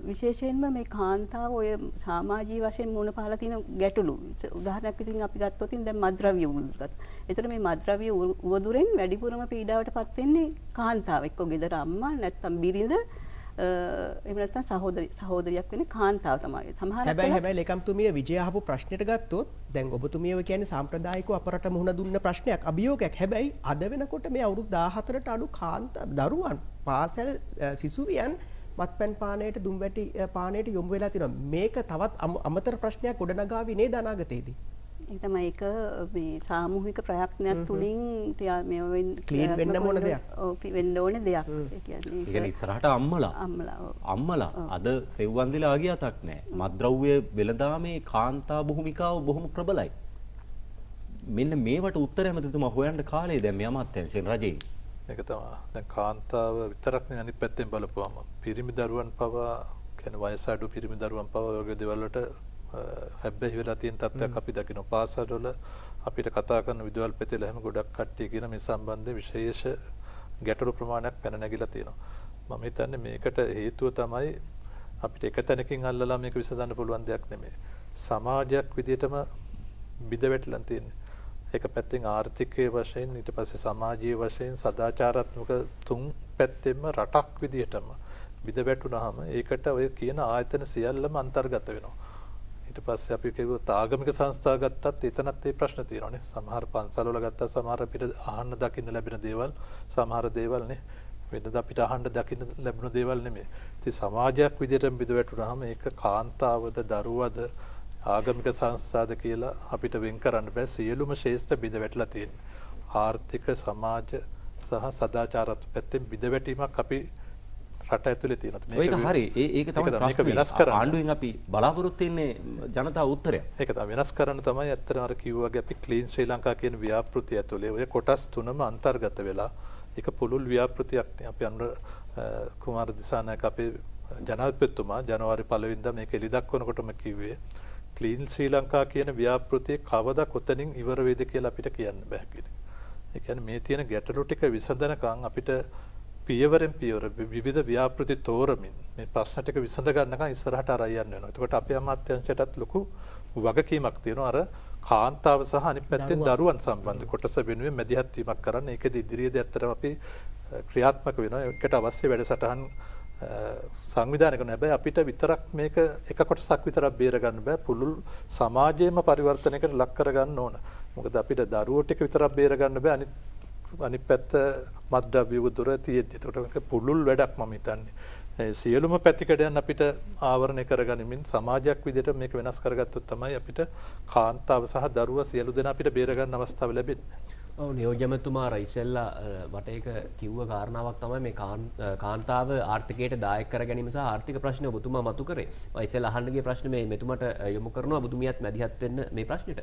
විශේෂයෙන්ම මේ කාන්තාව ඔය සමාජීය වශයෙන් මුණ පාලා තියෙන ගැටලු උදාහරණයක් විදිහින් අපි ගත්තොත් දැන් මද්ද්‍රව්‍ය උවදුරත්. ඒතර මේ මද්ද්‍රව්‍ය උවදුරෙන් වැඩිපුරම පීඩාවටපත් වෙන්නේ කාන්තාව. එක්ක ගෙදර අම්මා නැත්නම් බිරිඳ එහෙම නැත්නම් සහෝදරියක් වෙන්නේ කාන්තාව තමයි. හැබැයි ලේකම්තුමිය විජය අහපු ප්‍රශ්නෙට ගත්තොත් දැන් ඔබතුමියව කියන්නේ සාම්ප්‍රදායිකව අපරට මුහුණ දුන්න ප්‍රශ්නයක් අභියෝගයක්. හැබැයි අද වෙනකොට මේ අවුරුදු 14ට අඩු කාන්තා දරුවන් පාසල් සිසුවියන් මත්පැන් පානයට දුම්වැටි පානයට යොමු වෙලා තියෙනවා. මේක තවත් අමතර ප්‍රශ්නයක් ගොඩනගාවි නේද අනාගතයේදී? ඒක තමයි ඒක මේ සාමූහික ප්‍රයත්නයක් තුලින් ක්ලීන් වෙන්න ඕන දෙයක්. ඔව් වෙන්න ඕන දෙයක්. ඒ කියන්නේ ඉස්සරහට අම්මලා අද සෙව්වන්දිලා ආගිය අතක් නැහැ. මත්ද්‍රව්‍ය වෙළඳාමේ කාන්තා භූමිකාව බොහොම ප්‍රබලයි. මෙන්න මේවට උත්තර ඇමතිතුමා හොයන්න කාලේ දැන් මේ අමාත්‍යාංශයෙන් රජේ. ඒක තමයි. දැන් කාන්තාව විතරක් නෙවෙයි අනිත් පැත්තෙන් බලපුවම පිරිමි දරුවන් පවා කියන්නේ වයස අඩු පිරිමි දරුවන් පවා වගේ දේවල් වලට හැබැයි වෙලා තියෙන තත්ත්වයක් අපි දකිනවා. පාසල්වල අපිට කතා කරන විදුහල් පෙතේ හැම ගොඩක් කට්ටිය කියන මේ සම්බන්ධයෙන් විශේෂ ගැටලු ප්‍රමාණයක් පැන නැගිලා තියෙනවා. මම හිතන්නේ මේකට හේතුව තමයි අපිට එක තැනකින් අල්ලලා මේක විසඳන්න පුළුවන් දෙයක් නෙමෙයි. සමාජයක් විදිහටම බිඳ වැටලා තියෙන්නේ. එක පැත්තෙන් ආර්ථිකයේ වශයෙන් ඊට පස්සේ සමාජීය වශයෙන් සදාචාරාත්මක තුන් පැත්තෙන්ම රටක් විදිහටම බිඳ වැටුනහම ඒකට ඔය කියන ආයතන සියල්ලම අන්තර්ගත වෙනවා. ඊට පස්සේ අපි කිව්වොත් ආගමික සංස්ථා ගත්තත් එතනත් ඒ ප්‍රශ්න තියෙනවානේ. සමහර පන්සල්වල ගත්තත් සමහර අපිට අහන්න දකින්න ලැබෙන දේවල් සමහර දේවල් නේ වෙනද අපිට අහන්න දකින්න ලැබෙන දේවල් නෙමෙයි. ඉතින් සමාජයක් විදිහටම බිඳ වැටුනහම ඒක කාන්තාවද දරුවද ආගමික සංස්ථාද කියලා අපිට වෙන් කරන්න බෑ. සියලුම ශේෂ්ඨ බිඳ වැටලා තියෙනවා. ආර්ථික සමාජ සහ සදාචාරත් පැත්තෙන් බිඳ වැටීමක් අපි රට ඇතුලේ තියෙනවා. මේක හරි. ඒක තමයි ප්‍රශ්නේ. ආණ්ඩුවෙන් අපි බලාපොරොත්තු වෙන්නේ ජනතා උත්තරයක්. ඒක තමයි වෙනස් කරන්න තමයි ඇත්තටම අර කිව්වා වගේ අපි ක්ලීන් ශ්‍රී ලංකා කියන ව්‍යාපෘතිය ඇතුලේ ඔය කොටස් තුනම අන්තර්ගත වෙලා ඒක පුළුල් ව්‍යාපෘතියක් නේ. අපි අනුර කුමාර දිසානායක අපේ ජනාධිපතිතුමා ජනවාරි 1 වෙනිදා මේක එළි දක්වනකොටම කිව්වේ ක්ලීන් ශ්‍රී ලංකා කියන ව්‍යාපෘතිය කවදා කොතනින් ඉවර වෙයිද කියලා අපිට කියන්න බෑ කියලා. ඒ කියන්නේ මේ තියෙන ගැටලු ටික විසඳනකම් අපිට පියවරෙන් පියවර විවිධ ව්‍යාපෘති තෝරමින් මේ ප්‍රශ්න ටික විසඳ ගන්නකම් ඉස්සරහට අරන් යන්න වෙනවා. එතකොට අපේ අමාත්‍යාංශයටත් ලොකු වගකීමක් තියෙනවා අර කාන්තාව සහ අනිත් පැත්තෙන් දරුවන් සම්බන්ධ කොටස වෙනුවෙන් මැදිහත් වීමක් කරන්න. ඒකෙදි ඉදිරියේදී ඇත්තටම අපි ක්‍රියාත්මක වෙනවා. ඒකට අවශ්‍ය වැඩසටහන් සංවිධානය කරන හැබැයි අපිට විතරක් මේක එක කොටසක් විතරක් බේර ගන්න බෑ. පුළුල් සමාජයේම පරිවර්තනයකට ලක් කර ගන්න ඕන. මොකද අපිට දරුවෝ ටික විතරක් බේර ගන්න බෑ. අනිත් පැත්ත මත්ද්‍රව්‍ය උදුර තියෙද්දි. ඒකට මේක පුළුල් වැඩක් මම හිතන්නේ. සියලුම පැතිකඩයන් අපිට ආවරණය කරගනිමින් සමාජයක් විදිහට මේක වෙනස් කරගත්තොත් තමයි අපිට කාන්තාව සහ දරුවා සියලු දෙනා අපිට බේර ගන්න අවස්ථාව ලැබෙන්නේ. ඔව් නියෝජ්‍යමතුමා ඉස්සෙල්ලා මට ඒක කිව්ව කාරණාවක් තමයි මේ කාන්තාව ආර්ථිකයට දායක කර ගැනීම සහ ආර්ථික ප්‍රශ්න ඔබතුමා මතු කරේ. මම ඉස්සෙල්ලා අහන්න ගිය ප්‍රශ්නේ මේ මෙතුමට යොමු කරනවා ඔබතුමියත් මැදිහත් වෙන්න මේ ප්‍රශ්නෙට.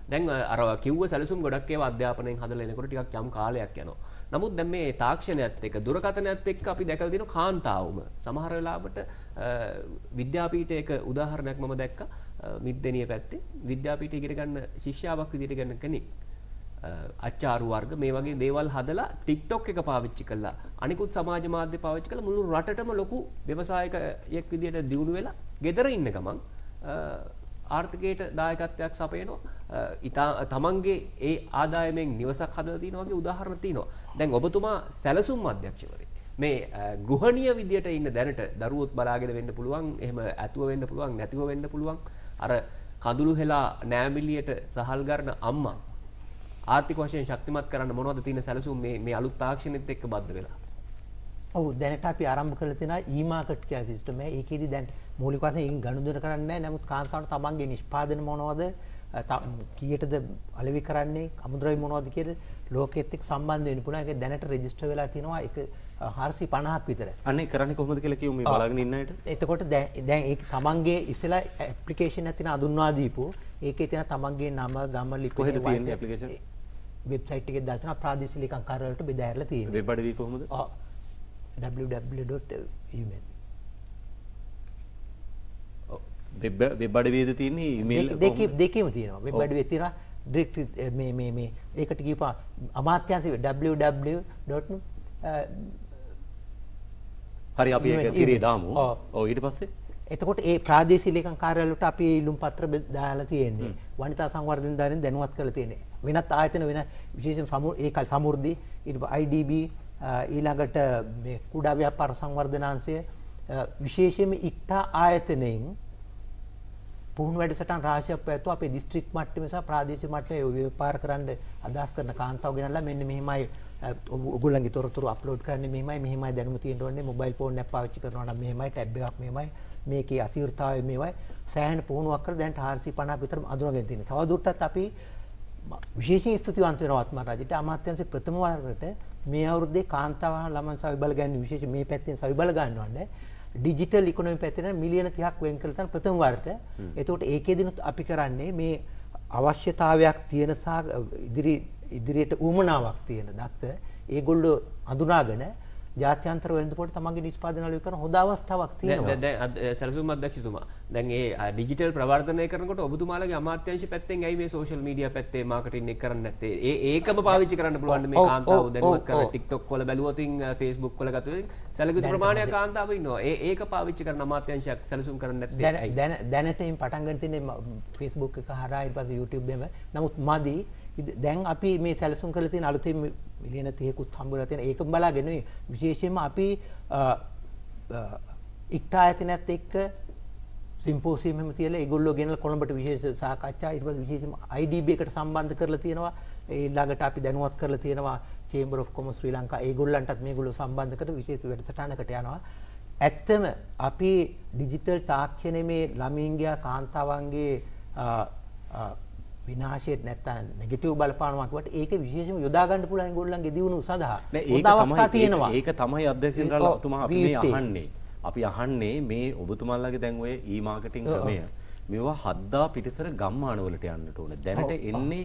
දැන් අර කිව්ව සැලසුම් ගොඩක් ඒවා අධ්‍යාපනයෙන් හදලා එනකොට ටිකක් යම් කාලයක් යනවා. නමුත් දැන් මේ තාක්ෂණයත් එක්ක දුරකථනයත් එක්ක අපි දැකලා දිනන කාන්තාවම සමහර වෙලාවට විද්‍යාපීඨයක උදාහරණයක් මම දැක්කා මිද්දෙනිය පැත්තේ විද්‍යාපීඨය ඉගෙන ගන්න ශිෂ්‍යාවක් විදිහට ගන්න කෙනෙක් අච්චාරු වර්ග මේ වගේ දේවල් හදලා TikTok එක පාවිච්චි කළා අනිකුත් සමාජ මාධ්‍ය පාවිච්චි කළා මුළු රටටම ලොකු ව්‍යවසායකයෙක් විදිහට දියුණු වෙලා ගෙදර ඉන්න ගමන් ආර්ථිකයට දායකත්වයක් සපයනවා තමන්ගේ ඒ ආදායමෙන් නිවසක් හදලා තියෙනවා වගේ උදාහරණ තියෙනවා. දැන් ඔබතුමා සැලසුම් අධ්‍යක්ෂවරයෙක්. මේ ගෘහණීය විදියට ඉන්න දැනට දරුවොත් බලාගෙන වෙන්න පුළුවන්, එහෙම ඇතුව වෙන්න පුළුවන්, නැතිව වෙන්න පුළුවන්. අර කඳුළු හෙලා නෑමිලියට සහල් ගන්න අම්මා ආර්ථික වශයෙන් ශක්තිමත් කරන්න මොනවද තියෙන සැලසුම් මේ අලුත් තාක්ෂණෙත් එක්ක බද්ධ වෙලා? ඔව් දැනට අපි ආරම්භ කරලා තියෙනවා ඊ-මාකට් කියලා සිස්ටම් එක. ඒකෙදි දැන් මූලික වශයෙන් ගනුදෙනු කරන්නේ නැහැ. නමුත් කාන්තාවට තමන්ගේ නිෂ්පාදන මොනවද කීයටද අලෙවි කරන්නේ අමුද්‍රව්‍ය මොනවද කියලා ලෝකෙත් එක්ක සම්බන්ධ වෙන්න පුළුවන්. ඒක දැනට රෙජිස්ටර් වෙලා තියෙනවා ඒක 450ක් විතර. අනේ කරන්නේ කොහොමද කියලා කියමු මේ බලාගෙන ඉන්න අයට. එතකොට දැන් ඒක තමන්ගේ ඉස්සෙල්ලා ඇප්ලිකේෂන් එකක් තියෙන අඳුන්වා දීපු ඒකේ තියෙන තමන්ගේ නම ගම ලිපි කොහෙද තියෙන්නේ ඇප්ලිකේෂන්? වෙබ්සයිට් එකේ දාලා තියෙනවා ප්‍රාදේශීය ලේකම් කාර්යාලයට බෙදා ඇරලා තියෙනවා. වෙබ් අඩවි කොහොමද? www.email වෙබ් අඩවියේද තියෙන්නේ ඊමේල් දෙකේම තියෙනවා. වෙබ් අඩවියේ තියෙනවා ඩිරෙක්ට් මේ ඒකට කියපුවා අමාත්‍යාංශ www. හරි අපි ඒක තිරේ දාමු. ඔව් ඊට පස්සේ එතකොට ඒ ප්‍රාදේශීය ලේකම් කාර්යාලවලට අපි ඉල්ලුම් පත්‍ර දාලා තියෙන්නේ. වනිතා සංවර්ධන දාරින් දැනුවත් කරලා තියෙන්නේ. වෙනත් ආයතන වෙන විශේෂයෙන් ඒකයි සමෘද්ධි ඊට IDB ඊළඟට මේ කුඩා ව්‍යාපාර සංවර්ධනාංශය විශේෂයෙන්ම ඉක්තා ආයතනයෙන් පුහුණු වැඩසටහන් රාශියක් පැවැත්වුවා. අපේ දිස්ත්‍රික් මට්ටමේ සහ ප්‍රාදේශීය මට්ටමේ ව්‍යාපාර කරන්න අදහස් කරන කාන්තාව ගෙනල්ලා මෙන්න මෙහිමයි ඔයගොල්ලන්ගේ තොරතුරු අප්ලෝඩ් කරන්නේ මෙහිමයි දැනුම තියෙන්න ඕනේ මොබයිල් ෆෝන් එකක් පාවිච්චි කරනවා නම් මෙහිමයි ටැබ් එකක් මෙහිමයි මේකේ අසීර්තාවය මෙහිමයි සෑහෙන පුහුණුවක් කරලා දැන් 450ක් විතර අඳුනගෙන තියෙනවා. තවදුරටත් අපි විශේෂයෙන් ස්තුතිවන්ත වෙනවා ආත්ම රාජිට අමාත්‍යාංශයේ ප්‍රථම වරට මේ අවුරුද්දේ කාන්තාව ළමන් සවිබල ගන්න විශේෂ මේ පැත්තෙන් සවිබල ගන්නවන්නේ ඩිජිටල් ඉකොනොමි පැත්තෙන් මිලියන 30ක් වෙන් කරලා තන ප්‍රථම වරට. එතකොට ඒකෙදිනුත් අපි කරන්නේ මේ අවශ්‍යතාවයක් තියෙන සහ ඉදිරියට උවමනාවක් තියෙන දක්ත ඒගොල්ලෝ අඳුනාගෙන ජාත්‍යන්තර වෙළඳපොළට තමන්ගේ නිෂ්පාදන අලෙවි කරන හොඳ අවස්ථාවක් තියෙනවා. දැන් සැලසුම් අධ්‍යක්ෂතුමා දැන් ඒ ඩිජිටල් ප්‍රවර්ධනය කරනකොට ඔබතුමාලගේ අමාත්‍යාංශ පැත්තෙන් ඇයි මේ සෝෂල් මීඩියා පැත්තේ මාකටිං එක කරන්නේ නැත්තේ? ඒකම පාවිච්චි කරන්න පුළුවන් මේ කාන්තාව දැනුවත් කරන TikTok වල බැලුවොතින් Facebook වල ගත්තොත් සැලකිලි ප්‍රමාණයක් කාන්තාව ඉන්නවා. ඒක පාවිච්චි කරන අමාත්‍යාංශයක් සැලසුම් කරන්නේ නැත්තේ? දැනට මේ පටන් ගන්න තියෙන්නේ Facebook එක හරහා ඊට පස්සේ YouTube එකම. නමුත් මදි දැන් අපි මේ සැලසුම් කරලා තියෙන අලුතෙන් මිලියන 30කුත් හම්බුලා තියෙන ඒක බලාගෙන විශේෂයෙන්ම අපි ඉක්තා ආයතනයත් එක්ක සිම්පෝසියම් එකම තියලා ඒගොල්ලෝ ගෙනලා කොළඹට විශේෂ සාකච්ඡා ඊට පස්සේ විශේෂයෙන්ම IDB එකට සම්බන්ධ කරලා තියෙනවා. ඒ ළඟට අපි දැනුවත් කරලා තියෙනවා Chamber of Commerce ශ්‍රී ලංකා ඒගොල්ලන්ටත් මේගොල්ලෝ සම්බන්ධ කරලා විශේෂ වැඩසටහනකට යනවා. ඇත්තම අපි ඩිජිටල් තාක්ෂණයේ මේ ළමින්ගේ කාන්තාවන්ගේ විනාශයට නැත්තම් නෙගටිව් බලපානවා කියවට ඒක විශේෂයෙන්ම යොදා ගන්න පුළුවන් ඒගොල්ලන්ගේ දියුණුව සඳහා. ඒක තමයි අධ්‍යක්ෂකතුමා අපි මේ අහන්නේ. අපි අහන්නේ මේ ඔබතුමාලගේ දැන් ඔය ඊ-මාකටිං ක්‍රමය මේවා හද්දා පිටිසර ගම්මානවලට යන්නට ඕන. දැනට එන්නේ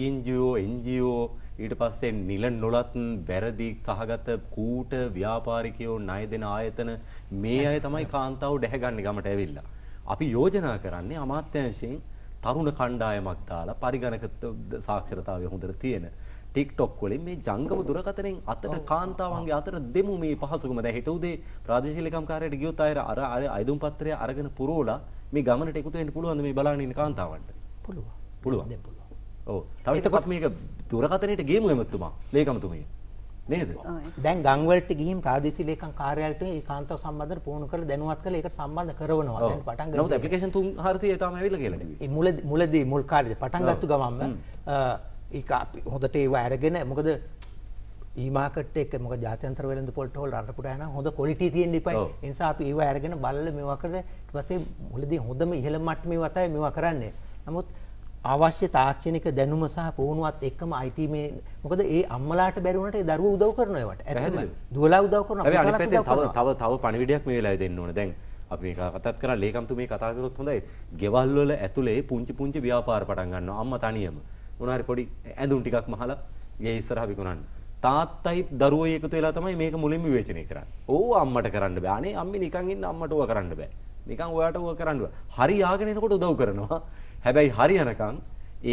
INGO NGO ඊට පස්සේ නිල නොලත් වැරදි සහගත කූට ව්‍යාපාරිකයෝ ණය දෙන ආයතන මේ අය තමයි කාන්තාව දැහැගන්නේ ගමට ඇවිල්ලා. අපි යෝජනා කරන්නේ අමාත්‍යාංශයෙන් තරුණ කණ්ඩායමක් දාලා පරිගණක සාක්ෂරතාවය හොඳට තියෙන TikTok වලින් මේ ජංගම දුරකථනයෙන් අතට කාන්තාවන්ගේ අතට දෙමු මේ පහසුකම. දැන් හෙට උදේ ප්‍රාදේශීය ලේකම් කාර්යාලයට ගියොත් අර අයදුම් පත්‍රය අරගෙන පුරවලා මේ ගමනට එකතු වෙන්න පුළුවන්ද මේ බලන්න ඉන්න කාන්තාවන්ට? පුළුවන්. ඔව්. තව එකක් මේක දුරකථනයට ගේමු එමතුමා ලේකම්තුමිය. නේද? දැන් ගම් වලට ගිහින් ප්‍රාදේශීය ලේකම් කාර්යාලයට ඒ කාන්තාව සම්බන්ධව පුහුණු කරලා දැනුවත් කරලා ඒකට සම්බන්ධ කරනවා. දැන් පටන් ගන්න. නමුත් ඇප්ලිකේෂන් 300 තමයි ඇවිල්ලා කියලා නෙවෙයි. ඒ මුලදී මුල් කාලේ පටන් ගත්ත ගමන්ම ඒක අපි හොඳට ඒව අරගෙන මොකද ඊ-මාකට් එක මොකද ජාත්‍යන්තර වෙළඳපොළට හොල් රටපුට යන හොඳ ක්වොලිටි තියෙන්න ඉපයි. ඒ නිසා අපි ඒව අරගෙන බලලා මේවා කරලා ඊට පස්සේ මුලදී හොඳම ඉහළ මට්ටමේ වතයි මේවා කරන්නේ. නමුත් අවශ්‍ය තාක්ෂණික දැනුම සහ පුහුණුවත් එක්කම IT මේ මොකද ඒ අම්මලාට බැරි වුණාට ඒ දරුවෝ උදව් කරනවා ඒවට. ඇත්තටම දුවලා උදව් කරනවා. හැබැයි අනිත් පැත්තෙන් තව පණිවිඩයක් මේ වෙලාවේ දෙන්න ඕනේ. දැන් අපි මේක කතාත් කරා ලේකම්තුමේ කතා කරොත් හොඳයි. ගෙවල් වල ඇතුලේ පුංචි ව්‍යාපාර පටන් ගන්නවා අම්මා තනියම. මොනාරි පොඩි ඇඳුම් ටිකක් මහලා ගේ ඉස්සරහා විකුණන්න. තාත්තයි දරුවෝයි එකතු වෙලා තමයි මේක මුලින්ම විවේචනය කරන්නේ. ඕව අම්මට කරන්න බෑ. අනේ අම්මේ නිකන් ඉන්න අම්මට ඕව කරන්න බෑ. නිකන් ඔයාට ඕව කරන්න බෑ. හරි ආගෙන එනකොට උදව් කරනවා. හැබැයි හරි යනකම්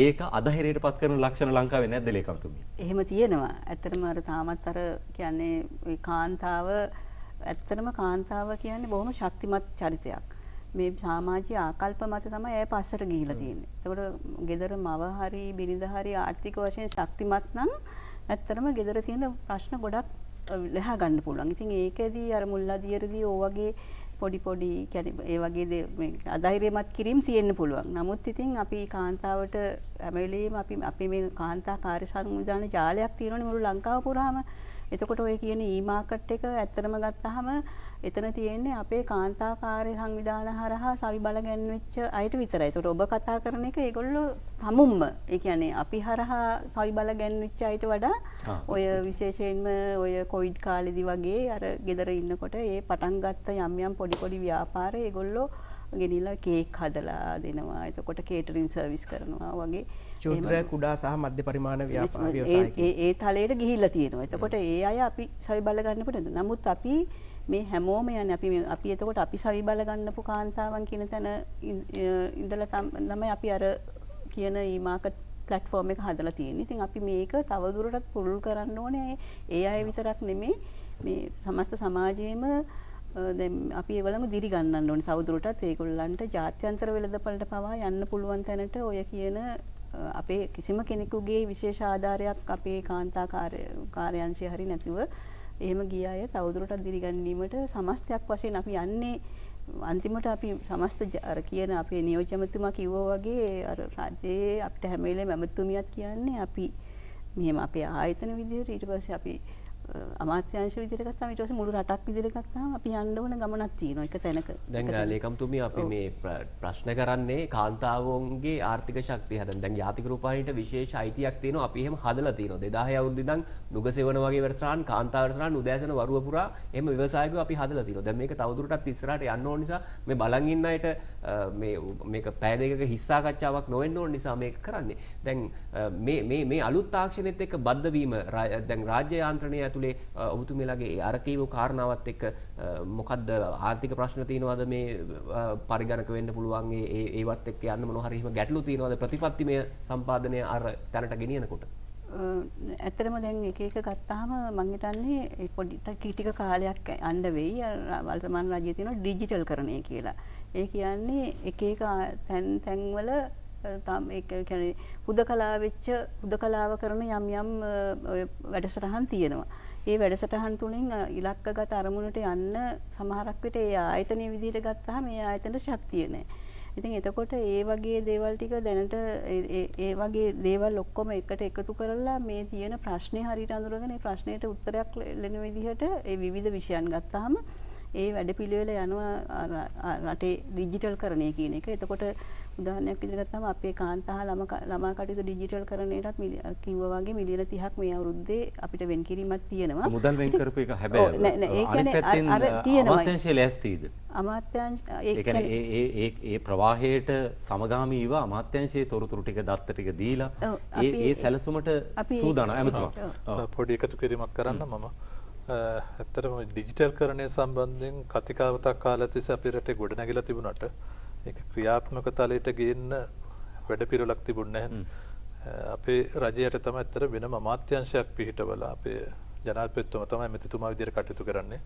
ඒක අධෛර්යයටපත් කරන ලක්ෂණ ලංකාවේ නැද්ද ලේකම්තුමිය? එහෙම තියෙනවා. ඇත්තටම අර තාමත් අර කියන්නේ ওই කාන්තාව ඇත්තටම කාන්තාව කියන්නේ බොහොම ශක්තිමත් චරිතයක්. මේ සමාජීය ආකල්ප මත තමයි ඇය පස්සට ගිහිලා තියෙන්නේ. ඒකට ගෙදර මව හරි බිරිඳ හරි ආර්ථික වශයෙන් ශක්තිමත් නම් ඇත්තටම ගෙදර තියෙන ප්‍රශ්න ගොඩක් ලැහ ගන්න පුළුවන්. ඉතින් ඒකෙදී අර මුල්ලාදියරදී ඕ වගේ පොඩි පොඩි කියන්නේ ඒ වගේ මේ අධෛර්යමත් කිරීම තියෙන්න පුළුවන්. නමුත් ඉතින් අපි කාන්තාවට හැම වෙලෙම අපි මේ කාන්තා කාර්ය සංවිධාන ජාලයක් තියෙනවනේ මුළු ලංකාව පුරාම. එතකොට ඔය කියන e-market එක ඇත්තටම ගත්තාම එතන තියෙන්නේ අපේ කාන්තා කාර්ය සංවිධාන හරහා සවි බල ගැන්වෙච්ච අයට විතරයි. ඒකට ඔබ කතා කරන එක ඒගොල්ලෝ තමුම්ම ඒ කියන්නේ අපි හරහා සවි බල ගැන්වෙච්ච අයට වඩා ඔය විශේෂයෙන්ම ඔය කොවිඩ් කාලෙදි වගේ අර ගෙදර ඉන්නකොට ඒ පටන් ගත්ත යම් පොඩි පොඩි ව්‍යාපාර ඒගොල්ලෝ ගෙනිලා කේක් හදලා දෙනවා. එතකොට කේටරින් සර්විස් කරනවා වගේ චුද්‍ර කුඩා සහ මධ්‍ය පරිමාණ ව්‍යාපාර ව්‍යවසායකයන් ඒ තලයට ගිහිල්ලා තියෙනවා. එතකොට ඒ අය අපි සවි බල ගන්න පුළුවන්. නමුත් අපි මේ හැමෝම යන්නේ අපි එතකොට අපි සවි බල ගන්නපු කාන්තාවන් කියන තැන ඉඳලා තමයි අපි අර කියන e-market platform එක හදලා තියෙන්නේ. ඉතින් අපි මේක තවදුරටත් පුළුල් කරන්න ඕනේ. ඒ අය විතරක් නෙමෙයි මේ සමස්ත සමාජයේම දැන් අපි ඒවලම දිරි ගන්නන්න ඕනේ. තවදුරටත් ඒගොල්ලන්ට ජාත්‍යන්තර වෙළඳපළට පවා යන්න පුළුවන් තැනට ඔය කියන අපේ කිසිම කෙනෙකුගේ විශේෂ ආධාරයක් අපේ කාන්තා කාර්යාංශය හරි නැතිව එහෙම ගිය අය තවදුරටත් දිරිගැන්වීමට සමස්තයක් වශයෙන් අපි යන්නේ. අන්තිමට අපි සමස්ත අර කියන අපේ නියෝජ්‍යමතුමා කිව්වා වගේ අර රාජ්‍යයේ අපිට හැම වෙලේම ඇමතුමියත් කියන්නේ අපි මෙහෙම අපේ ආයතන විදිහට ඊට පස්සේ අපි අමාත්‍යාංශ විදිහට ගත්තාම ඊට පස්සේ මුළු රටක් විදිහට ගත්තාම අපි යන්න ඕන ගමනක් තියෙනවා එක තැනක. දැන් ලේකම්තුමිය අපි මේ ප්‍රශ්න කරන්නේ කාන්තාවන්ගේ ආර්ථික ශක්තිය හදන්න. දැන් ජාතික රූපවාහිනියට විශේෂ අයිතියක් තියෙනවා. අපි එහෙම හදලා තියෙනවා. 2006 අවුරුද්දේ ඉඳන් නුගසෙවන වගේ වැඩසටහන් කාන්තා වැඩසටහන් උදෑසන වරුව පුරා එහෙම ව්‍යවසායකයෝ අපි හදලා තියෙනවා. දැන් මේක තවදුරටත් ඉස්සරහට යන්න ඕන නිසා මේ බලන් ඉන්න අයට මේක පැය දෙකක හිස් සාකච්ඡාවක් නොවෙන්න ඕන නිසා මේක කරන්නේ. දැන් මේ අලුත් තාක්ෂණෙත් එක්ක බද්ධ වීම දැන් රාජ්‍ය යාන්ත්‍රණය ඇතුලේ ඔබතුමියලාගේ අර කීව කාරණාවත් එක්ක මොකද්ද ආර්ථික ප්‍රශ්න තියෙනවද මේ පරිගණක වෙන්න පුළුවන් ඒවත් එක්ක යන්න මොනවා හරි එහෙම ගැටලු තියෙනවද ප්‍රතිපත්තිමය සම්පාදනය අර තැනට ගෙනියනකොට? ඇත්තටම දැන් එක ගත්තාම මම හිතන්නේ පොඩි ටික කාලයක් යන්න වෙයි. වර්තමාන රජයේ තියෙන ඩිජිටල් කරණය කියලා. ඒ කියන්නේ එක තැන්වල ඒ කියන්නේ හුදකලාව කරන යම් වැඩසටහන් තියෙනවා. ඒ වැඩසටහන් තුලින් ඉලක්කගත අරමුණට යන්න සමහරක් විට ඒ ආයතනයේ විදිහට ගත්තාම ඒ ආයතනට ශක්තිය නැහැ. ඉතින් එතකොට ඒ වගේ දේවල් ටික දැනට ඒ වගේ දේවල් ඔක්කොම එකට එකතු කරලා මේ තියෙන ප්‍රශ්නේ හරියට අඳුරගෙන ඒ ප්‍රශ්නෙට උත්තරයක් ලැබෙන විදිහට ඒ විවිධ විෂයන් ගත්තාම ඒ වැඩපිළිවෙල යනවා රටේ ඩිජිටල් කරණය කියන එක. එතකොට උදාහරණයක් විදිහට ගත්තාම අපේ කාන්තා ළමා කටයුතු ඩිජිටල් කරණයටත් කිව්වා වගේ මිලියන 30ක් මේ අවුරුද්දේ අපිට වෙන් කිරීමක් තියෙනවා. මුදල් වෙන් කරපු එක හැබැයි ඒ කියන්නේ අර තියෙනවා. අමාත්‍යාංශය ලෑස්තිද? අමාත්‍යාංශ ඒ කියන්නේ ඒ ප්‍රවාහයට සමගාමීව අමාත්‍යාංශයේ තොරතුරු ටික දත්ත ටික දීලා ඒ සැලසුමට සූදානම් ඇමතුමා. පොඩි එකතු කිරීමක් කරන්න මම ඇත්තටම ඩිජිටල් කරණය සම්බන්ධයෙන් කතිකාවතක් කාලය තිස්සේ අපේ රටේ ගොඩනැගිලා තිබුණාට ඒක ක්‍රියාත්මක තලයට ගේන්න වැඩපිළිවෙලක් තිබුණේ නැහැ. අපේ රජයට තමයි ඇත්තට වෙනම අමාත්‍යාංශයක් පිහිටවලා අපේ ජනාධිපතිතුමා තමයි මෙතිතුමා විදිහට කටයුතු කරන්නේ.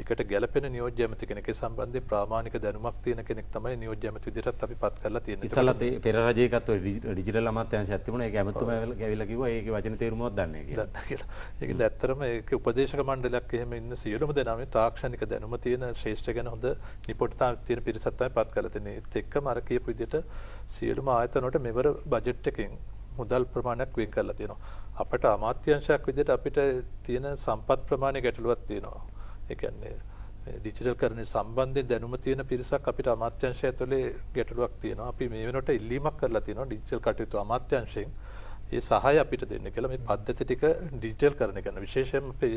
ඒකට ගැළපෙන නියෝජ්‍ය ඇමති කෙනෙක් සම්බන්ධයෙන් ප්‍රාමාණික දැනුමක් තියෙන කෙනෙක් තමයි නියෝජ්‍ය ඇමති විදිහටත් අපි පත් කරලා තියෙන්නේ. ඉස්සල්ලාත් පෙර රජයකත් ඔය ඩිජිටල් අමාත්‍යාංශයක් තිබුණා. ඒක ඇමතුමා ඇවිල්ලා කිව්වා ඒකේ වචන තේරුමවත් දන්නේ නැහැ කියලා. ඒකද ඇත්තටම ඒකේ උපදේශක මණ්ඩලයක් එහෙම ඉන්න සියලුම දෙනා මේ තාක්ෂණික දැනුම තියෙන ශ්‍රේෂ්ඨ ගැන හොඳ නිපොටතාවක් තියෙන පිරිසක් තමයි පත් කරලා තියෙන්නේ. ඒත් එක්කම අර කියපු විදිහට සියලුම ආයතන වලට මෙවර බජට් එකෙන් මුදල් ප්‍රමාණයක් වෙන් කරලා තියෙනවා. අපිට අමාත්‍යාංශයක් විදිහට අපිට තියෙන සම්පත් ප්‍රමාණය ගැටලුවක් තියෙනවා. ඒ කියන්නේ ඩිජිටල් කරණය සම්බන්ධයෙන් දැනුම තියෙන පිරිසක් අපිට අමාත්‍යාංශය ඇතුලේ ගැටලුවක් තියෙනවා. අපි මේ වෙනකොට ඉල්ලීමක් කරලා තියෙනවා ඩිජිටල් කටයුතු අමාත්‍යාංශයෙන් ඒ සහාය අපිට දෙන්න කියලා මේ පද්ධති ටික ඩිජිටල් කරන එක. විශේෂයෙන්ම අපේ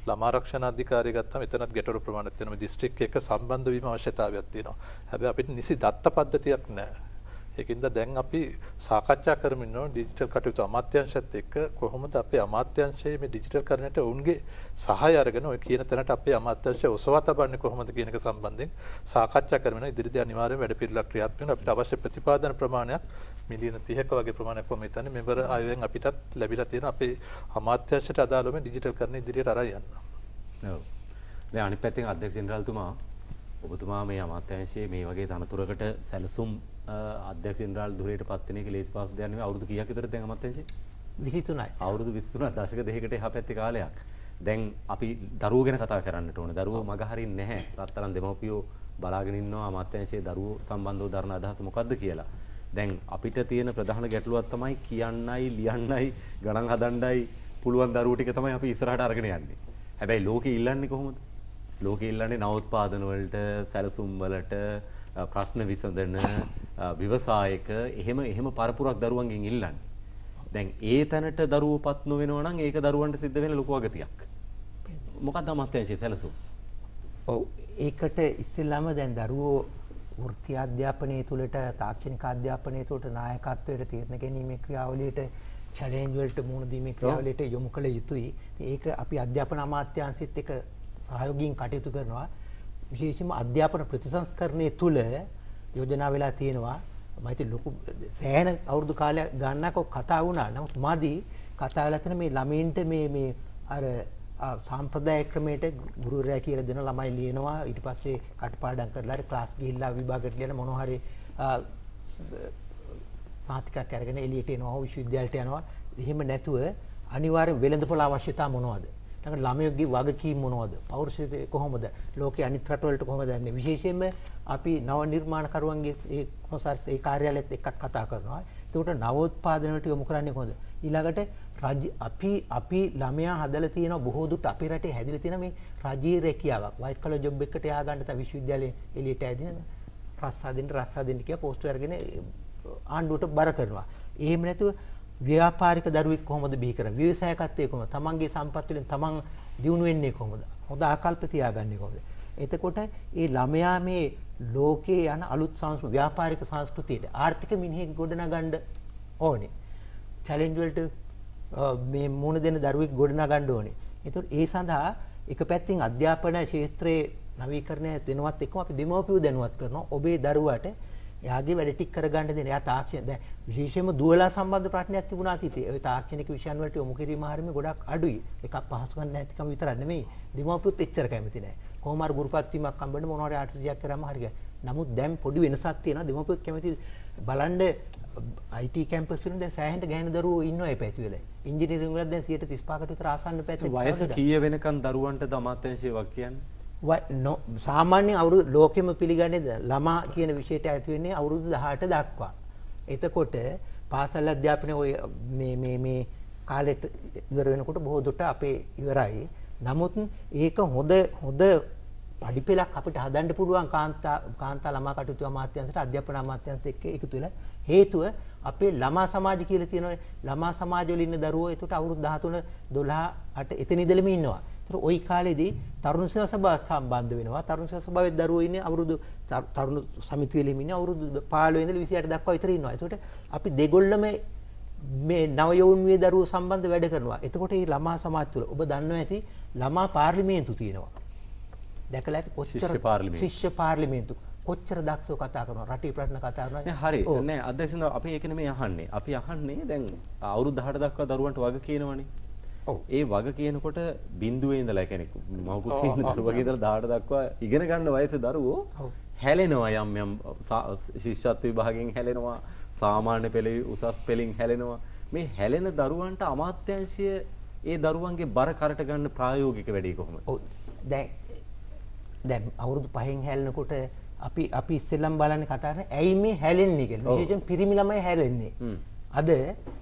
ළමා ආරක්ෂණ අධිකාරිය ගත්තාම එතනත් ගැටලු ප්‍රමාණයක් තියෙනවා. දිස්ත්‍රික්ක එක සම්බන්ධ වීම අවශ්‍යතාවයක් තියෙනවා. හැබැයි අපිට නිසි දත්ත පද්ධතියක් නැහැ. ඒකින්ද දැන් අපි සාකච්ඡා කරමින් ඉන්නවා ඩිජිටල් කටයුතු අමාත්‍යාංශයත් එක්ක කොහොමද අපේ අමාත්‍යාංශයේ මේ ඩිජිටල් කරණයට ඔවුන්ගේ සහාය අරගෙන ඔය කියන තැනට අපේ අමාත්‍යාංශය ඔසවා තබන්නේ කොහොමද කියන එක සම්බන්ධයෙන් සාකච්ඡා කරමින් ඉදිරියදී අනිවාර්යයෙන් වැඩ පිළිවෙලක් ක්‍රියාත්මක වෙනවා. අපිට අවශ්‍ය ප්‍රතිපාදන ප්‍රමාණයක් මිලියන 30ක වගේ ප්‍රමාණයක් වම හිතන්නේ මෙවර ආයුවෙන් අපිටත් ලැබිලා තියෙන අපේ අමාත්‍යාංශයට අදාළව මේ ඩිජිටල් කරන ඉදිරියට අරන් යන්න. ඔව්. දැන් අනිත් පැත්තෙන් අධ්‍යක්ෂ ජෙනරාල්තුමා ඔබතුමා මේ අමාත්‍යාංශයේ මේ වගේ තනතුරකට සැලසුම් අධ්‍යක්ෂ ජෙනරාල් ධුරයට පත් වෙන එක ලේසි පාසු දෙයක් නෙවෙයි. අවුරුදු කීයක් විතරද දැන් අමාත්‍යාංශයේ? 23යි. අවුරුදු 23 දශක දෙකකට එහා පැත්තේ කාලයක්. දැන් අපි දරුවෝ ගැන කතා කරන්නට ඕනේ. දරුවෝ මග හරින්නේ නැහැ. රත්තරන් දෙමව්පියෝ බලාගෙන ඉන්නවා අමාත්‍යාංශයේ දරුවෝ සම්බන්ධව දරන අදහස මොකද්ද කියලා. දැන් අපිට තියෙන ප්‍රධාන ගැටලුවක් තමයි කියන්නයි ලියන්නයි ගණන් හදන්නයි පුළුවන් දරුවෝ ටික තමයි අපි ඉස්සරහට අරගෙන යන්නේ. හැබැයි ලෝකෙ ඉල්ලන්නේ කොහොමද? ලෝකෙ ඉල්ලන්නේ නවෝත්පාදන වලට, සැලසුම් වලට, ප්‍රශ්න විසඳන, ව්‍යවසායක එහෙම පරපුරක් දරුවන්ගෙන් ඉල්ලන්නේ. දැන් ඒ තැනට දරුවෝපත් නොවෙනවා නම් ඒක දරුවන්ට සිද්ධ වෙන ලොකු වගතියක්. මොකක්ද අමාත්‍යාංශයේ සැලසුම්? ඔව් ඒකට ඉස්සෙල්ලාම දැන් දරුවෝ වෘත්ති අධ්‍යාපනයේ තුලට තාක්ෂණික අධ්‍යාපනයේ තුලට නායකත්වයට තීරණ ගැනීමේ ක්‍රියාවලියට චැලෙන්ජ් වලට මුහුණ දීමේ ක්‍රියාවලියට යොමු කළ යුතුයි. ඒක අපි අධ්‍යාපන අමාත්‍යාංශෙත් එක්ක සහයෝගයෙන් කටයුතු කරනවා. විශේෂයෙන්ම අධ්‍යාපන ප්‍රතිසංස්කරණයේ තුල යෝජනා වෙලා තියෙනවා. මම හිතේ ලොකු සෑහෙන අවුරුදු කාලයක් ගන්නක කතා වුණා. නමුත් මාදී කතා වෙලා තියෙන මේ ළමයින්ට මේ අර සාම්ප්‍රදායික ක්‍රමයට ගුරුවරයා කියලා දෙන ළමයි ලියනවා ඊට පස්සේ කටපාඩම් කරලා හරි ක්ලාස් ගිහිල්ලා විභාගයට ලියන මොනවා හරි සාතිකයක් අරගෙන එළියට එනවා විශ්වවිද්‍යාලයට යනවා. එහෙම නැතුව අනිවාර්යෙන් වෙළඳපොළ අවශ්‍යතා මොනවද? ඊළඟ ළමයිගේ වගකීම් මොනවද? පෞරුෂය කොහොමද? ලෝකයේ අනිත් රටවලට කොහොමද යන්නේ? විශේෂයෙන්ම අපි නව නිර්මාණකරුවන්ගේ ඒ කොන්සර්ට් ඒ කාර්යාලයත් එක්ක කතා කරනවා. ඒකට නවෝත්පාදන වලට යොමු කරන්නේ කොහොමද? ඊළඟට අපි ළමයා හදලා තියෙන බොහෝ දුරට අපේ රටේ හැදිලා තියෙන මේ රජීය රැකියාවක් වයිට් කලර් ජොබ් එකකට යා ගන්න තමයි විශ්වවිද්‍යාලයේ එළියට ඇදින රස්සාදින්න කියලා පෝස්ට් අරගෙන ආණ්ඩුවට බර කරනවා. එහෙම නැතුව ව්‍යාපාරික දරුවෙක් කොහොමද බිහි කරන්නේ? ව්‍යවසායකත්වයේ කොහොමද? තමන්ගේ සම්පත් වලින් තමන් දියුණු වෙන්නේ කොහොමද? හොඳ ආකල්ප තියාගන්නේ කොහොමද? එතකොට ඒ ළමයා මේ ලෝකේ යන අලුත් ව්‍යාපාරික සංස්කෘතියට ආර්ථික මිනිහෙක් ගොඩනගන්න ඕනේ. චැලෙන්ජ් වලට මේ මුණ දෙන දරුවෙක් ගොඩනගන්න ඕනේ. ඒතකොට ඒ සඳහා එක පැත්තකින් අධ්‍යාපන ක්ෂේත්‍රයේ නවීකරණය දෙනවත් එක්කම අපි දෙමව්පියෝ දැනුවත් කරනවා. ඔබේ දරුවාට එයාගේ වැඩ ටික කරගන්න දෙන්න. එයා තාක්ෂණ දැන් විශේෂයෙන්ම දුවලා සම්බන්ධ ප්‍රශ්නයක් තිබුණා අතීතේ. ඒ තාක්ෂණික විෂයන් වලට යොමු කිරීම හරියම ගොඩක් අඩුයි. එකක් පහසුකම් නැතිකම විතරක් නෙමෙයි. දෙමව්පියොත් එච්චර කැමති නැහැ. කොහොම හරි ගුරුපත් වීමක් හම්බෙන්න මොනවා හරි ආර්ථිකයක් කරාම හරියයි. නමුත් දැන් පොඩි වෙනසක් තියෙනවා. දෙමව්පියොත් කැමති බලන්න IT කැම්පස් වලින් දැන් සෑහෙන ගැහෙන දරුවෝ ඉන්නවා ඒ පැති වල. ඉංජිනේරින්ග් වල දැන් 135කට විතර ආසන්න පැත්තේ. වයස කීය වෙනකන් දරුවන්ට අමාත්‍යාංශයේ වක් කියන්නේ? සාමාන්‍යයෙන් අවුරුදු ලෝකෙම පිළිගන්නේ ළමා කියන විෂයට ඇති වෙන්නේ අවුරුදු 18 දක්වා. එතකොට පාසල් අධ්‍යාපනයේ ඔය මේ කාලෙට ඉවර වෙනකොට බොහෝ දුරට අපේ ඉවරයි. නමුත් ඒක හොඳ පඩිපෙළක් අපිට හදන්න පුළුවන් කාන්තා ළමා කටයුතු අමාත්‍යාංශයට අධ්‍යාපන අමාත්‍යාංශත් එක්ක එකතු වෙලා හේතුව අපේ ළමා සමාජ කියලා තියෙනවා. ළමා සමාජ වල ඉන්න දරුවෝ ඒකට අවුරුදු 13 12 එතන ඉඳලම ඉන්නවා. ඒතර ওই කාලේදී තරුණ සේවා සභාව සම්බන්ධ වෙනවා. තරුණ සේවා සභාවේ දරුවෝ ඉන්නේ අවුරුදු තරුණ සමිතියෙම ඉන්නේ අවුරුදු 15 ඉඳලා 28 දක්වා විතර ඉන්නවා. ඒකට අපි දෙගොල්ලම මේ නව යෞවන වේ දරුවෝ සම්බන්ධ වැඩ කරනවා. එතකොට මේ ළමා සමාජ තුළ ඔබ දන්නවා ඇති ළමා පාර්ලිමේන්තු තියෙනවා. දැකලා ඇති කොච්චර ශිෂ්‍ය පාර්ලිමේන්තු කොච්චර දක්ෂව කතා කරනවා රටේ ප්‍රශ්න කතා කරනවා නෑ හරි නෑ අධ්‍යක්ෂකතුමා අපි ඒක නෙමෙයි අහන්නේ අපි අහන්නේ දැන් අවුරුදු 18 දක්වා දරුවන්ට වග කියනවනේ ඔව් ඒ වග කියනකොට බිඳුවේ ඉඳලා කෙනෙක් මව කුසේ ඉන්න දරුවගේ ඉඳලා 18 දක්වා ඉගෙන ගන්න වයසේ දරුවෝ හැලෙනවා යම් ශිෂ්‍යත්ව විභාගයෙන් හැලෙනවා සාමාන්‍ය පෙළේ උසස් පෙළින් හැලෙනවා මේ හැලෙන දරුවන්ට අමාත්‍යාංශය ඒ දරුවන්ගේ බර කරට ගන්න ප්‍රායෝගික වැඩේ කොහොමද ඔව් දැන් අවුරුදු 5න් හැලෙනකොට අපි ඉස්සෙල්ලම බලන්නේ කතා කරන්නේ ඇයි මේ හැලෙන්නේ කියලා. විශේෂයෙන් පිරිමි ළමයි හැලෙන්නේ. අද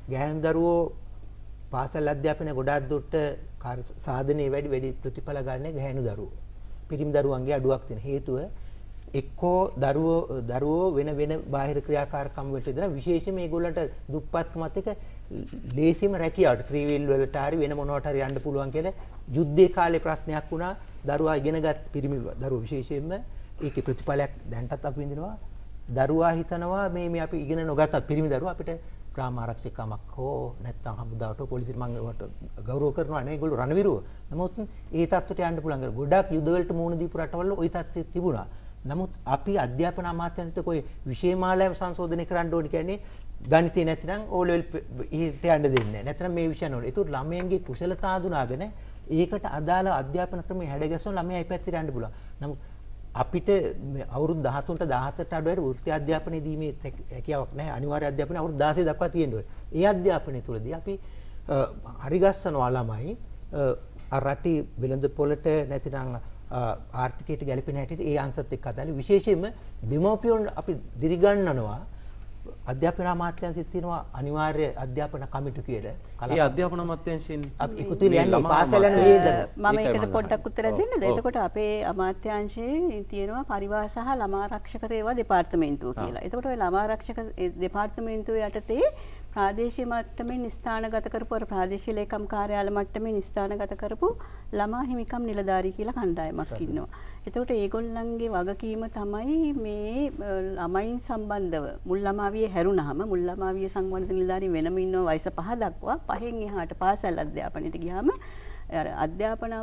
ගැහැණු දරුවෝ පාසල් අධ්‍යාපනයේ ගොඩාක් දුරට සාධනයේ වැඩි ප්‍රතිඵල ගන්න ගැහැණු දරුවෝ. පිරිමි දරුවන්ගේ අඩුවක් තියෙන හේතුව එක්කෝ දරුවෝ වෙන බාහිර ක්‍රියාකාරකම් වලට ඉඳලා විශේෂයෙන් මේගොල්ලන්ට දුප්පත්කමත් එක්ක ලේසිම රැකියාවට ත්‍රිවිල් වලට හරි වෙන මොනවට හරි යන්න පුළුවන් කියලා යුද්ධයේ කාලේ ප්‍රශ්නයක් වුණා. දරුවා ඉගෙනගත් පිරිමි දරුවෝ විශේෂයෙන්ම ඒකේ ප්‍රතිඵලයක් දැන්ටත් අපි විඳිනවා. දරුවා හිතනවා මේ අපි ඉගෙන නොගත්තත් පිරිමි දරුවා අපිට ග්‍රාම ආරක්ෂකකමක් හෝ නැත්නම් හමුදාවට පොලිසියට මම ඒවට ගෞරව කරනවා නේ ඒගොල්ලෝ රණවිරුව. නමුත් ඒ තත්ත්වයට යන්න පුළුවන්. ගොඩක් යුද්ධ වලට මුහුණ දීපු රටවල ওই තත්ත්වය තිබුණා. නමුත් අපි අධ්‍යාපන අමාත්‍යාංශයට કોઈ විෂය මාලාව සංශෝධනය කරන්න ඕනේ කියන්නේ ගණිතේ නැතිනම් O level ඉහළට යන්න දෙන්නේ නැහැ. නැත්නම් මේ විෂයන් වල. ඒකට ළමයන්ගේ කුසලතා දුනාගෙන ඒකට අදාළ අධ්‍යාපන ක්‍රමයේ හැඩගැස්වන ළමයා ඒ පැත්තට යන්න පුළුවන්. නමුත් අපිට අවුරුදු 13ට 17ට අඩුවට වෘත්ති අධ්‍යාපනයේ දීමේ හැකියාවක් නැහැ. අනිවාර්ය අධ්‍යාපනය අවුරුදු 16 දක්වා තියෙන්න ඕනේ. ඒ අධ්‍යාපනය තුළදී අපි හරිගස්සනවා ළමයි රටේ වෙළඳ පොළට නැතිනම් ආර්ථිකයට ගැලපෙන හැටියට ඒ අංශත් එක්ක අදාළ විශේෂයෙන්ම දෙමව්පියන් අපි දිරිගන්නනවා අධ්‍යාපන අමාත්‍යාංශයේ තියෙනවා අනිවාර්ය අධ්‍යාපන කමිටු කියලා. ඒ අධ්‍යාපන අමාත්‍යාංශයෙන් අපි එකතු වෙලා යන්නේ පාසල් යන වේදන. මම ඒකට පොඩ්ඩක් උත්තර දෙන්නද? එතකොට අපේ අමාත්‍යාංශයේ තියෙනවා පරිවාර සහ ළමා ආරක්ෂක සේවා දෙපාර්තමේන්තුව කියලා. එතකොට ওই ළමා ආරක්ෂක දෙපාර්තමේන්තුව යටතේ ප්‍රාදේශීය මට්ටමින් ස්ථානගත කරපු අර ප්‍රාදේශීය ලේකම් කාර්යාල මට්ටමින් ස්ථානගත කරපු ළමා හිමිකම් නිලධාරී කියලා කණ්ඩායමක් ඉන්නවා. එතකොට ඒගොල්ලන්ගේ වගකීම තමයි මේ ළමයින් සම්බන්ධව මුල් ළමාවියේ හැරුණාම මුල් ළමාවියේ සංවර්ධන නිලධාරීන් වෙනම ඉන්නවා වයස 5 දක්වා 5න් එහාට පාසල් අධ්‍යාපනයට ගියාම අර අධ්‍යාපන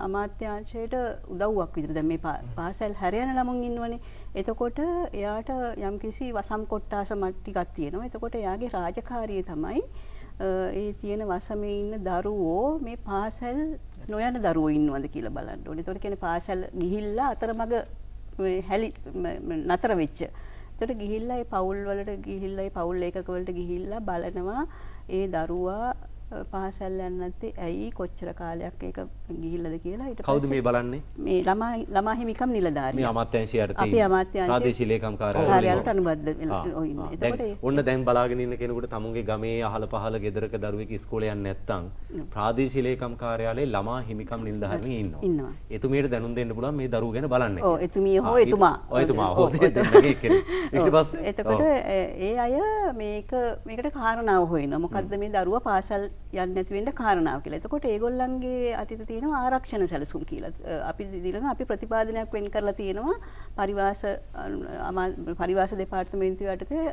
අමාත්‍යාංශයට උදව්වක් විදිහට දැන් මේ පාසල් හැරයන ළමුන් ඉන්නවනේ. එතකොට එයාට යම්කිසි වසම් කොට්ටාස ටිකක් තියෙනවා. එතකොට එයාගේ රාජකාරිය තමයි ඒ තියෙන වසමේ ඉන්න දරුවෝ මේ පාසල් නොයන දරුවෝ ඉන්නවද කියලා බලන්න ඕනේ. එතකොට කියන්නේ පාසල් ගිහිල්ලා අතරමඟ හැලි නතර වෙච්ච. එතකොට ගිහිල්ලා ඒ පවුල් වලට ගිහිල්ලා ඒ පවුල් ඒකක වලට ගිහිල්ලා බලනවා ඒ දරුවා පාසල් යන්නේ නැත්තේ ඇයි කොච්චර කාලයක් ඒක ගිහිල්ලාද කියලා. ඊට කවුද මේ බලන්නේ? මේ ළමා හිමිකම් නිලධාරියා. මේ අමාත්‍යාංශය යටතේ අපි අමාත්‍යාංශයේ ප්‍රාදේශීය ලේකම් කාර්යාලයට අනුබද්ධ වෙලා ඉන්නේ. එතකොට ඔන්න දැන් බලාගෙන ඉන්න කෙනෙකුට තමුන්ගේ ගමේ අහල පහල ගෙදරක දරුවෙක් ඉස්කෝලේ යන්නේ නැත්නම් ප්‍රාදේශීය ලේකම් කාර්යාලයේ ළමා හිමිකම් නිලධාරින් ඉන්නවා. එතුමියට දැනුම් දෙන්න පුළුවන් මේ දරුවෝ ගැන බලන්න. ඔව් එතුමිය හෝ එතුමා. ඔය එතුමා හෝ දෙන්නෙක් කෙනෙක්. ඊට පස්සේ එතකොට ඒ අය මේකට කාරණාව හොයනවා. මොකද්ද මේ දරුවා පාසල් යන්නේ නැති වෙන්න කාරණාව කියලා. එතකොට ඒගොල්ලන්ගේ අතීත තියෙනවා ආරක්ෂණ සැලසුම් කියලා. අපි දිනන අපි ප්‍රතිපාදනයක් වෙන් කරලා තියෙනවා පරිවාස දෙපාර්තමේන්තුව යටතේ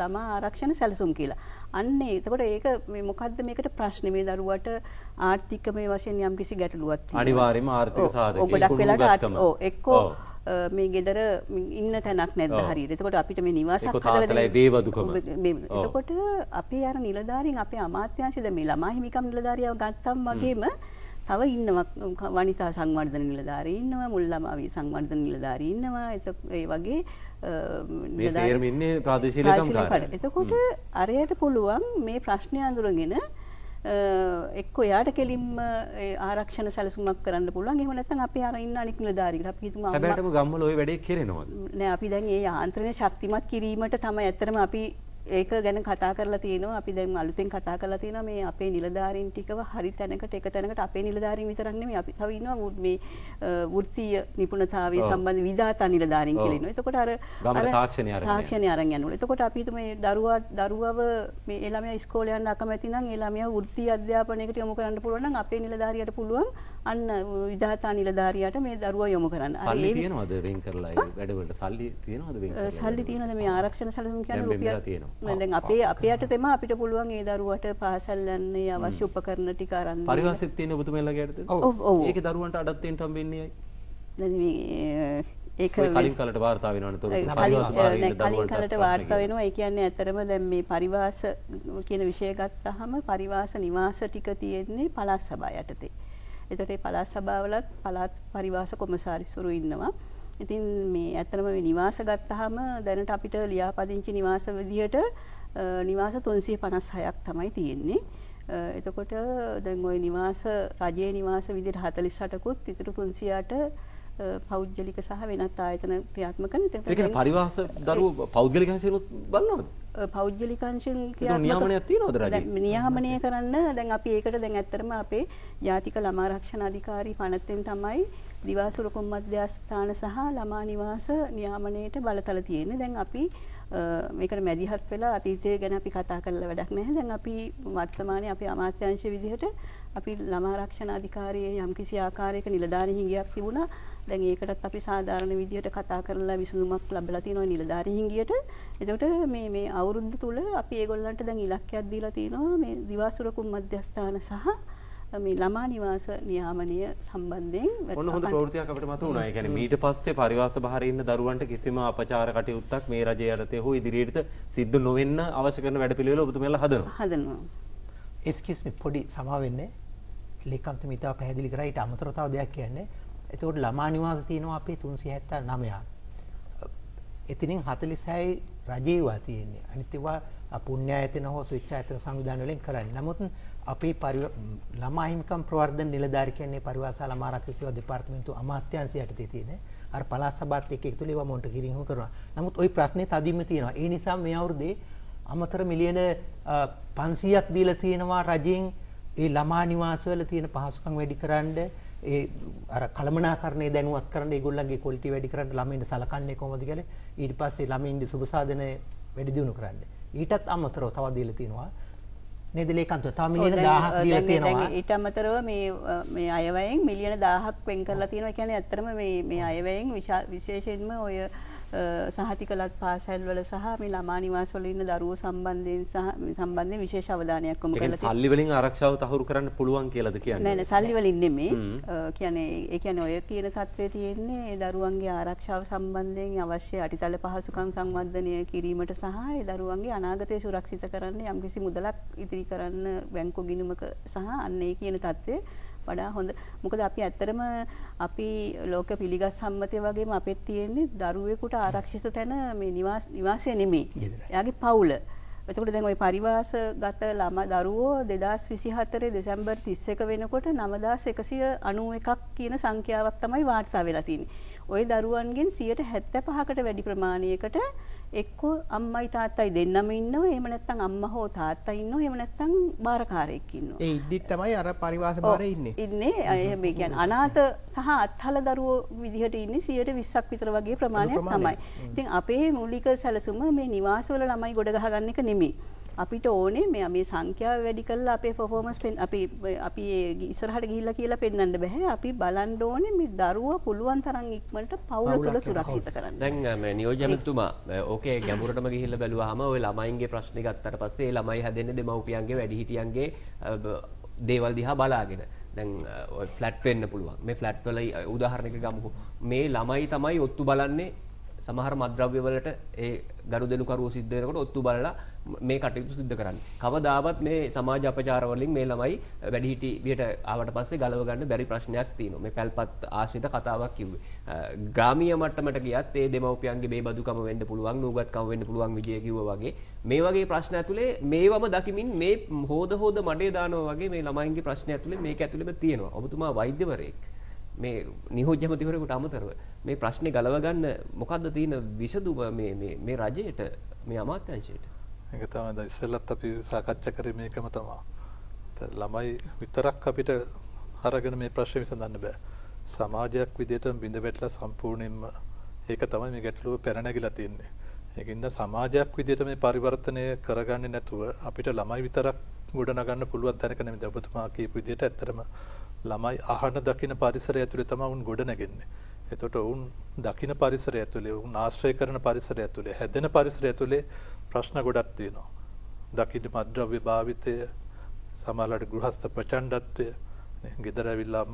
ළමා ආරක්ෂණ සැලසුම් කියලා. අන්නේ එතකොට ඒක මේ මොකද්ද මේකට ප්‍රශ්නේ මේ දරුවට ආර්ථිකමය වශයෙන් යම්කිසි ගැටලුවක් තියෙනවා. අනිවාර්යයෙන්ම ආර්ථික සාධක ගොඩක් වෙලාට එක්කෝ මේ ගෙදර ඉන්න තැනක් නැද්ද හරියට. එතකොට අපිට මේ නිවාසයක් එතකොට අපේ අර නිලධාරීන් අපේ අමාත්‍යාංශය දැන් මේ ළමා හිමිකම් නිලධාරියව ගත්තම් වගේම තව ඉන්නවා වනිතා සංවර්ධන නිලධාරී ඉන්නවා මුල් ළමාවියේ සංවර්ධන නිලධාරී ඉන්නවා. ඒ වගේ මේ සේරම ඉන්නේ ප්‍රාදේශීය ලේකම් කාර්යාලය. එතකොට අරයට පුළුවන් මේ ප්‍රශ්නය අඳුරගෙන එක්ක එයාට කෙලින්ම ආරක්ෂණ සැලසුමක් කරන්න පුළුවන්. එහෙම නැත්නම් අපි අර ඉන්න අනික් නිලධාරීලා අපි හිතමු හැබැයිටම ගම්වල ওই වැඩේ කෙරෙනවද? නෑ අපි දැන් මේ යාන්ත්‍රණය ශක්තිමත් කිරීමට තමයි ඇත්තටම අපි ඒක ගැන කතා කරලා තියෙනවා. අපි දැන් අලුතෙන් කතා කරලා තියෙනවා මේ අපේ නිලධාරීන් ටිකව හරි තැනකට එක තැනකට අපේ නිලධාරීන් විතරක් නෙමෙයි අපි තව ඉන්නවා මේ වෘත්තීය නිපුණතාවයේ සම්බන්ධ විධාතා නිලධාරීන් කියලා ඉන්නවා. එතකොට අර තාක්ෂණය අරන් යනවා. එතකොට අපි හිතමු මේ දරුවව මේ ඒ ළමයා ඉස්කෝලේ යන්න අකමැති නම් ඒ ළමයා වෘත්තීය අධ්‍යාපනයකට යොමු කරන්න පුළුවන් නම් අපේ නිලධාරියට පුළුවන් අන්න විධාතා නිලධාරියට මේ දරුවා යොමු කරන්න. සල්ලි තියනවද වෙන් කරලා ඒ වැඩවලට සල්ලි තියනවද වෙන් කරලා? සල්ලි තියනද මේ ආරක්ෂණ සැලසුම් කියන්නේ රුපියල් දැන් අපේ යටතේම අපිට පුළුවන් ඒ දරුවට පාසල් යන්නේ අවශ්‍ය උපකරණ ටික අරන් දෙන්න. පරිවාසෙත් තියෙන ඔබතුමලාගේ යටතේ? ඔව්. ඒකේ දරුවන්ට අඩත් දෙන්න හම්බෙන්නේ අය. දැන් මේ ඒක කලින් කලට වාර්තා වෙනවනේ කලින් කලට වාර්තා වෙනවා. ඒ කියන්නේ ඇත්තරම දැන් මේ පරිවාස කියන විෂය ගත්තාම පරිවාස නිවාස ටික තියෙන්නේ පළාත් සභාව යටතේ. එතකොට මේ පළාත් සභාවලත් පළාත් පරිවාස කොමසාරිස්වරු ඉන්නවා. ඉතින් මේ ඇත්තටම මේ නිවාස ගත්තාම දැනට අපිට ලියාපදිංචි නිවාස විදියට නිවාස 356ක් තමයි තියෙන්නේ. එතකොට දැන් ওই නිවාස රජයේ නිවාස විදියට 48කුත් ඉතුරු 308 පෞද්ගලික සහ වෙනත් ආයතන ක්‍රියාත්මක කරන. ඒ කියන්නේ පරිවාස දරුවෝ පෞද්ගලික අංශෙලොත් බලනවද? පෞද්ගලික අංශෙන් නියාමනයක් තියෙනවද රජයේ? නියාමනය කරන්න දැන් අපි ඒකට දැන් ඇත්තටම අපේ ජාතික ළමා ආරක්ෂණ අධිකාරී පනතෙන් තමයි දිවාසුර මධ්‍යස්ථාන සහ ළමා නිවාස නියාමනයට බලතල තියෙන්නේ. දැන් අපි මේකට මැදිහත් වෙලා අතීතය ගැන අපි කතා කරලා වැඩක් නැහැ. දැන් අපි වර්තමානයේ අපේ අමාත්‍යාංශ විදිහට අපි ළමා ආරක්ෂණ අධිකාරියේ යම්කිසි ආකාරයක නිලධාරී හිඟයක් තිබුණා. දැන් ඒකටත් අපි සාධාරණ විදිහට කතා කරලා විසඳුමක් ලැබලා තියෙනවා නිලධාරී හිඟියට. එතකොට මේ අවුරුද්ද තුල අපි ඒගොල්ලන්ට දැන් ඉලක්කයක් දීලා තියෙනවා මේ දිවාසුර මධ්‍යස්ථාන සහ මේ ළමා නිවාස නියාමනය සම්බන්ධයෙන් ඔන්න හොඳ ප්‍රවෘත්තියක් අපිට මත වුණා. ඒ කියන්නේ මීට පස්සේ පරිවාස බහරේ ඉන්න දරුවන්ට කිසිම අපචාර කටයුත්තක් මේ රජය යටතේ හෝ ඉදිරියට සිද්ධ නොවෙන්න අවශ්‍ය කරන වැඩපිළිවෙල ඔබතුමාලා හදනවා. එක්ස්කියුස් මි පොඩි සමා වෙන්නේ. ලේකම්තුමී ඉතාල පැහැදිලි කරා. ඊට අමතරව තව දෙයක් කියන්නේ. එතකොට ළමා නිවාස තියෙනවා අපේ 379. එතනින් 46යි රජේවා තියෙන්නේ. අනිත් ඒවා පුණ්‍යායතන හෝ ස්විච්ඡායතන සංවිධාන වලින් කරන්නේ. නමුත් අපේ ළමා හිමිකම් ප්‍රවර්ධන නිලධාරී කියන්නේ පරිවාසා ළමා ආරක්ෂක සේවා දෙපාර්තමේන්තුව අමාත්‍යාංශය යටතේ තියෙන අර පළාත් සභාවත් එක්ක එකතු වෙලා මොන්ට කිරීම කරනවා. නමුත් ওই ප්‍රශ්නේ තදින්ම තියෙනවා. ඒ නිසා මේ අවුරුද්දේ අමතර මිලියන 500ක් දීලා තියෙනවා රජෙන් ඒ ළමා නිවාසවල තියෙන පහසුකම් වැඩි කරන්න ඒ අර කළමනාකරණය දැනුවත් කරන්න ඒගොල්ලන්ගේ ක්වොලිටි වැඩි කරන්න ළමයින්ට සලකන්නේ කොහොමද කියලා ඊට පස්සේ ළමයින්ගේ සුබ සාධන වැඩි දියුණු කරන්න. ඊටත් අමතරව තව දීලා තියෙනවා. නේද ලේකම්තුමා තව මිලියන 1000ක් දීලා තියෙනවා. දැන් ඊට අමතරව මේ අයවැයෙන් මිලියන 1000ක් වෙන් කරලා තියෙනවා. කියන්නේ ඇත්තටම මේ අයවැයෙන් විශේෂයෙන්ම ඔය සහතිකලත් පාසල් වල සහ මේ ළමා නිවාස වල ඉන්න දරුවෝ සම්බන්ධයෙන් විශේෂ අවධානයක් යොමු කරලා තියෙනවා. සල්ලි වලින් ආරක්ෂාව තහවුරු කරන්න පුළුවන් කියලාද කියන්නේ? නෑ නෑ සල්ලි වලින් නෙමෙයි. කියන්නේ ඔය කියන තත්ත්වයේ තියෙන්නේ දරුවන්ගේ ආරක්ෂාව සම්බන්ධයෙන් අවශ්‍ය අටිතල පහසුකම් සංවර්ධනය කිරීමට සහ ඒ දරුවන්ගේ අනාගතය සුරක්ෂිත කරන්න යම්කිසි මුදලක් ඉතිරි කරන්න බැංකු ගිණුමක සහ අන්න ඒ කියන තත්ත්වය වඩා හොඳ. මොකද අපි ඇත්තටම අපි ලෝක පිළිගත් සම්මතය වගේම අපෙත් තියෙන්නේ දරුවෙකුට ආරක්ෂිත තැන මේ නිවාසය නෙමෙයි. එයාගේ පවුල. එතකොට දැන් ওই පරිවාසගත ළමා දරුවෝ 2024 දෙසැම්බර් 31 වෙනකොට 9191ක් කියන සංඛ්‍යාවක් තමයි වාර්තා වෙලා තියෙන්නේ. ওই දරුවන්ගෙන් 75%කට වැඩි ප්‍රමාණයකට එක්කෝ අම්මයි තාත්තයි දෙන්නම ඉන්නවා. එහෙම නැත්නම් අම්මා හෝ තාත්තා ඉන්නවා. එහෙම නැත්නම් බාරකාරයෙක් ඉන්නවා. ඒ ඉද්දිත් තමයි අර පරිවාස භාරේ ඉන්නේ. ඉන්නේ මේ කියන්නේ අනාථ සහ අත්හල දරුවෝ විදිහට ඉන්නේ 120ක් විතර වගේ ප්‍රමාණයක් තමයි. ඉතින් අපේ මූලික සැලසුම මේ නිවාසවල ළමයි ගොඩ ගහ ගන්න එක නෙමෙයි. අපිට ඕනේ මේ සංඛ්‍යාව වැඩි කරලා අපේ performance අපි ඉස්සරහට ගිහිල්ලා කියලා පෙන්වන්න බෑ. අපි බලන්න ඕනේ මේ දරුවා පුළුවන් තරම් ඉක්මනට පවුල තුළ සුරක්ෂිත කරන්න. දැන් මේ නියෝජ්‍යමතුමා ඕකේ ගැඹුරටම ගිහිල්ලා බැලුවාම ওই ළමයින්ගේ ප්‍රශ්නේ ගත්තට පස්සේ ඒ ළමයි හැදෙන්නේ දෙමව්පියන්ගේ වැඩිහිටියන්ගේ දේවල් දිහා බලාගෙන. දැන් ඔය ෆ්ලැට් වෙන්න පුළුවන්. මේ ෆ්ලැට් වල උදාහරණයක් ගමුකෝ. මේ ළමයි තමයි ඔත්තු බලන්නේ සමහර මත්ද්‍රව්‍ය වලට ඒ ගනුදෙනු කරුවෝ සිද්ධ වෙනකොට ඔත්තු බලලා මේ කටයුතු සිද්ධ කරන්නේ. කවදාවත් මේ සමාජ අපචාර වලින් මේ ළමයි වැඩිහිටි වියට ආවට පස්සේ ගලව ගන්න බැරි ප්‍රශ්නයක් තියෙනවා. මේ පැල්පත් ආශ්‍රිත කතාවක් කිව්වේ. ග්‍රාමීය මට්ටමට ගියත් ඒ දෙමව්පියන්ගේ බේබදුකම වෙන්න පුළුවන්, නූගත්කම වෙන්න පුළුවන් විජය කිව්වා වගේ. මේ වගේ ප්‍රශ්න ඇතුලේ මේවම දකිමින් මේ හොද මඩේ දානවා වගේ මේ ළමයින්ගේ ප්‍රශ්න ඇතුලේ මේක ඇතුලේම තියෙනවා. ඔබතුමා වෛද්‍යවරයෙක්. මේ නියෝජ්‍යමතිවරයෙකුට අමතරව මේ ප්‍රශ්නේ ගලව ගන්න මොකද්ද තියෙන විසඳුම මේ රජයට මේ අමාත්‍යාංශයට? ඒක තමයි දැන් ඉස්සෙල්ලත් අපි සාකච්ඡා කරේ මේකම තමයි. ළමයි විතරක් අපිට අරගෙන මේ ප්‍රශ්නේ විසඳන්න බෑ. සමාජයක් විදිහට බිඳ වැටලා සම්පූර්ණයෙන්ම ඒක තමයි මේ ගැටලුව පැන තියෙන්නේ. ඒකින්ද සමාජයක් විදිහට මේ පරිවර්තනය කරගන්නේ නැතුව අපිට ළමයි විතරක් ගොඩනගන්න පුළුවන් තැනක නෙමෙයි. ඔබතුමා කියපු විදිහට ඇත්තටම ළමයි අහන දකින පරිසරය ඇතුලේ තමයි උන් ගොඩ නැගෙන්නේ. එතකොට උන් දකින පරිසරය ඇතුලේ උන් ආශ්‍රය කරන පරිසරය ඇතුලේ හැදෙන පරිසරය ඇතුලේ ප්‍රශ්න ගොඩක් තියෙනවා. දකින මද්ද්‍රව්‍ය භාවිතය, සමහරවිට ගෘහස්ත ප්‍රචණ්ඩත්වය, ගෙදර ඇවිල්ලා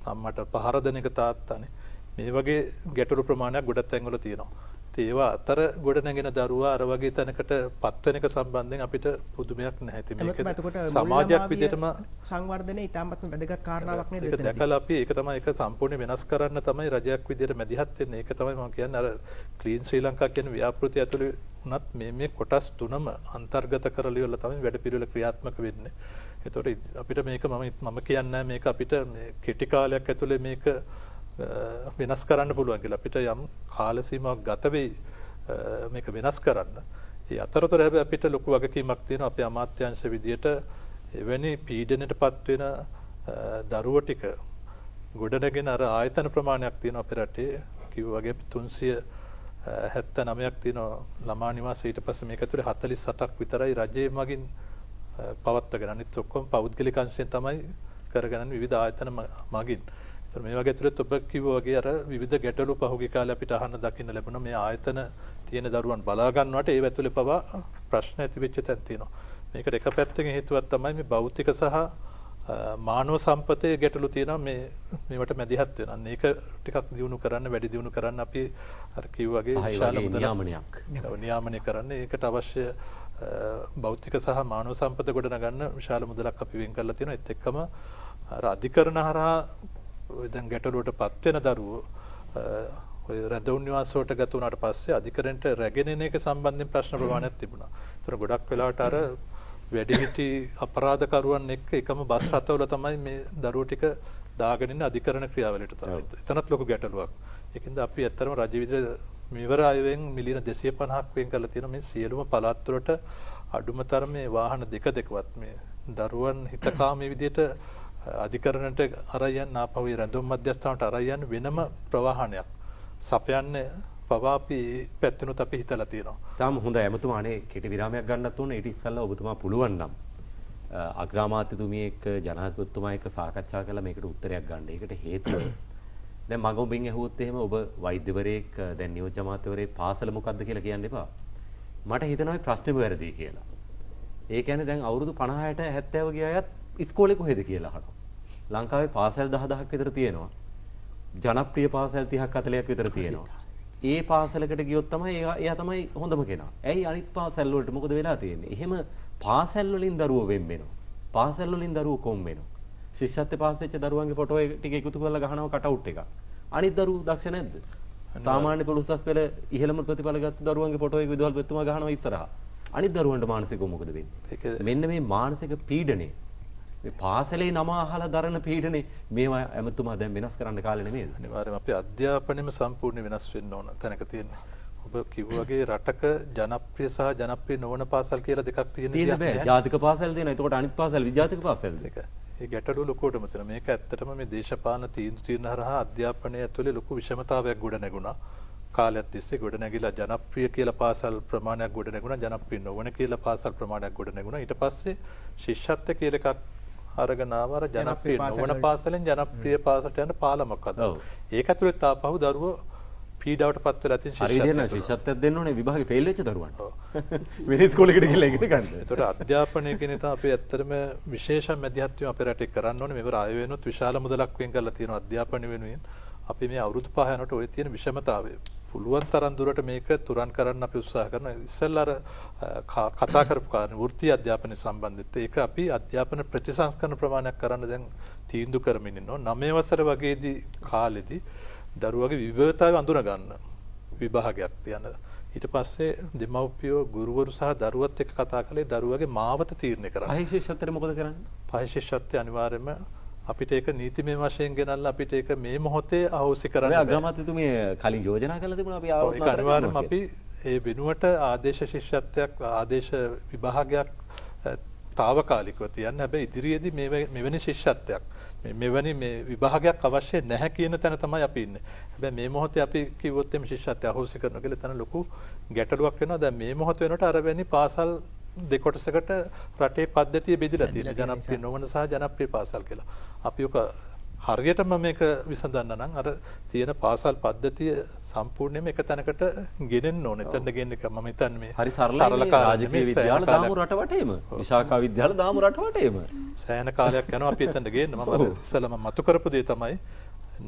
අම්මට පහර දෙන එක තාත්තානේ. මේ වගේ ගැටලු ප්‍රමාණයක් ගොඩක් තැන්වල තියෙනවා. ඒවා අතර ගොඩ නැගෙන දරුවා අර වගේ තැනකට පත් වෙන එක සම්බන්ධයෙන් අපිට පුදුමයක් නැහැ. මේක සමාජයක් විදිහටම සංවර්ධනයේ ඉතාමත්ම වැදගත් කාරණාවක් නේද? ඒක දැකලා අපි ඒක තමයි ඒක සම්පූර්ණ වෙනස් කරන්න තමයි රජයක් විදිහට මැදිහත් වෙන්නේ. ඒක තමයි මම කියන්නේ අර ක්ලීන් ශ්‍රී ලංකා කියන ව්‍යාපෘතිය ඇතුළේ උනත් මේ කොටස් තුනම අන්තර්ගත කරලා ඉවරලා තමයි වැඩපිළිවෙල ක්‍රියාත්මක වෙන්නේ. ඒතකොට අපිට මේක මම කියන්නේ මේක අපිට මේ කෙටි කාලයක් ඇතුළේ මේක වෙනස් කරන්න පුළුවන් කියලා. අපිට යම් කාල සීමාවක් ගත වෙයි මේක වෙනස් කරන්න. ඒ අතරතුර හැබැයි අපිට ලොකු වගකීමක් තියෙනවා අපේ අමාත්‍යාංශ විදියට එවැනි පීඩනයටපත් වෙන දරුවෝ ටික ගොඩනගෙන අර ආයතන ප්‍රමාණයක් තියෙනවා අපේ රටේ. කිව්වා වගේ 379ක් තියෙනවා ළමා නිවාස. ඊට පස්සේ මේක ඇතුලේ 47ක් විතරයි රජයේ මගින් පවත්වාගෙන. අනිත් ඔක්කොම පෞද්ගලික අංශයෙන් තමයි කරගෙන විවිධ ආයතන මගින්. මේ වගේ ඇතුළත් ඔබ කිව්වා වගේ අර විවිධ ගැටලු පහුගිය කාලේ අපිට අහන්න දකින්න ලැබුණා. මේ ආයතන තියෙන දරුවන් බලා ගන්නවට ඒ ඇතුළේ පවා ප්‍රශ්න ඇති වෙච්ච තැන් තියෙනවා. මේකට එක පැත්තකින් හේතුවක් තමයි මේ භෞතික සහ මානව සම්පතේ ගැටලු තියෙනවා. මේවට මැදිහත් වෙනවා. මේක ටිකක් දියුණු කරන්න, වැඩි දියුණු කරන්න අපි අර කිව්වා වගේ විශාල නියාමනය කරන්න. ඒකට අවශ්‍ය භෞතික සහ මානව සම්පත ගොඩනගන්න විශාල මුදලක් අපි වෙන් කරලා තියෙනවා. ඒත් එක්කම අර අධිකරණ හරහා දැන් ගැටලුවට පත් වෙන දරුවෝ ඔය රැඳවුම් නිවාස වලට ගත වුණාට පස්සේ අධිකරණයට රැගෙන එන එක සම්බන්ධයෙන් ප්‍රශ්න ප්‍රමාණයක් තිබුණා. ඒතර ගොඩක් වෙලාවට අර වැඩිහිටි අපරාධකරුවන් එක්ක එකම බස් රථවල තමයි මේ දරුවෝ ටික දාගෙන ඉන්න අධිකරණ ක්‍රියාවලියට තමයි. එතනත් ලොකු ගැටලුවක්. ඒකින්ද අපි ඇත්තටම රජ විද්‍යාල මෙවර අයවෙන් මිලියන 250ක් වෙන් කරලා තියෙනවා මේ සියලුම පළාත් වලට අඩුම තරමේ වාහන දෙකවත් මේ දරුවන් හිතකාමී විදිහට අධිකරණයට අරයන් ආපහු රැඳුම් මධ්‍යස්ථානට අරයන් වෙනම ප්‍රවාහනයක් සපයන්නේ පවා අපි පැත්තනොත් අපි හිතලා තියෙනවා. තාම හොඳයි එමතුමානේ කෙටි විරාමයක් ගන්නත් ඕනේ. ඊට ඉස්සෙල්ලා ඔබතුමා පුළුවන් නම් අග්‍රාමාත්‍යතුමිය එක්ක ජනාධිපතිතුමා එක්ක සාකච්ඡා කරලා මේකට උත්තරයක් ගන්න. ඒකට හේතුව දැන් මම ඔබෙන් ඇහුවොත් එහෙම ඔබ වෛද්‍යවරයෙක් දැන් නියෝජ්‍ය අමාත්‍යවරයෙක් පාසල මොකද්ද කියලා කියන්න එපා. මට හිතෙනවා මේ ප්‍රශ්නේම වැරදි කියලා. ඒ කියන්නේ දැන් අවුරුදු 50ට 70 ගිය අයත් ඉස්කෝලේ කොහෙද කියලා අහනවා. ලංකාවේ පාසල් 10000ක් විතර තියෙනවා. ජනප්‍රිය පාසල් 30ක් 40ක් විතර තියෙනවා. ඒ පාසලකට ගියොත් තමයි එයා තමයි හොඳම කෙනා. ඇයි අනිත් පාසල් වලට මොකද වෙලා තියෙන්නේ? එහෙම පාසල් වලින් දරුවෝ වෙන් වෙනවා. පාසල් වලින් දරුවෝ කොම් වෙනවා. ශිෂ්‍යත්ව පාස් වෙච්ච දරුවන්ගේ ෆොටෝ ටික එකතු කරලා ගහනවා කටවුට් එකක්. අනිත් දරුවෝ දක්ෂ නැද්ද? සාමාන්‍ය පොළොස්සස් පෙළ ඉහළම ප්‍රතිඵල ගත්ත දරුවන්ගේ ෆොටෝ එක විදුහල් පෙතුමා ගහනවා ඉස්සරහා. අනිත් දරුවන්ට මානසිකව මොකද වෙන්නේ? මෙන්න මේ මානසික පීඩනය මේ පාසලේ නම අහලා දරන පීඩනේ මේවා ඇමතුමා දැන් වෙනස් කරන්න කාලේ නෙමෙයිද? අනිවාර්යයෙන්ම අපේ අධ්‍යාපනයම සම්පූර්ණ වෙනස් වෙන්න ඕන තැනක තියෙනවා. ඔබ කිව්වාගේ රටක ජනප්‍රිය සහ ජනප්‍රිය නොවන පාසල් කියලා දෙකක් තියෙනවා. බෑ. ජාතික පාසල් තියෙනවා. එතකොට අනිත් පාසල් විජාතික පාසල් දෙක. ඒ ගැටලුව ලොකුවටම තියෙනවා. මේක ඇත්තටම මේ දේශපාලන තීන්දුව හරහා අධ්‍යාපනය ඇතුලේ ලොකු විෂමතාවයක් ගොඩ නැගුණා. කාලයක් තිස්සේ ගොඩ නැගිලා ජනප්‍රිය කියලා පාසල් ප්‍රමාණයක් ගොඩ නැගුණා. ජනප්‍රිය නොවන කියලා පාසල් ප්‍රමාණයක් ගොඩ නැගුණා. ඊට පස්සේ ශිෂ්‍යත්ව කියලා එකක් අරගෙන ආවර ජනප්‍රිය නොවන පාසලෙන් ජනප්‍රිය පාසලට යන පාලමක් හදලා. ඒක ඇතුලේ තාපහු දරුවෝ පීඩාවටපත් වෙලා තියෙන ශිෂ්‍යත්වය. හරි දෙන්න ශිෂ්‍යත්වයක් දෙන්න ඕනේ විභාගේ ෆේල් වෙච්ච දරුවන්ට. වෙන ඉස්කෝලේකට ගිහලා ඉගෙන ගන්න. ඒතකොට අධ්‍යාපනය කියන එක අපි ඇත්තටම විශේෂ මැදිහත්වීම අපේ රටේ කරන්න ඕනේ. මෙවර ආය වෙනොත් විශාල මුදලක් වෙන් කරලා තියෙනවා අධ්‍යාපනය වෙනුවෙන්. අපි මේ අවුරුදු 5 යනකොට ඔය තියෙන විෂමතාවය පුළුවන් තරම් දුරට මේක තුරන් කරන්න අපි උත්සාහ කරනවා. ඉස්සෙල්ලා අර කතා කරපු කාරණේ වෘත්තීය අධ්‍යාපනය සම්බන්ධිත. ඒක අපි අධ්‍යාපන ප්‍රතිසංස්කරණ ප්‍රමාණයක් කරන්න දැන් තීන්දුව කරමින් ඉන්නවා. 9 වසර වගේදී කාලෙදී දරුවගේ විවේකතාවය අඳුන ගන්න විභාගයක් තියන. ඊට පස්සේ දෙමව්පියෝ ගුරුවරු සහ දරුවත් එක්ක කතා කළේ දරුවගේ මාවත තීරණය කරන්න. පහේ ශිෂ්‍යත්වයට මොකද කරන්නේ? පහේ ශිෂ්‍යත්වය අනිවාර්යයෙන්ම අපිට ඒක නීතිමය වශයෙන් ගෙනල්ලා අපිට ඒක මේ මොහොතේ අහෝසි කරන්න බෑ. අග්‍රාමාත්‍යතුමිය කලින් යෝජනා කරලා තිබුණා අපි ආවොත් ඒක අනිවාර්යයෙන්ම අපි ඒ වෙනුවට ආදේශ ශිෂ්‍යත්වයක් ආදේශ විභාගයක් తాවකාලිකව තියන්න. හැබැයි ඉදිරියේදී මෙවැනි ශිෂ්‍යත්වයක් මෙවැනි මේ විභාගයක් අවශ්‍ය නැහැ කියන තැන තමයි අපි ඉන්නේ. හැබැයි මේ මොහොතේ අපි කිව්වොත් එimhe ශිෂ්‍යත්වය අහෝසි කරනවා කියලා තන ලොකු ගැටලුවක් වෙනවා. දැන් මේ මොහොත වෙනකොට අර වෙන්නේ පාසල් දෙකොටසකට රටේ පද්ධතිය බෙදලා තියෙනවා. ජනප්‍රිය නොවන සහ ජනප්‍රිය පාසල් කියලා. අපි ඔක හරියටම මේක විසඳන්න නම් අර තියෙන පාසල් පද්ධතිය සම්පූර්ණයෙන්ම එක තැනකට ගෙනෙන්න ඕනේ. එතනට ගෙන්න එක මම හිතන්නේ මේ හරි සරලයි. රාජකීය විද්‍යාල දාමු රට වටේම. විශාඛා විද්‍යාල දාමු රට වටේම. සෑහෙන කාලයක් යනවා අපි එතනට ගේන්න. මම ඉස්සෙල්ලාම මතු කරපු දේ තමයි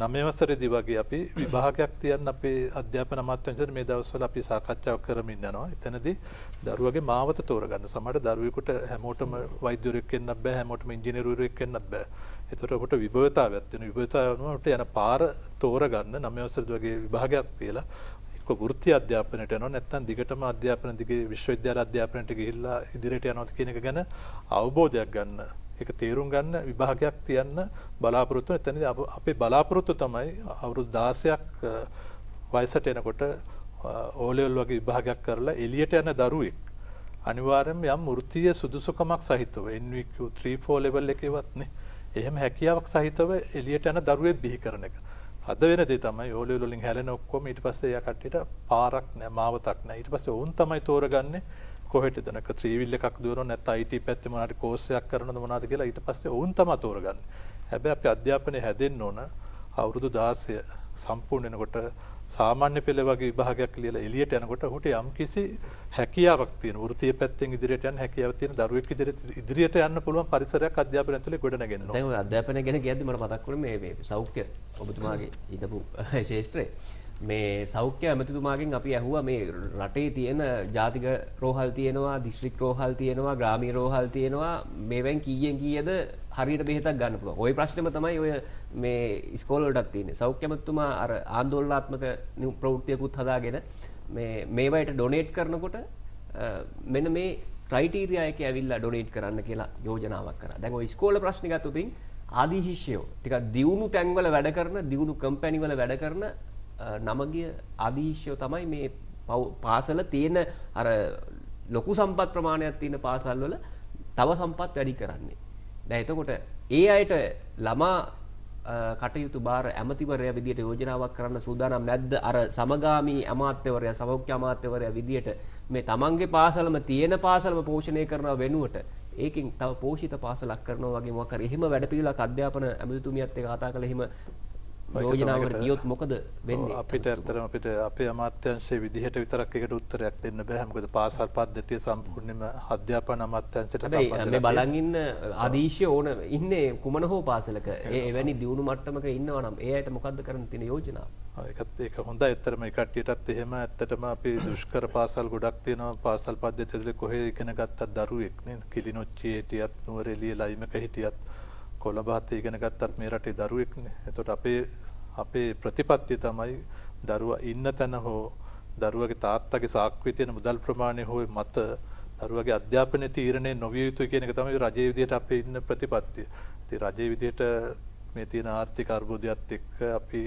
9 වසරේදී වගේ අපි විභාගයක් තියන්න අපේ අධ්‍යාපන අමාත්‍යාංශයෙන් මේ දවස්වල අපි සාකච්ඡාවක් කරමින් යනවා. එතනදී දරුවගේ මාවත තෝරගන්න. සමහර දරුවෙකුට හැමෝටම වෛද්‍යවරයෙක් වෙන්නත් බෑ, හැමෝටම ඉංජිනේරුවෙක් වෙන්නත් බෑ. ඒතර ඔබට විභවතාවයක් තියෙනවා. විභවතාවනට යන පාර තෝරගන්න 9 වසරේදී වගේ විභාගයක් තියලා එක්ක වෘත්ති අධ්‍යාපනයට යනවා, නැත්නම් දිගටම අධ්‍යාපන දිගේ විශ්වවිද්‍යාල අධ්‍යාපනයට ගිහිල්ලා ඉදිරියට යනවා කියන එක ගැන අවබෝධයක් ගන්න. ඒක තේරුම් ගන්න විභාගයක් තියන්න බලාපොරොත්තු වෙන. එතනදී අපේ බලාපොරොත්තු තමයි අවුරුදු 16ක් වයසට එනකොට O level වගේ විභාගයක් කරලා එළියට යන දරුවෙක් අනිවාර්යයෙන්ම යම් වෘත්තීය සුදුසුකමක් සහිතව NVQ 3-4 level එකේවත් නේ. එහෙම හැකියාවක් සහිතව එළියට යන දරුවෙක් බිහි කරන එක. අද වෙන දේ තමයි O level වලින් හැලෙන ඔක්කොම ඊට පස්සේ එයා කට්ටියට පාරක් නැහැ, මාවතක් නැහැ. ඊට පස්සේ වුන් තමයි තෝරගන්නේ කොහෙටද නැක 3 wheel එකක් දුවනවා නැත්නම් IT පැත්තේ මොනවාරි කෝස් එකක් කරනවද මොනවද කියලා ඊට පස්සේ වුන් තමයි තෝරගන්නේ. හැබැයි අපි අධ්‍යාපනය හැදෙන්න ඕන අවුරුදු 16 සම්පූර්ණ වෙනකොට සාමාන්‍ය පෙළ වගේ විභාගයක් ලියලා එළියට යනකොට ඔහුට යම්කිසි හැකියාවක් තියෙන වෘත්තීය පැත්තෙන් ඉදිරියට යන හැකියාවක් තියෙන දරුවෙක් ඉදිරියට යන්න පුළුවන් පරිසරයක් අධ්‍යාපනය ඇතුලේ ගොඩනගෙන්න ඕන. දැන් ඔය අධ්‍යාපනය ගැන කියද්දි මට මතක් වුණේ මේ සෞඛ්‍ය ඔබතුමාගේ හිතපු ශාස්ත්‍රය. මේ සෞඛ්‍ය ඇමතිතුමාගෙන් අපි ඇහුවා මේ රටේ තියෙන ජාතික රෝහල් තියෙනවා, දිස්ත්‍රික් රෝහල් තියෙනවා, ග්‍රාමීය රෝහල් තියෙනවා. මේවෙන් කීයෙන් කීයද හරියට බෙහෙතක් ගන්න පුළුවන්. ওই ප්‍රශ්නේම තමයි ඔය මේ ඉස්කෝල වලටත් තියෙන්නේ. සෞඛ්‍ය ඇමතිතුමා අර ආందోලනාත්මක ප්‍රවෘත්තියකුත් හදාගෙන මේ මේවට ඩොනේට් කරනකොට මෙන්න මේ ක්‍රයිටීරියා එකේ ඇවිල්ලා ඩොනේට් කරන්න කියලා යෝජනාවක් කරා. දැන් ওই ඉස්කෝලේ ප්‍රශ්නේ ගත්තොත් ආදී ශිෂ්‍යයෝ ටිකක් දියුණු තැන්වල වැඩ කරන දියුණු කම්පැනි වල වැඩ කරන නමගිය ආදී ශිෂ්‍යයෝ තමයි මේ පාසල තියෙන අර ලොකු සම්පත් ප්‍රමාණයක් තියෙන පාසල් වල තව සම්පත් වැඩි කරන්නේ. දැන් එතකොට ඒ අයට ළමා කටයුතු බාර ඇමතිවරයා විදියට යෝජනාවක් කරන්න සූදානම් නැද්ද? අර සමගාමී අමාත්‍යවරයා සෞඛ්‍ය අමාත්‍යවරයා විදියට මේ තමන්ගේ පාසලම තියෙන පාසලම පෝෂණය කරනව වෙනුවට ඒකෙන් තව පෝෂිත පාසලක් කරනවා වගේ මොකක් හරි එහෙම වැඩපිළිවෙලක් අධ්‍යාපන ඇමතිතුමියත් එක්ක කතා කරලා එහෙම යෝජනාවකට ගියොත් මොකද වෙන්නේ? අපිට ඇත්තටම අපිට අපේ අමාත්‍යාංශයේ විදිහට විතරක් ඒකට උත්තරයක් දෙන්න බෑ. මොකද පාසල් පද්ධතිය සම්පූර්ණයෙන්ම අධ්‍යාපන අමාත්‍යාංශයට සම්බන්ධ. මේ බලන් ඉන්න ආදීශය ඕන ඉන්නේ කුමන හෝ පාසලක. ඒ එවැනි දියුණු මට්ටමක ඉන්නවා නම් ඒ අයට මොකද්ද කරන්න තියෙන යෝජනාව? ඒක හොඳයි. ඇත්තටම මේ කට්ටියටත් එහෙම ඇත්තටම අපි දුෂ්කර පාසල් ගොඩක් තියෙනවා. පාසල් පද්ධතිය කොහේ ඉගෙන ගත්තත් දරුවෙක් නේද? කිලිනොච්චියේ හිටියත් නුවරඑළිය ලයිමක හිටියත් කොළඹත් ඉගෙන ගත්තත් මේ රටේ දරුවෙක්නේ. එතකොට අපේ ප්‍රතිපත්තිය තමයි දරුවා ඉන්න තැන හෝ දරුවගේ තාත්තගේ සාක්කුවේ තියෙන මුදල් ප්‍රමාණය හෝ මත දරුවගේ අධ්‍යාපනයේ තීරණය නොවිය යුතුයි කියන එක තමයි රජයේ විදිහට අපේ ඉන්න ප්‍රතිපත්තිය. ඉතින් රජයේ විදිහට මේ තියෙන ආර්ථික අර්බුදයත් එක්ක අපි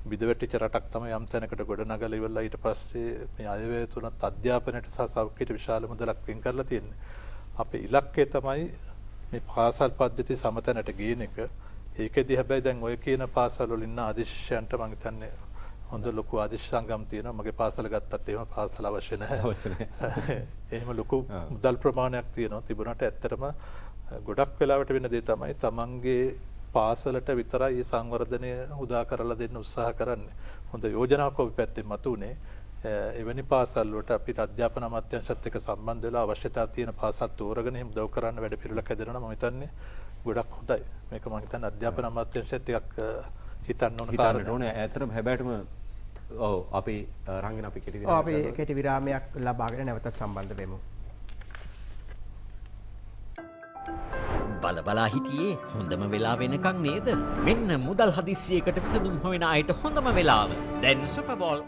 බිඳවැටිච්ච රටක් තමයි යම් තැනකට ගොඩනගලා ඉවරලා ඊට පස්සේ මේ අයවැය තුනත් අධ්‍යාපනයට සහ සෞඛ්‍යයට විශාල මුදලක් වෙන් කරලා තියෙන්නේ. අපේ ඉලක්කය තමයි මේ පාසල් පද්ධතිය සමතැනට ගේන එක. ඒකෙදි හැබැයි දැන් ඔය කියන පාසල් වල ඉන්න ආදිශිෂ්‍යයන්ට මම හිතන්නේ හොඳ ලොකු ආදිශ සංගම් තියෙනවා. මගේ පාසල ගත්තත් එහෙම පාසල අවශ්‍ය නැහැ. එහෙම ලොකු මුදල් ප්‍රමාණයක් තියෙනවා. තිබුණාට ඇත්තටම ගොඩක් වෙලාවට වෙන දේ තමයි තමන්ගේ පාසලට විතරයි මේ සංවර්ධනය උදා කරලා දෙන්න උත්සාහ කරන්නේ. හොඳ යෝජනාවක් ඔබ පැත්තෙන් මතුනේ. එවැනි පාසල් වලට අපිට අධ්‍යාපන අමාත්‍යාංශත් එක්ක සම්බන්ධ වෙලා අවශ්‍යතාව තියෙන පාසල් තෝරගෙන එහෙම උදව් කරන්න වැඩ පිළිවෙලක් හදනවා නම් මම හිතන්නේ ගොඩක් හොඳයි. මේක මම හිතන්නේ අධ්‍යාපන අමාත්‍යාංශයත් ටිකක් හිතන්න ඕන කාරණා. හිතන්න ඕනේ. ඇත්තටම හැබැයිටම ඔව් අපි රංගන අපි කෙටි විරාමයක් අපි කෙටි විරාමයක් ලබාගෙන නැවතත් සම්බන්ධ වෙමු. බලබලා හිටියේ හොඳම වෙලා වෙනකන් නේද? මෙන්න මුදල් හදිස්සියකට විසඳුම් හොයන අයට හොඳම වෙලාව. දැන් සුපර් බෝල්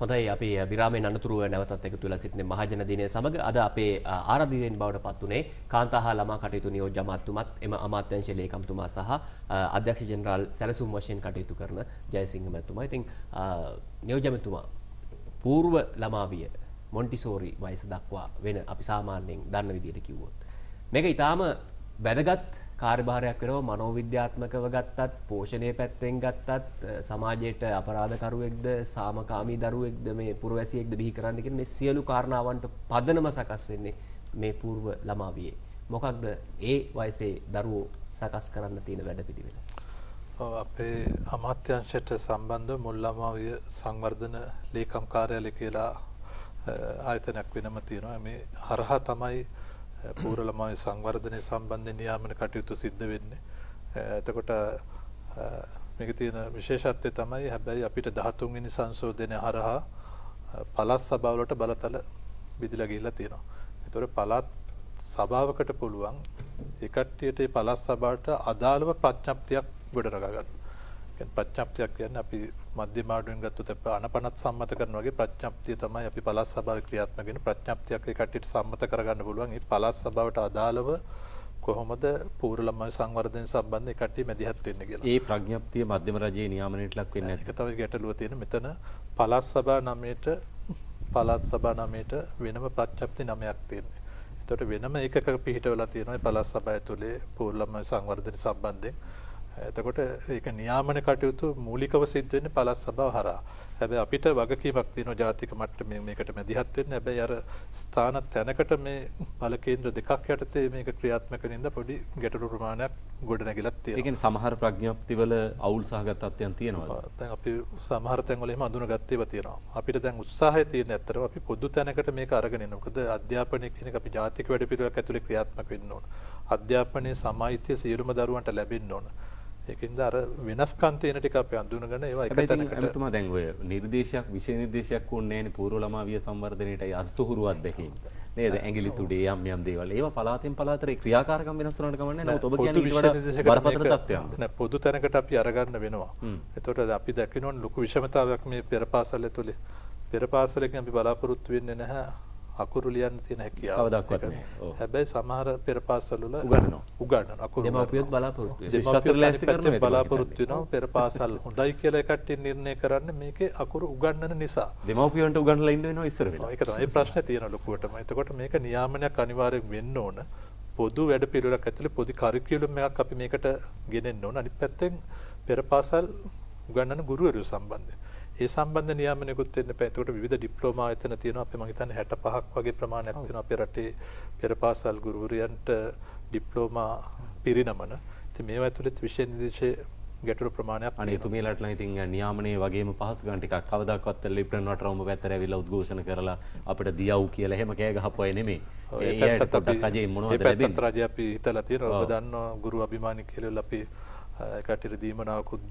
හොඳයි අපි විරාමයෙන් අනතුරුව නැවතත් එකතු වෙලා සිටින මහජන දිනය සමග අද අපේ ආරාධිතයින් බවට පත් උනේ කාන්තා හා ළමා කටයුතු නියෝජ්‍ය අමාත්‍යතුමත් එම අමාත්‍යාංශ ලේකම්තුමා සහ අධ්‍යක්ෂ ජෙනරාල් සැලසුම් වශයෙන් කටයුතු කරන ජයසිංහ මැතිතුමා. ඉතින් නියෝජ්‍ය මැතිතුමා పూర్ව ළමාවිය මොන්ටිසෝරි වයස දක්වා වෙන අපි සාමාන්‍යයෙන් දන්න විදිහට කිව්වොත් මේක ඊටාම වැදගත් කාර්යභාරයක් වෙනවා. මනෝවිද්‍යාත්මකව ගත්තත් පෝෂණය පැත්තෙන් ගත්තත් සමාජයට අපරාධකරුවෙක්ද සාමකාමී දරුවෙක්ද මේ පුරවැසියෙක්ද බිහි කරන්න කියන මේ සියලු කාරණාවන්ට පදනම සකස් වෙන්නේ මේ పూర్ව ළමාවියේ. මොකක්ද ඒ වයසේ දරුවෝ සකස් කරන්න තියෙන වැඩපිළිවෙල? අපේ අමාත්‍යාංශයට සම්බන්ධ මුල් ළමාවිය සංවර්ධන ලේකම් කාර්යාලය කියලා ආයතනයක් වෙනම තියෙනවා. මේ හරහා තමයි పూర్ව ළමාවිය සංවර්ධනය සම්බන්ධ නියාමන කටයුතු සිද්ධ වෙන්නේ. එතකොට මේකේ තියෙන විශේෂත්වය තමයි හැබැයි අපිට 13 වෙනි සංශෝධනය හරහා පළාත් සභාවලට බලතල විදිලා ගිහිල්ලා තියෙනවා. ඒතකොට පළාත් සභාවකට පුළුවන් ඒ කට්ටියට ඒ පළාත් සභාවට අදාළව ප්‍රඥප්තියක් ගොඩනගා ගන්න. කියන්නේ ප්‍රඥප්තියක් කියන්නේ අපි මධ්‍යම ආණ්ඩුවෙන් ගත්තොත් අනපනත් සම්මත කරන වගේ ප්‍රඥප්තිය තමයි අපි පළාත් සභාවේ ක්‍රියාත්මක වෙන ප්‍රඥප්තියක් ඒ කට්ටියට සම්මත කරගන්න පුළුවන්. ඒ පළාත් සභාවට අදාළව කොහොමද పూర్ව ළමයි සංවර්ධන සම්බන්ධ ඒ කට්ටිය මැදිහත් වෙන්නේ කියලා. ඒ ප්‍රඥප්තිය මධ්‍යම රජයේ නියාමනයට ලක් වෙන්නේ නැහැ. ඒක තමයි ගැටලුව තියෙන. මෙතන පළාත් සභා නමයට වෙනම ප්‍රඥප්ති නමයක් තියෙනවා. එතකොට වෙනම එකක පිහිටවලා තියෙනවා මේ පළාත් සභාව ඇතුලේ పూర్ව ළමයි සංවර්ධන සම්බන්ධයෙන්. එතකොට ඒක නියාමන කටයුතු මූලිකව සිද්ධ වෙන්නේ පළාත් සභාව හරහා. හැබැයි අපිට වගකීමක් තියෙනවා ජාතික මට්ටමේ මේකට මැදිහත් වෙන්න. හැබැයි අර ස්ථාන තැනකට මේ බල කේන්ද්‍ර දෙකක් යටතේ මේක ක්‍රියාත්මක වෙනින්ද පොඩි ගැටලු ප්‍රමාණයක් ගොඩනැගිලක් තියෙනවා. ඒ කියන්නේ සමහර ප්‍රඥප්තිවල අවුල් සහගත තත්ත්වයන් තියෙනවා. දැන් අපි සමහර තැන්වල එහෙම අඳුනගත්තේ ඒවා තියෙනවා. අපිට දැන් උත්සාහය තියෙන ඇත්තටම අපි පොදු තැනකට මේක අරගෙන එන්න. මොකද අධ්‍යාපනය කියන එක අපි ජාතික වැඩපිළිවෙලක් ඇතුලේ ක්‍රියාත්මක වෙන්න ඕන. අධ්‍යාපනයේ සමාහිතය සියලුම දරුවන්ට ලැබෙන්න ඕන. ඒකින්ද අර වෙනස්කම් තියෙන ටික අපි අඳුනගෙන ඒවා එක තැනකට එතුමා දැන් ඔය නිර්දේශයක් විෂය නිර්දේශයක් ඕනේ නැහැනේ పూర్ව ළමාවිය සංවර්ධනයේටයි අසුහුරු අත්දැකීම් නේද? ඇඟිලි තුඩේ යම් දේවල් ඒවා පළාතෙන් පළාතට ක්‍රියාකාරකම් වෙනස් වුණාට කමන්නේ නැහැ. ඔබ කියන්නේ ඊට වඩා බරපතල තත්ත්වයක්. නෑ පොදු තැනකට අපි අරගන්න වෙනවා. එතකොට අපි දකින්නෝනේ ලොකු විෂමතාවයක් මේ පෙර පාසල් ඇතුලේ. පෙර පාසලකින් අපි බලාපොරොත්තු වෙන්නේ නැහැ අකුරු ලියන්න තියෙන හැකියාව. කවදාවත් නැහැ. ඔව්. හැබැයි සමහර පෙර පාසල් වල උගන්වනවා. අකුරු දෙමාපියොත් බලාපොරොත්තු වෙනවා. පෙර පාසල් හොඳයි කියලා කට්ටිය නිර්ණය කරන්නේ මේකේ අකුරු උගන්වන නිසා. දෙමාපියන්ට උගන්වලා ඉන්න වෙනවා ඉස්සර වෙලා. ඒක තමයි. ඒ ප්‍රශ්නේ තියෙන ලොකුවටම. එතකොට මේක නියාමනයක් අනිවාර්යෙන් වෙන්න ඕන. පොදු වැඩ පිළිවෙලක් ඇතුලේ පොදු කරිකියුලම් එකක් අපි මේකට ගෙනෙන්න ඕන. අනිත් පැත්තෙන් පෙර පාසල් උගන්වන ගුරුවරයෝ සම්බන්ධයෙන් ඒ සම්බන්ධ නියාමනයකුත් වෙන්න බෑ. ඒකට විවිධ ඩිප්ලෝමා ආයතන තියෙනවා. අපි මම හිතන්නේ 65ක් වගේ ප්‍රමාණයක් තියෙනවා අපේ රටේ පෙර පාසල් ගුරුවරයන්ට ඩිප්ලෝමා පිරිනමන. ඉතින් මේවා ඇතුළේ විෂය නිර්දේශයේ ගැටළු ප්‍රමාණයක් අනේ තුමිලාට නම් ඉතින් නියාමනයේ වගේම පහසුකම් ටිකක් කවදාකවත් ලිප්ටන් වටරවම පැත්තට ඇවිල්ලා උද්ඝෝෂණ කරලා අපිට දියව් කියලා එහෙම කෑ ගහපු අය නෙමෙයි. ඒකට පොඩ්ඩක් රජේ මොනවද ලැබෙන්නේ? ඒ පැත්තට රජය අපි හිතලා තියෙනවා. ඔබ දන්නවා ගුරු අභිමානී කියලා අපි කටිර දීමනාවකුත්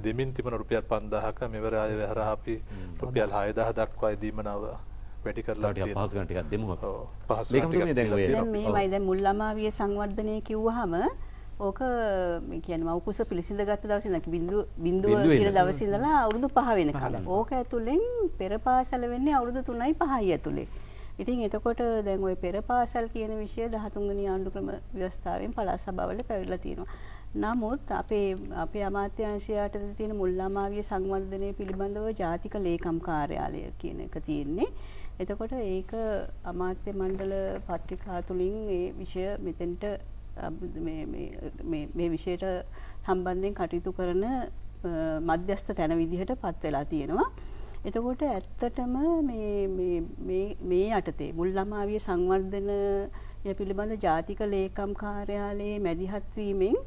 දෙමින් තිබුණ රුපියල් 5000ක මෙවර ආය හරහා අපි රුපියල් 6000 දක්වා දීමනාව වැඩි කරලා තියෙනවා. පහසුකම් ටිකක් දෙමු අපි. මේකම තමයි දැන් මේවයි දැන් මුල් ළමාවිය සංවර්ධනය කිව්වහම ඕක මේ කියන්නේ මව් කුස පිළිසිඳ ගත්ත දවසේ ඉඳන් බිඳුව කියන දවසේ ඉඳලා අවුරුදු 5 වෙනකම්. ඕක ඇතුලෙන් පෙර පාසල වෙන්නේ අවුරුදු 3යි 5යි ඇතුලේ. ඉතින් එතකොට දැන් ওই පෙර පාසල් කියන විෂය 13 වෙනි ආණ්ඩු ක්‍රම ව්‍යවස්ථාවෙන් පළාත් සභාවල පැවිදිලා තියෙනවා. නමුත් අපේ අමාත්‍යාංශය යටතේ තියෙන මුල් ළමාවිය සංවර්ධනය පිළිබඳව ජාතික ලේකම් කාර්යාලය කියන එක තියෙන්නේ. එතකොට ඒක අමාත්‍ය මණ්ඩල පත්‍රිකා තුලින් ඒ විෂය මෙතෙන්ට මේ විෂයට සම්බන්ධයෙන් කටයුතු කරන මධ්‍යස්ථ තැන විදිහට පත් වෙලා තියෙනවා. එතකොට ඇත්තටම මේ යටතේ මුල් ළමාවිය සංවර්ධනය පිළිබඳ ජාතික ලේකම් කාර්යාලයේ මැදිහත් වීමෙන්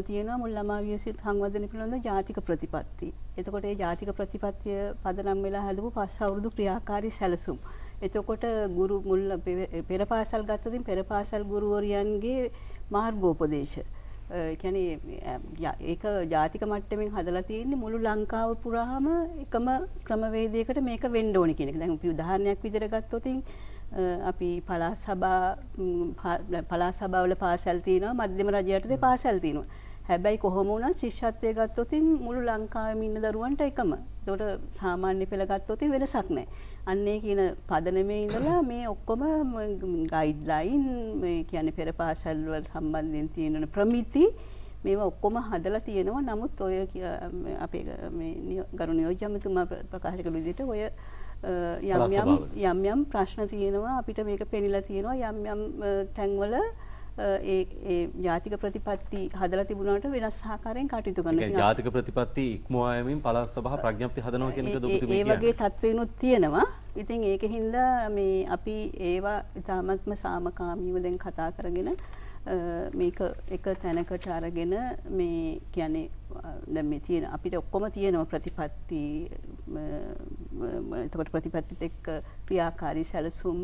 තියෙනවා මුල් ළමාවිය සංවර්ධනය පිළිබඳ ජාතික ප්‍රතිපත්ති. එතකොට මේ ජාතික ප්‍රතිපත්තිය පදනම් වෙලා හදපු 5 අවුරුදු ක්‍රියාකාරී සැලසුම්. එතකොට පෙර පාසල් ගත්තොත් පෙර පාසල් ගුරුවරයන්ගේ මාර්ගෝපදේශ. කියන්නේ ඒක ජාතික මට්ටමින් හදලා තියෙන්නේ මුළු ලංකාව පුරාම එකම ක්‍රමවේදයකට මේක වෙන්න ඕනේ කියන එක. දැන් අපි උදාහරණයක් විදිහට ගත්තොත් අපි පළාත් සභාවල පාසල් තියෙනවා, මධ්‍යම රජයටදී පාසල් තියෙනවා. හැබැයි කොහොම වුණත් ශිෂ්‍යත්වයේ ගත්තොත් මුළු ලංකාවෙම ඉන්න දරුවන්ට එකම. එතකොට සාමාන්‍ය පෙළ ගත්තොත් වෙනසක් නැහැ. අන්නේ කියන පදනමේ ඉඳලා මේ ඔක්කොම ගයිඩ්ලයින් මේ කියන්නේ පෙර පාසල් වල සම්බන්ධයෙන් තියෙන ප්‍රමිති මේවා ඔක්කොම හදලා තියෙනවා. නමුත් ඔය අපේ මේ ගරු නියෝජ්‍ය ඇමතුමා ප්‍රකාශ කළ විදිහට ඔය යම් ප්‍රශ්න තියෙනවා අපිට මේක පෙනිලා තියෙනවා යම් තැන්වල ඒ ජාතික ප්‍රතිපත්ති හදලා තිබුණාට වෙනස් ආකාරයෙන් කටයුතු කරනවා. ඒ ජාතික ප්‍රතිපත්ති ඉක්මවා යමින් පළාත් සභා ප්‍රඥප්ති හදනවා කියන එකද ඔබතුමී කියන්නේ? ඒ වගේ තත්ත්වෙනුත් තියෙනවා. ඉතින් ඒකින්ද මේ අපි ඒවා ඉතාමත්ම සාමකාමීව දැන් කතා කරගෙන මේක එක තැනකට අරගෙන මේ කියන්නේ දැන් මේ තියෙන අපිට ඔක්කොම තියෙනවා ප්‍රතිපත්ති එතකොට ප්‍රතිපත්තිත් එක්ක ක්‍රියාකාරී සැලසුම්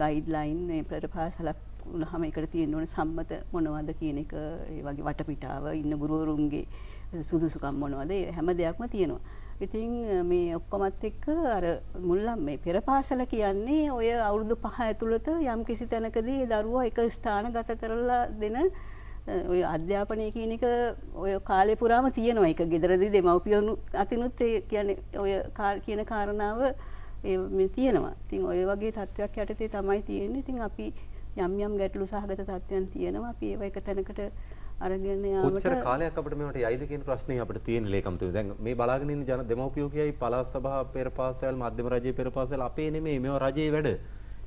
ගයිඩ්ලයින් මේ ප්‍රතිපාසලක් උනහම ඒකට තියෙන්න ඕන සම්මත මොනවද කියන එක ඒ වගේ වටපිටාව ඉන්න ගුරුවරුන්ගේ සුදුසුකම් මොනවද ඒ හැම දෙයක්ම තියෙනවා. ඉතින් මේ ඔක්කොමත් එක්ක අර මුල්ලම් මේ පෙර පාසල කියන්නේ ඔය අවුරුදු 5 ඇතුළත යම් කිසි තැනකදී දරුවා එක ස්ථානගත කරලා දෙන ඔය අධ්‍යාපනය කියන එක ඔය කාලේ පුරාම තියෙනවා. ඒක ගෙදරදී දෙමව්පියන් අතිනුත් ඒ කියන්නේ ඔය කියන කාරණාව මේ තියෙනවා. ඉතින් ඔය වගේ තත්ත්වයක් යටතේ තමයි තියෙන්නේ. ඉතින් අපි යම් ගැටලු සහගත තත්ත්වයන් තියෙනවා. අපි ඒව එක තැනකට අරගෙන යාමට කොච්චර කාලයක් අපිට මේවට යයිද කියන ප්‍රශ්නේ අපිට තියෙන ලේකම්තුමෝ. දැන් මේ බලාගෙන ඉන්න ජන දෙමව්පියෝ කියයි පළාත් සභා පෙර පාසල් මධ්‍යම රජයේ පෙර පාසල් අපේ නෙමෙයි මේවා රජයේ වැඩ.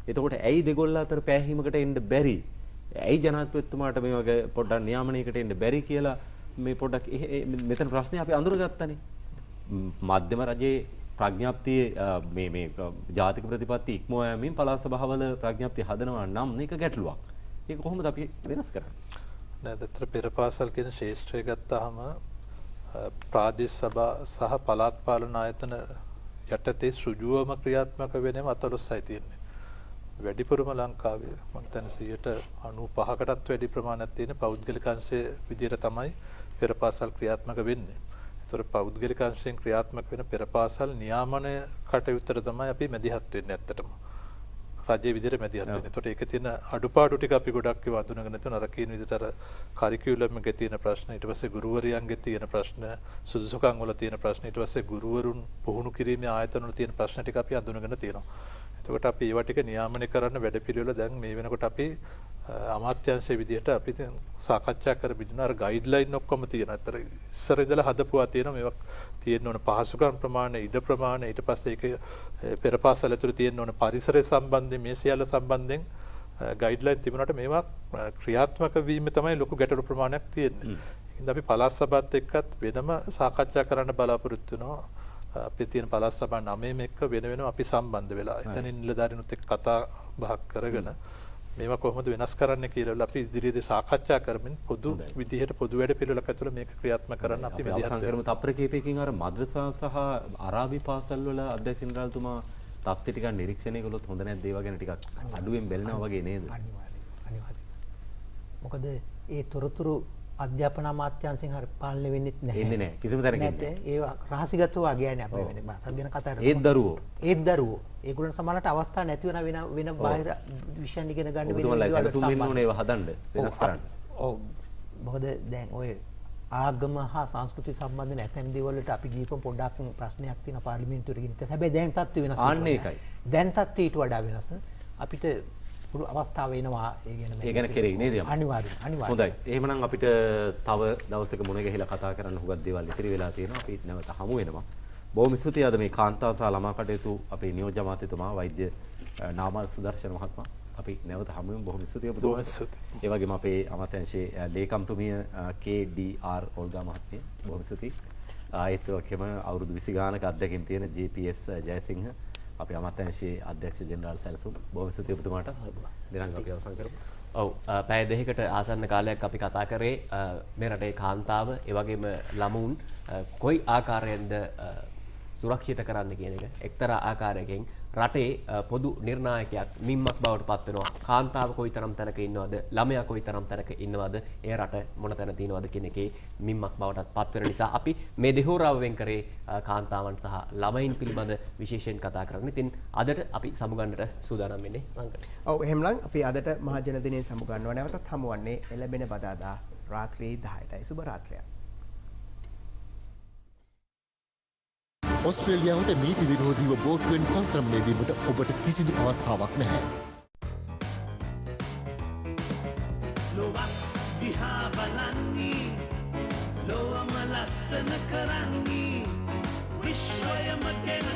එතකොට ඇයි දෙගොල්ල අතර පෑහීමකට එන්න බැරි? ඇයි ජනාධිපතිතුමාට මේ වගේ පොඩ්ඩක් නියාමනයකට එන්න බැරි කියලා මේ පොඩ්ඩක් මෙතන ප්‍රශ්නේ අපි අඳුරගත්තනේ. මධ්‍යම රජයේ ප්‍රඥප්තියේ මේ ජාතික ප්‍රතිපත්ති ඉක්මවා යමින් පළාත් සභාවල ප්‍රඥප්තිය හදනවා නම් මේක ගැටලුවක්. ඒක කොහොමද අපි වෙනස් කරන්නේ? නැදතර පෙර පාසල් කියන ශේෂ්ත්‍රය ගත්තාම ප්‍රාදේශ සභා සහ පළාත් පාලන ආයතන යටතේ සෘජුවම ක්‍රියාත්මක වෙනම 14යි තියෙන්නේ. වැඩිපුරම ලංකාවේ මම හිතන්නේ 95%කටත් වැඩි ප්‍රමාණයක් තියෙන පෞද්ගලික අංශයේ විදිහට තමයි පෙර පාසල් ක්‍රියාත්මක වෙන්නේ. ඒතර පෞද්ගලික අංශයෙන් ක්‍රියාත්මක වෙන පෙර පාසල් නියාමනය කටයුත්තට තමයි අපි මැදිහත් වෙන්නේ ඇත්තටම. රජයේ විදිහට මැදිහත් වෙන්නේ. ඒතකොට ඒකේ තියෙන අඩුපාඩු ටික අපි ගොඩක් ඒවා අඳුනගෙන තියෙනවා. අර කියන විදිහට අර කරිකියුලම් එකේ තියෙන ප්‍රශ්න, ඊට පස්සේ ගුරුවරයන්ගේ තියෙන ප්‍රශ්න, සුදුසුකම් වල තියෙන ප්‍රශ්න, ඊට පස්සේ ගුරුවරුන් පුහුණු කිරීමේ ආයතන වල තියෙන ප්‍රශ්න ටික අපි අඳුනගෙන තියෙනවා. එතකොට අපි ඒවා ටික නියාමනය කරන්න වැඩපිළිවෙල දැන් මේ වෙනකොට අපි අමාත්‍යාංශයේ විදිහට අපි දැන් සාකච්ඡා කරමින් අර ගයිඩ්ලයින් ඔක්කොම තියෙනවා. අතර ඉස්සර ඉඳලා හදපුවා තියෙනවා. මේවා තියෙන්න ඕන පහසුකම් ප්‍රමාණය, ඉඩ ප්‍රමාණය, ඊට පස්සේ ඒක පෙර පාසල ඇතුළේ තියෙන්න ඕන පරිසරය සම්බන්ධයෙන් මේ සියල්ල සම්බන්ධයෙන් ගයිඩ්ලයින් තිබුණාට මේවා ක්‍රියාත්මක වීම තමයි ලොකු ගැටලු ප්‍රමාණයක් තියෙන්නේ. ඉතින් අපි පළාත් සභාවත් එක්කත් වෙනම සාකච්ඡා කරන්න බලාපොරොත්තු වෙනවා. අපේ තියෙන පළාත් සභා 9ම එක්ක වෙන අපි සම්බන්ධ වෙලා එතනින් නිලධාරීනුත් එක්ක කතා බහක් කරගෙන මේවා කොහොමද වෙනස් කරන්න කියලා අපි ඉදිරියේදී සාකච්ඡා කරමින් පොදු විදිහට පොදු වැඩ පිළිවෙලක් ඇතුළේ මේක ක්‍රියාත්මක කරන්න අපි අවසන් කරමු. තප්පර කීපයකින් අර මද්රසා සහ අරාබි පාසල් වල අධ්‍යක්ෂ ජෙනරාල්තුමා තත්ත්ව ටිකක් නිරීක්ෂණය කළොත් හොඳ නැද්ද? ඒවා ගැන ටිකක් අඩුවෙන් බැලනවා වගේ නේද? අනිවාර්යයෙන්. මොකද ඒ තොරතුරු අධ්‍යාපන අමාත්‍යාංශයෙන් හරි පාලනය වෙන්නේ නැහැ. එන්නේ නැහැ. කිසිම තැනක එන්නේ නැහැ. ඒවා රහසිගතව වගේ යන්නේ අපේ වෙන භාෂාව ගැන කතා කරනවා. ඒත් දරුවෝ. ඒගොල්ලන් සමහරට අවස්ථා නැති වෙන බාහිර විෂයන් ඉගෙන ගන්න වෙන විදිහට සැලසුම් වෙන්න ඕනේ ඒවා හදන්න වෙනස් කරන්න. ඔව්. මොකද දැන් ඔය ආගම හා සංස්කෘතිය සම්බන්ධ නැතැම් දේවල් වලට අපි ගිහපම පොඩ්ඩක් ප්‍රශ්නයක් තියෙන පාර්ලිමේන්තුවට ගෙනිච්චා. හැබැයි දැන් තත්ත්වය වෙනස්. ආන්න ඒකයි. දැන් තත්ත්වය ඊට වඩා වෙනස්. අපිට පුරු අවස්ථාව වෙනවා ඒ ගැන කෙරෙයි නේද? අනිවාර්යයෙන්. හොඳයි. එහෙමනම් අපිට තව දවසක මුණ ගැහිලා කතා කරන්න හුඟක් දේවල් ඉතිරි වෙලා තියෙනවා. අපි නැවත හමු වෙනවා. බොහොම ස්තුතියි අද මේ කාන්තාව සහ ළමා කටයුතු අපේ නියෝජ්‍ය අමාත්‍යතුමා වෛද්‍ය නාමල් සුදර්ශන මහත්මයා අපි නැවත හමු වෙමු. බොහොම ස්තුතියි ඔබතුමාට. ඒ වගේම අපේ අමාත්‍යාංශයේ ලේකම්තුමිය KDR ඕල්ගා මහත්මිය බොහොම ස්තුතියි. ආයෙත් වගේම අවුරුදු 20 ගානක අධ්‍යක්ෂකින් තියෙන GPS ජයසිංහ අපේ අමාත්‍යාංශයේ අධ්‍යක්ෂ ජෙනරාල් සැලසුම් බොහොම ස්තුතියි ඔබතුමාට. දිනංග අපි අවසන් කරමු. ඔව් පැය දෙකකට ආසන්න කාලයක් අපි කතා කරේ මේ රටේ කාන්තාව ඒ වගේම ළමුන් කොයි ආකාරයෙන්ද සුරක්ෂිත කරන්න කියන එක එක්තරා ආකාරයකින් රටේ පොදු නිර්ණායකයක් මිම්මක් බවට පත් වෙනවා. කාන්තාව කොයිතරම් තැනක ඉන්නවද, ළමයා කොයිතරම් තැනක ඉන්නවද, ඒ රට මොන තැන තියෙනවද කියන එකේ මිම්මක් බවටත් පත් වෙන නිසා අපි මේ දෙහෝරාව වෙන් කරේ කාන්තාවන් සහ ළමයින් පිළිබඳ විශේෂයෙන් කතා කරන්න. ඉතින් අදට අපි සමුගන්නට සූදානම් වෙන්නේ රංගන. ඔව් එහෙමනම් අපි අදට මහජන දිනේ සමුගන්නවා. නැවතත් හමුවන්නේ එළඹෙන බදාදා රාත්‍රී 10ටයි. සුබ රාත්‍රියක්. ඔස්ට්‍රේලියාවට නීති විරෝධීව බෝට්ටුවෙන් සංක්‍රමණය වීමට ඔබට කිසිදු අවස්ථාවක් නැහැ. ලොවක් දිහා බලන්නේ ලොවම ලස්සන කරන්නේ විශ්වයම ගැන